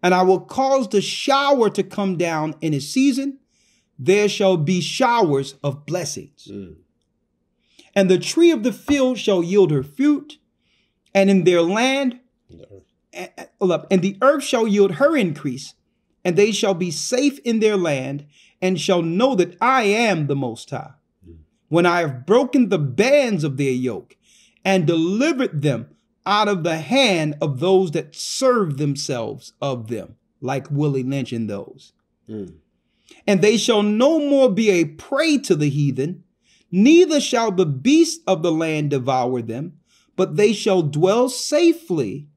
and I will cause the shower to come down in its season. There shall be showers of blessings. And the tree of the field shall yield her fruit, and in their land, and the earth shall yield her increase, and they shall be safe in their land, and shall know that I am the Most High, when I have broken the bands of their yoke, and delivered them out of the hand of those that serve themselves of them, like Willie Lynch and those. And they shall no more be a prey to the heathen, neither shall the beasts of the land devour them, but they shall dwell safely,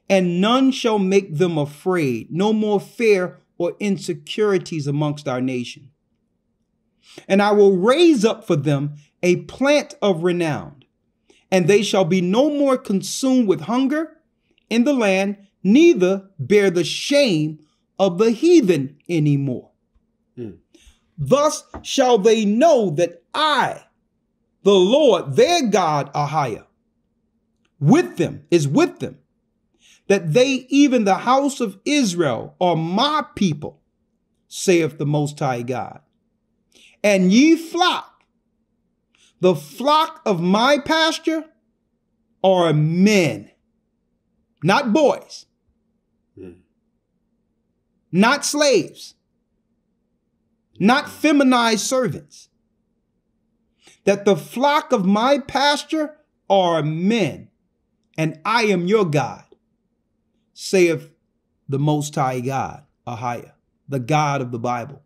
and none shall make them afraid. No more fear or insecurities amongst our nation. And I will raise up for them a plant of renown, and they shall be no more consumed with hunger in the land, neither bear the shame of the heathen anymore. Thus shall they know that I, the Lord, their God, Ahia, is with them, that they, even the house of Israel, are my people, saith the Most High God. And ye flock, the flock of my pasture, are men, not boys, not slaves, not feminized servants. That the flock of my pasture are men, and I am your God, saith the Most High God, Ahia, the God of the Bible.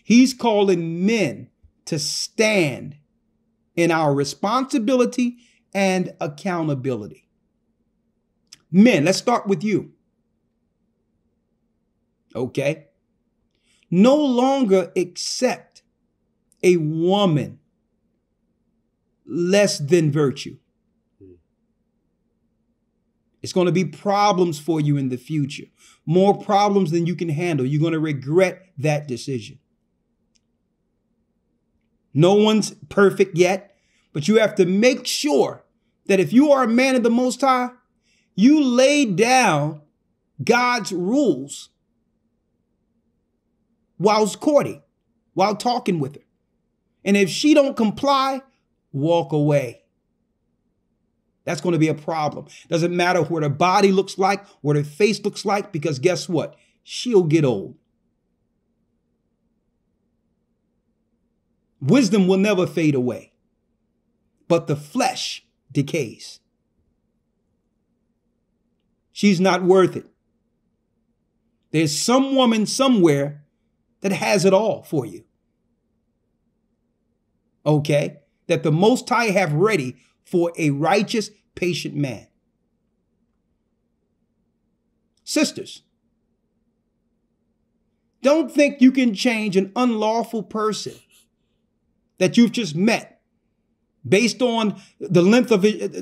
He's calling men to stand in our responsibility and accountability. Men, let's start with you. Okay? No longer accept a woman less than virtue. It's going to be problems for you in the future. More problems than you can handle. You're going to regret that decision. No one's perfect yet, but you have to make sure that if you are a man of the Most High, you lay down God's rules while courting, while talking with her. And if she don't comply, walk away. That's going to be a problem. Doesn't matter what her body looks like, what her face looks like, because guess what? She'll get old. Wisdom will never fade away, but the flesh decays. She's not worth it. There's some woman somewhere that has it all for you. Okay? That the Most High have ready for a righteous, patient man. Sisters, don't think you can change an unlawful person that you've just met based on the length of it,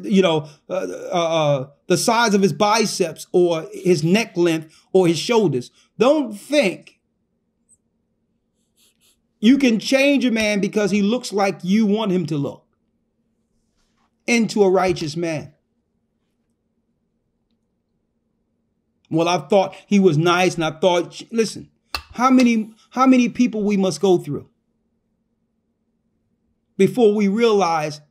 the size of his biceps or his neck length or his shoulders. Don't think you can change a man because he looks like you want him to look into a righteous man. Well, I thought he was nice, and I thought, listen, how many people we must go through before we realize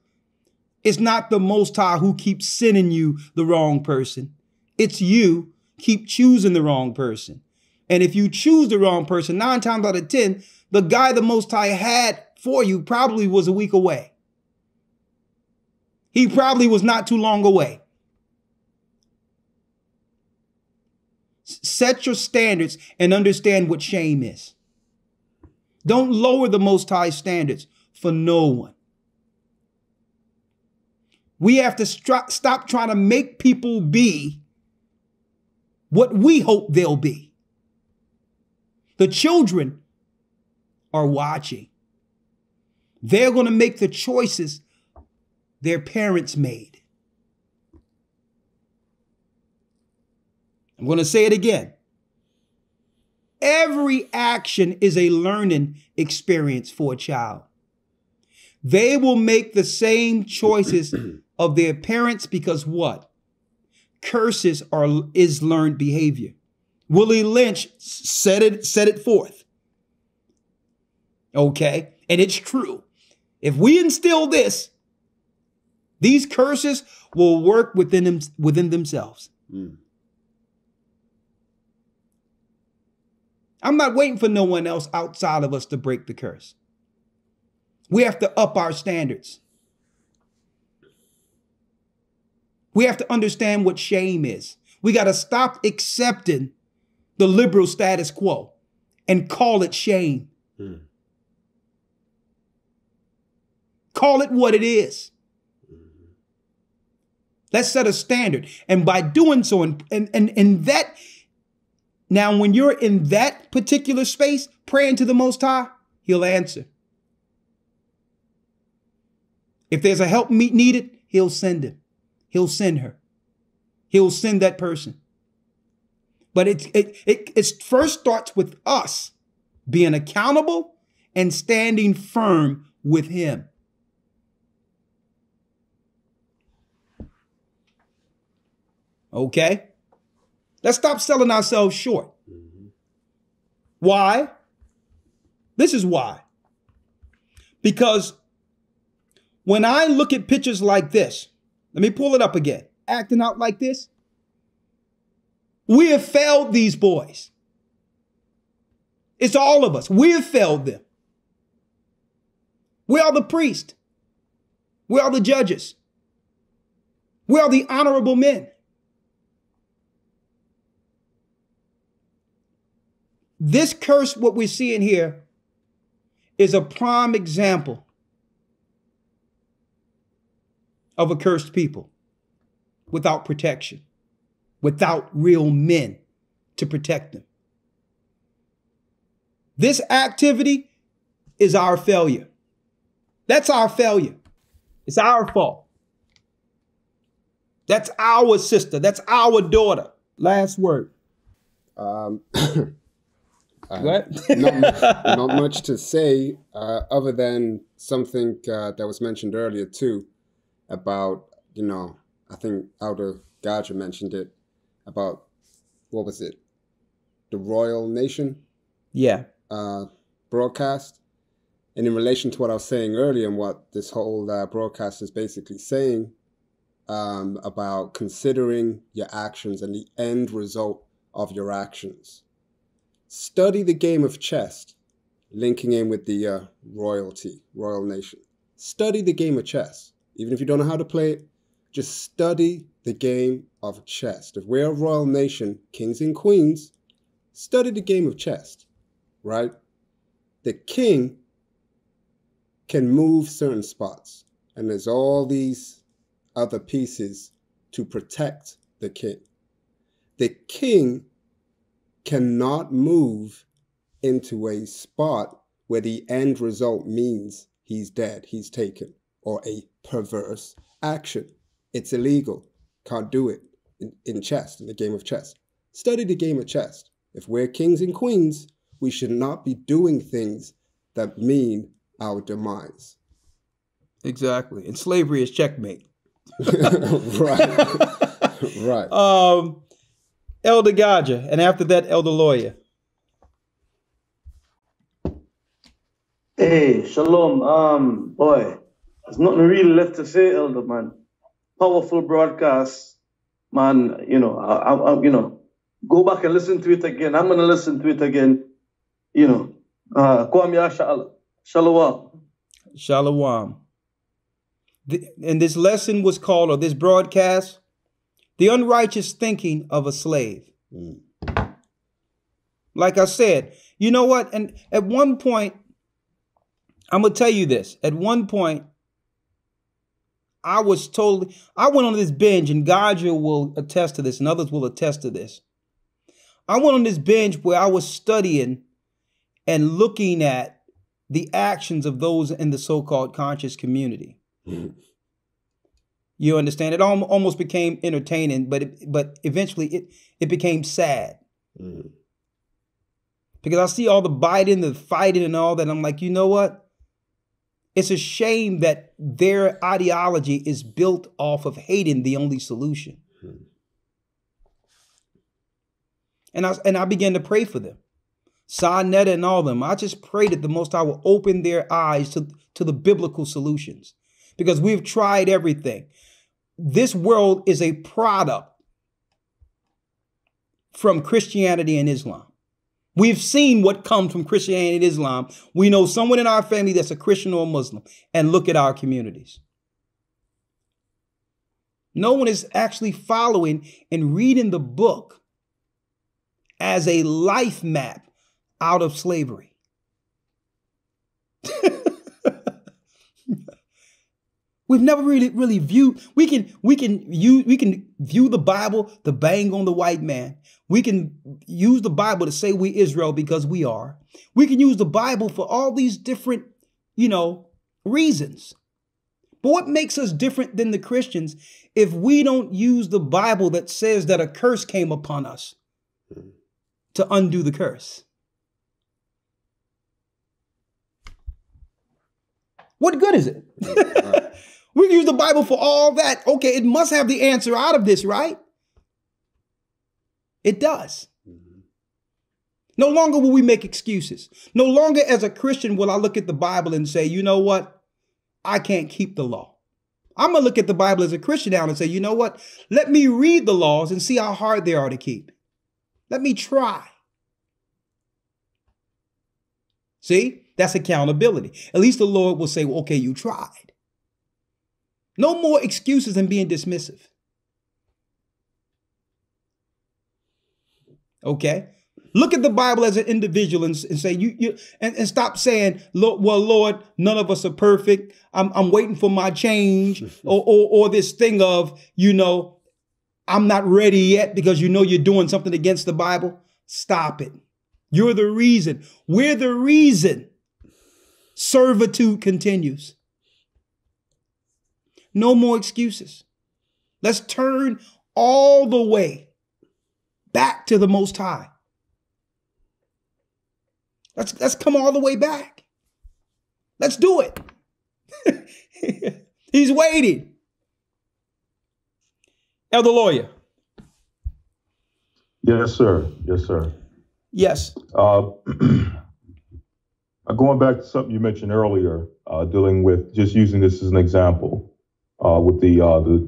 it's not the Most High who keeps sending you the wrong person. It's you keep choosing the wrong person. And if you choose the wrong person, 9 times out of 10, the guy the Most High had for you probably was a week away. He probably was not too long away. Set your standards and understand what shame is. Don't lower the Most High standards for no one. We have to stop trying to make people be what we hope they'll be. The children are watching. They're going to make the choices their parents made. I'm going to say it again. Every action is a learning experience for a child. They will make the same choices of their parents because what? Curses is learned behavior. Willie Lynch said it forth. Okay? And it's true. If we instill this, these curses will work within themselves. Mm. I'm not waiting for no one else outside of us to break the curse. We have to up our standards. We have to understand what shame is. We got to stop accepting the liberal status quo and call it shame. Mm. Call it what it is. Let's set a standard. And by doing so, and that, now when you're in that particular space, praying to the Most High, he'll answer. If there's a help needed, he'll send him. He'll send her. He'll send that person. But it first starts with us being accountable and standing firm with him. Okay? Let's stop selling ourselves short. Mm-hmm. Why? This is why. Because when I look at pictures like this, let me pull it up again, acting out like this, we have failed these boys. It's all of us. We have failed them. We are the priest. We are the judges. We are the honorable men. This curse, what we're seeing here, is a prime example of a cursed people without protection, without real men to protect them. This activity is our failure. That's our failure. It's our fault. That's our sister. That's our daughter. Last word. Not much to say other than something that was mentioned earlier too about, I think Elder Rawchaa mentioned it about, what was it? The Royal Nation? Yeah. Broadcast. And in relation to what I was saying earlier and what this whole broadcast is basically saying about considering your actions and the end result of your actions. Study the game of chess, linking in with the Royal Nation. Study the game of chess. Even if you don't know how to play it, just study the game of chess. If we're a royal nation, kings and queens, study the game of chess, right? The king can move certain spots, and there's all these other pieces to protect the king. The king cannot move into a spot where the end result means he's dead, he's taken, or a perverse action. It's illegal. Can't do it in chess, in the game of chess. Study the game of chess. If we're kings and queens, we should not be doing things that mean our demise. Exactly. And slavery is checkmate. Right. Right. Elder Rawchaa, and after that, Elder Lawya. Hey, shalom. Boy, there's nothing really left to say, Elder, man. Powerful broadcast, man. You know, I go back and listen to it again. I'm gonna listen to it again. You know, Kwam Yasha Shalom. Shalom. And this lesson was called, or this broadcast, The Unrighteous Thinking of a Slave. Like I said, you know what? And at one point, I'm going to tell you this. At one point, I went on this binge, and Rawchaa will attest to this, and others will attest to this. I went on this binge where I was studying and looking at the actions of those in the so-called conscious community. You understand? It almost became entertaining, but eventually it became sad. Because I see all the biting, the fighting and all that. And I'm like, you know what? It's a shame that their ideology is built off of hating the only solution. And I began to pray for them. Sarnetta and all of them. I just pray that the Most High will open their eyes to the biblical solutions. Because we've tried everything. This world is a product from Christianity and Islam. We've seen what comes from Christianity and Islam. We know someone in our family that's a Christian or a Muslim. And look at our communities. No one is actually following and reading the book as a life map out of slavery. We've never really viewed. We can view the Bible to bang on the white man. We can use the Bible to say we Israel because we are. We can use the Bible for all these different, reasons. But what makes us different than the Christians if we don't use the Bible that says that a curse came upon us to undo the curse? What good is it? We can use the Bible for all that. Okay, it must have the answer out of this, right? It does. No longer will we make excuses. No longer as a Christian will I look at the Bible and say, you know what? I can't keep the law. I'm going to look at the Bible as a Christian now and say, you know what? Let me read the laws and see how hard they are to keep. Let me try. See, that's accountability. At least the Lord will say, well, okay, you tried. No more excuses and being dismissive. Okay? Look at the Bible as an individual and say, and stop saying, Lord, none of us are perfect. I'm waiting for my change or this thing of, I'm not ready yet because you're doing something against the Bible. Stop it. You're the reason. We're the reason servitude continues. No more excuses. Let's turn all the way back to the Most High. Let's come all the way back. Let's do it. He's waiting. Elder Lawya. Yes, sir. Yes, sir. Yes. Going back to something you mentioned earlier, dealing with just using this as an example, with the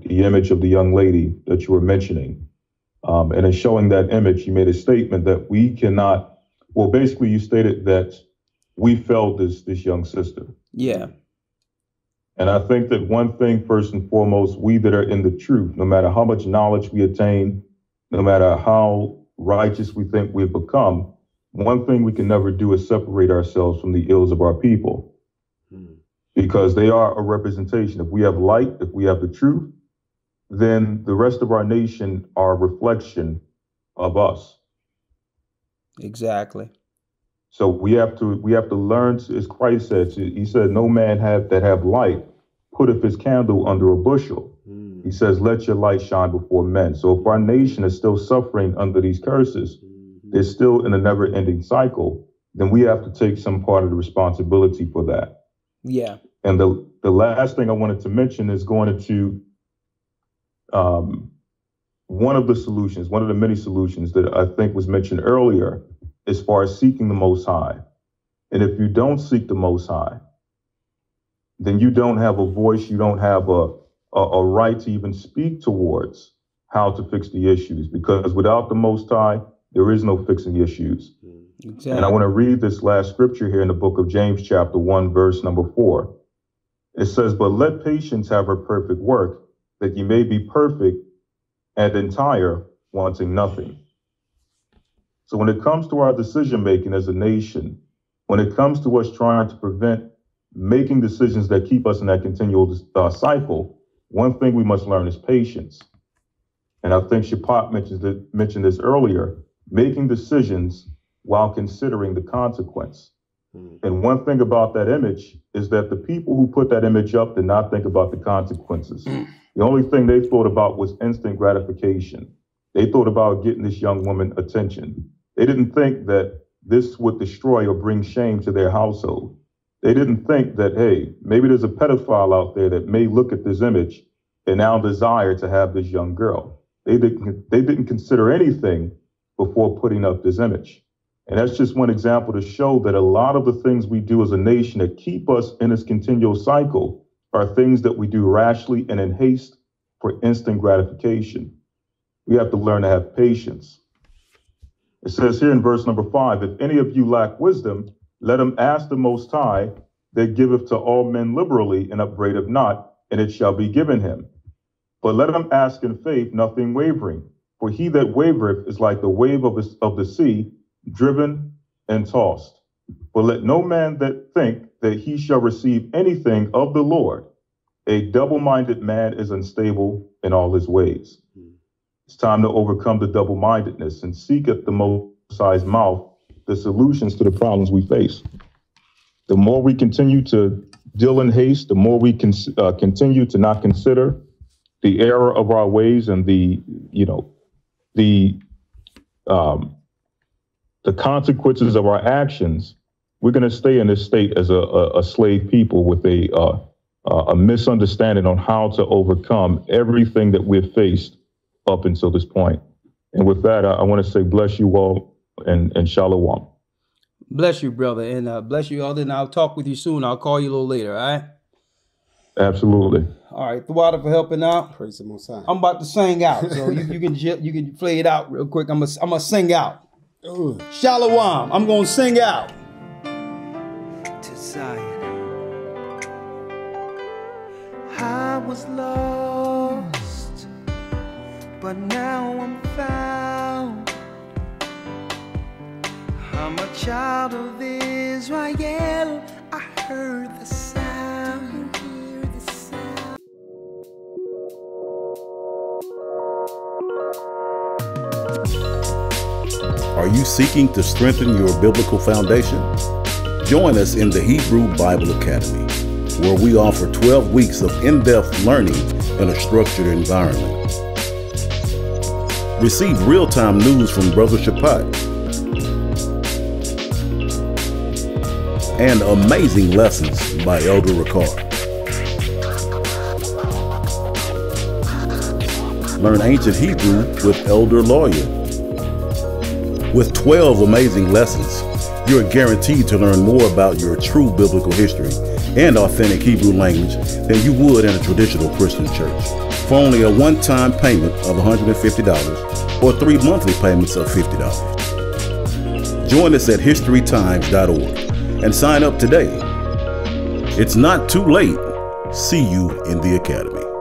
image of the young lady that you were mentioning, and in showing that image, you made a statement that we cannot. Well, basically, you stated that we failed this young sister. Yeah. And I think that one thing, first and foremost, we that are in the truth, no matter how much knowledge we attain, no matter how righteous we think we've become, one thing we can never do is separate ourselves from the ills of our people, because they are a representation. If we have light, if we have the truth, then the rest of our nation are a reflection of us. Exactly. So we have to learn, as Christ said, he said, no man that have light putteth his candle under a bushel. He says, let your light shine before men. So if our nation is still suffering under these curses, they're still in a never ending cycle, then we have to take some part of the responsibility for that. Yeah. And the last thing I wanted to mention is going into one of the solutions, one of the many solutions that I think was mentioned earlier, as far as seeking the Most High. And if you don't seek the Most High, then you don't have a voice, you don't have a right to even speak towards how to fix the issues, because without the Most High, there is no fixing issues. Exactly. And I want to read this last scripture here in the book of James, chapter 1, verse number 4. It says, but let patience have her perfect work, that ye may be perfect and entire, wanting nothing. So when it comes to our decision making as a nation, when it comes to us trying to prevent making decisions that keep us in that continual cycle, one thing we must learn is patience. And I think Shapat mentioned this earlier, making decisions while considering the consequence. And one thing about that image is that the people who put that image up did not think about the consequences. The only thing they thought about was instant gratification. They thought about getting this young woman attention. They didn't think that this would destroy or bring shame to their household. They didn't think that, hey, maybe there's a pedophile out there that may look at this image and now desire to have this young girl. They didn't consider anything before putting up this image. And that's just one example to show that a lot of the things we do as a nation that keep us in this continual cycle are things that we do rashly and in haste for instant gratification. We have to learn to have patience. It says here in verse number 5, if any of you lack wisdom, let him ask the Most High, that giveth to all men liberally and upbraideth not, and it shall be given him. But let him ask in faith, nothing wavering. For he that wavereth is like the wave of the sea, driven and tossed. But let no man that think that he shall receive anything of the Lord. A double-minded man is unstable in all his ways. It's time to overcome the double-mindedness and seek at the Most High's mouth the solutions to the problems we face. The more we continue to deal in haste, the more we can continue to not consider the error of our ways and the consequences of our actions, we're going to stay in this state as a slave people with a misunderstanding on how to overcome everything that we've faced up until this point. And with that, I want to say bless you all and shalom. Bless you, brother, and bless you all. And I'll talk with you soon. I'll call you a little later, all right? Absolutely. All right, Thwada for helping out. Praise the Most High. I'm about to sing out, so you can play it out real quick. I'm gonna sing out. Ooh. Shalom. I'm gonna sing out. To Zion. I was lost, but now I'm found. I'm a child of Israel. I heard the sound. You hear the sound. Are you seeking to strengthen your biblical foundation? Join us in the Hebrew Bible Academy, where we offer 12 weeks of in-depth learning in a structured environment. Receive real-time news from Brother Shapat and amazing lessons by Elder Rawchaa. Learn ancient Hebrew with Elder Lawya. With 12 amazing lessons, you are guaranteed to learn more about your true biblical history and authentic Hebrew language than you would in a traditional Christian church, for only a one-time payment of $150 or 3 monthly payments of $50. Join us at historytimes.org and sign up today. It's not too late See you in the academy.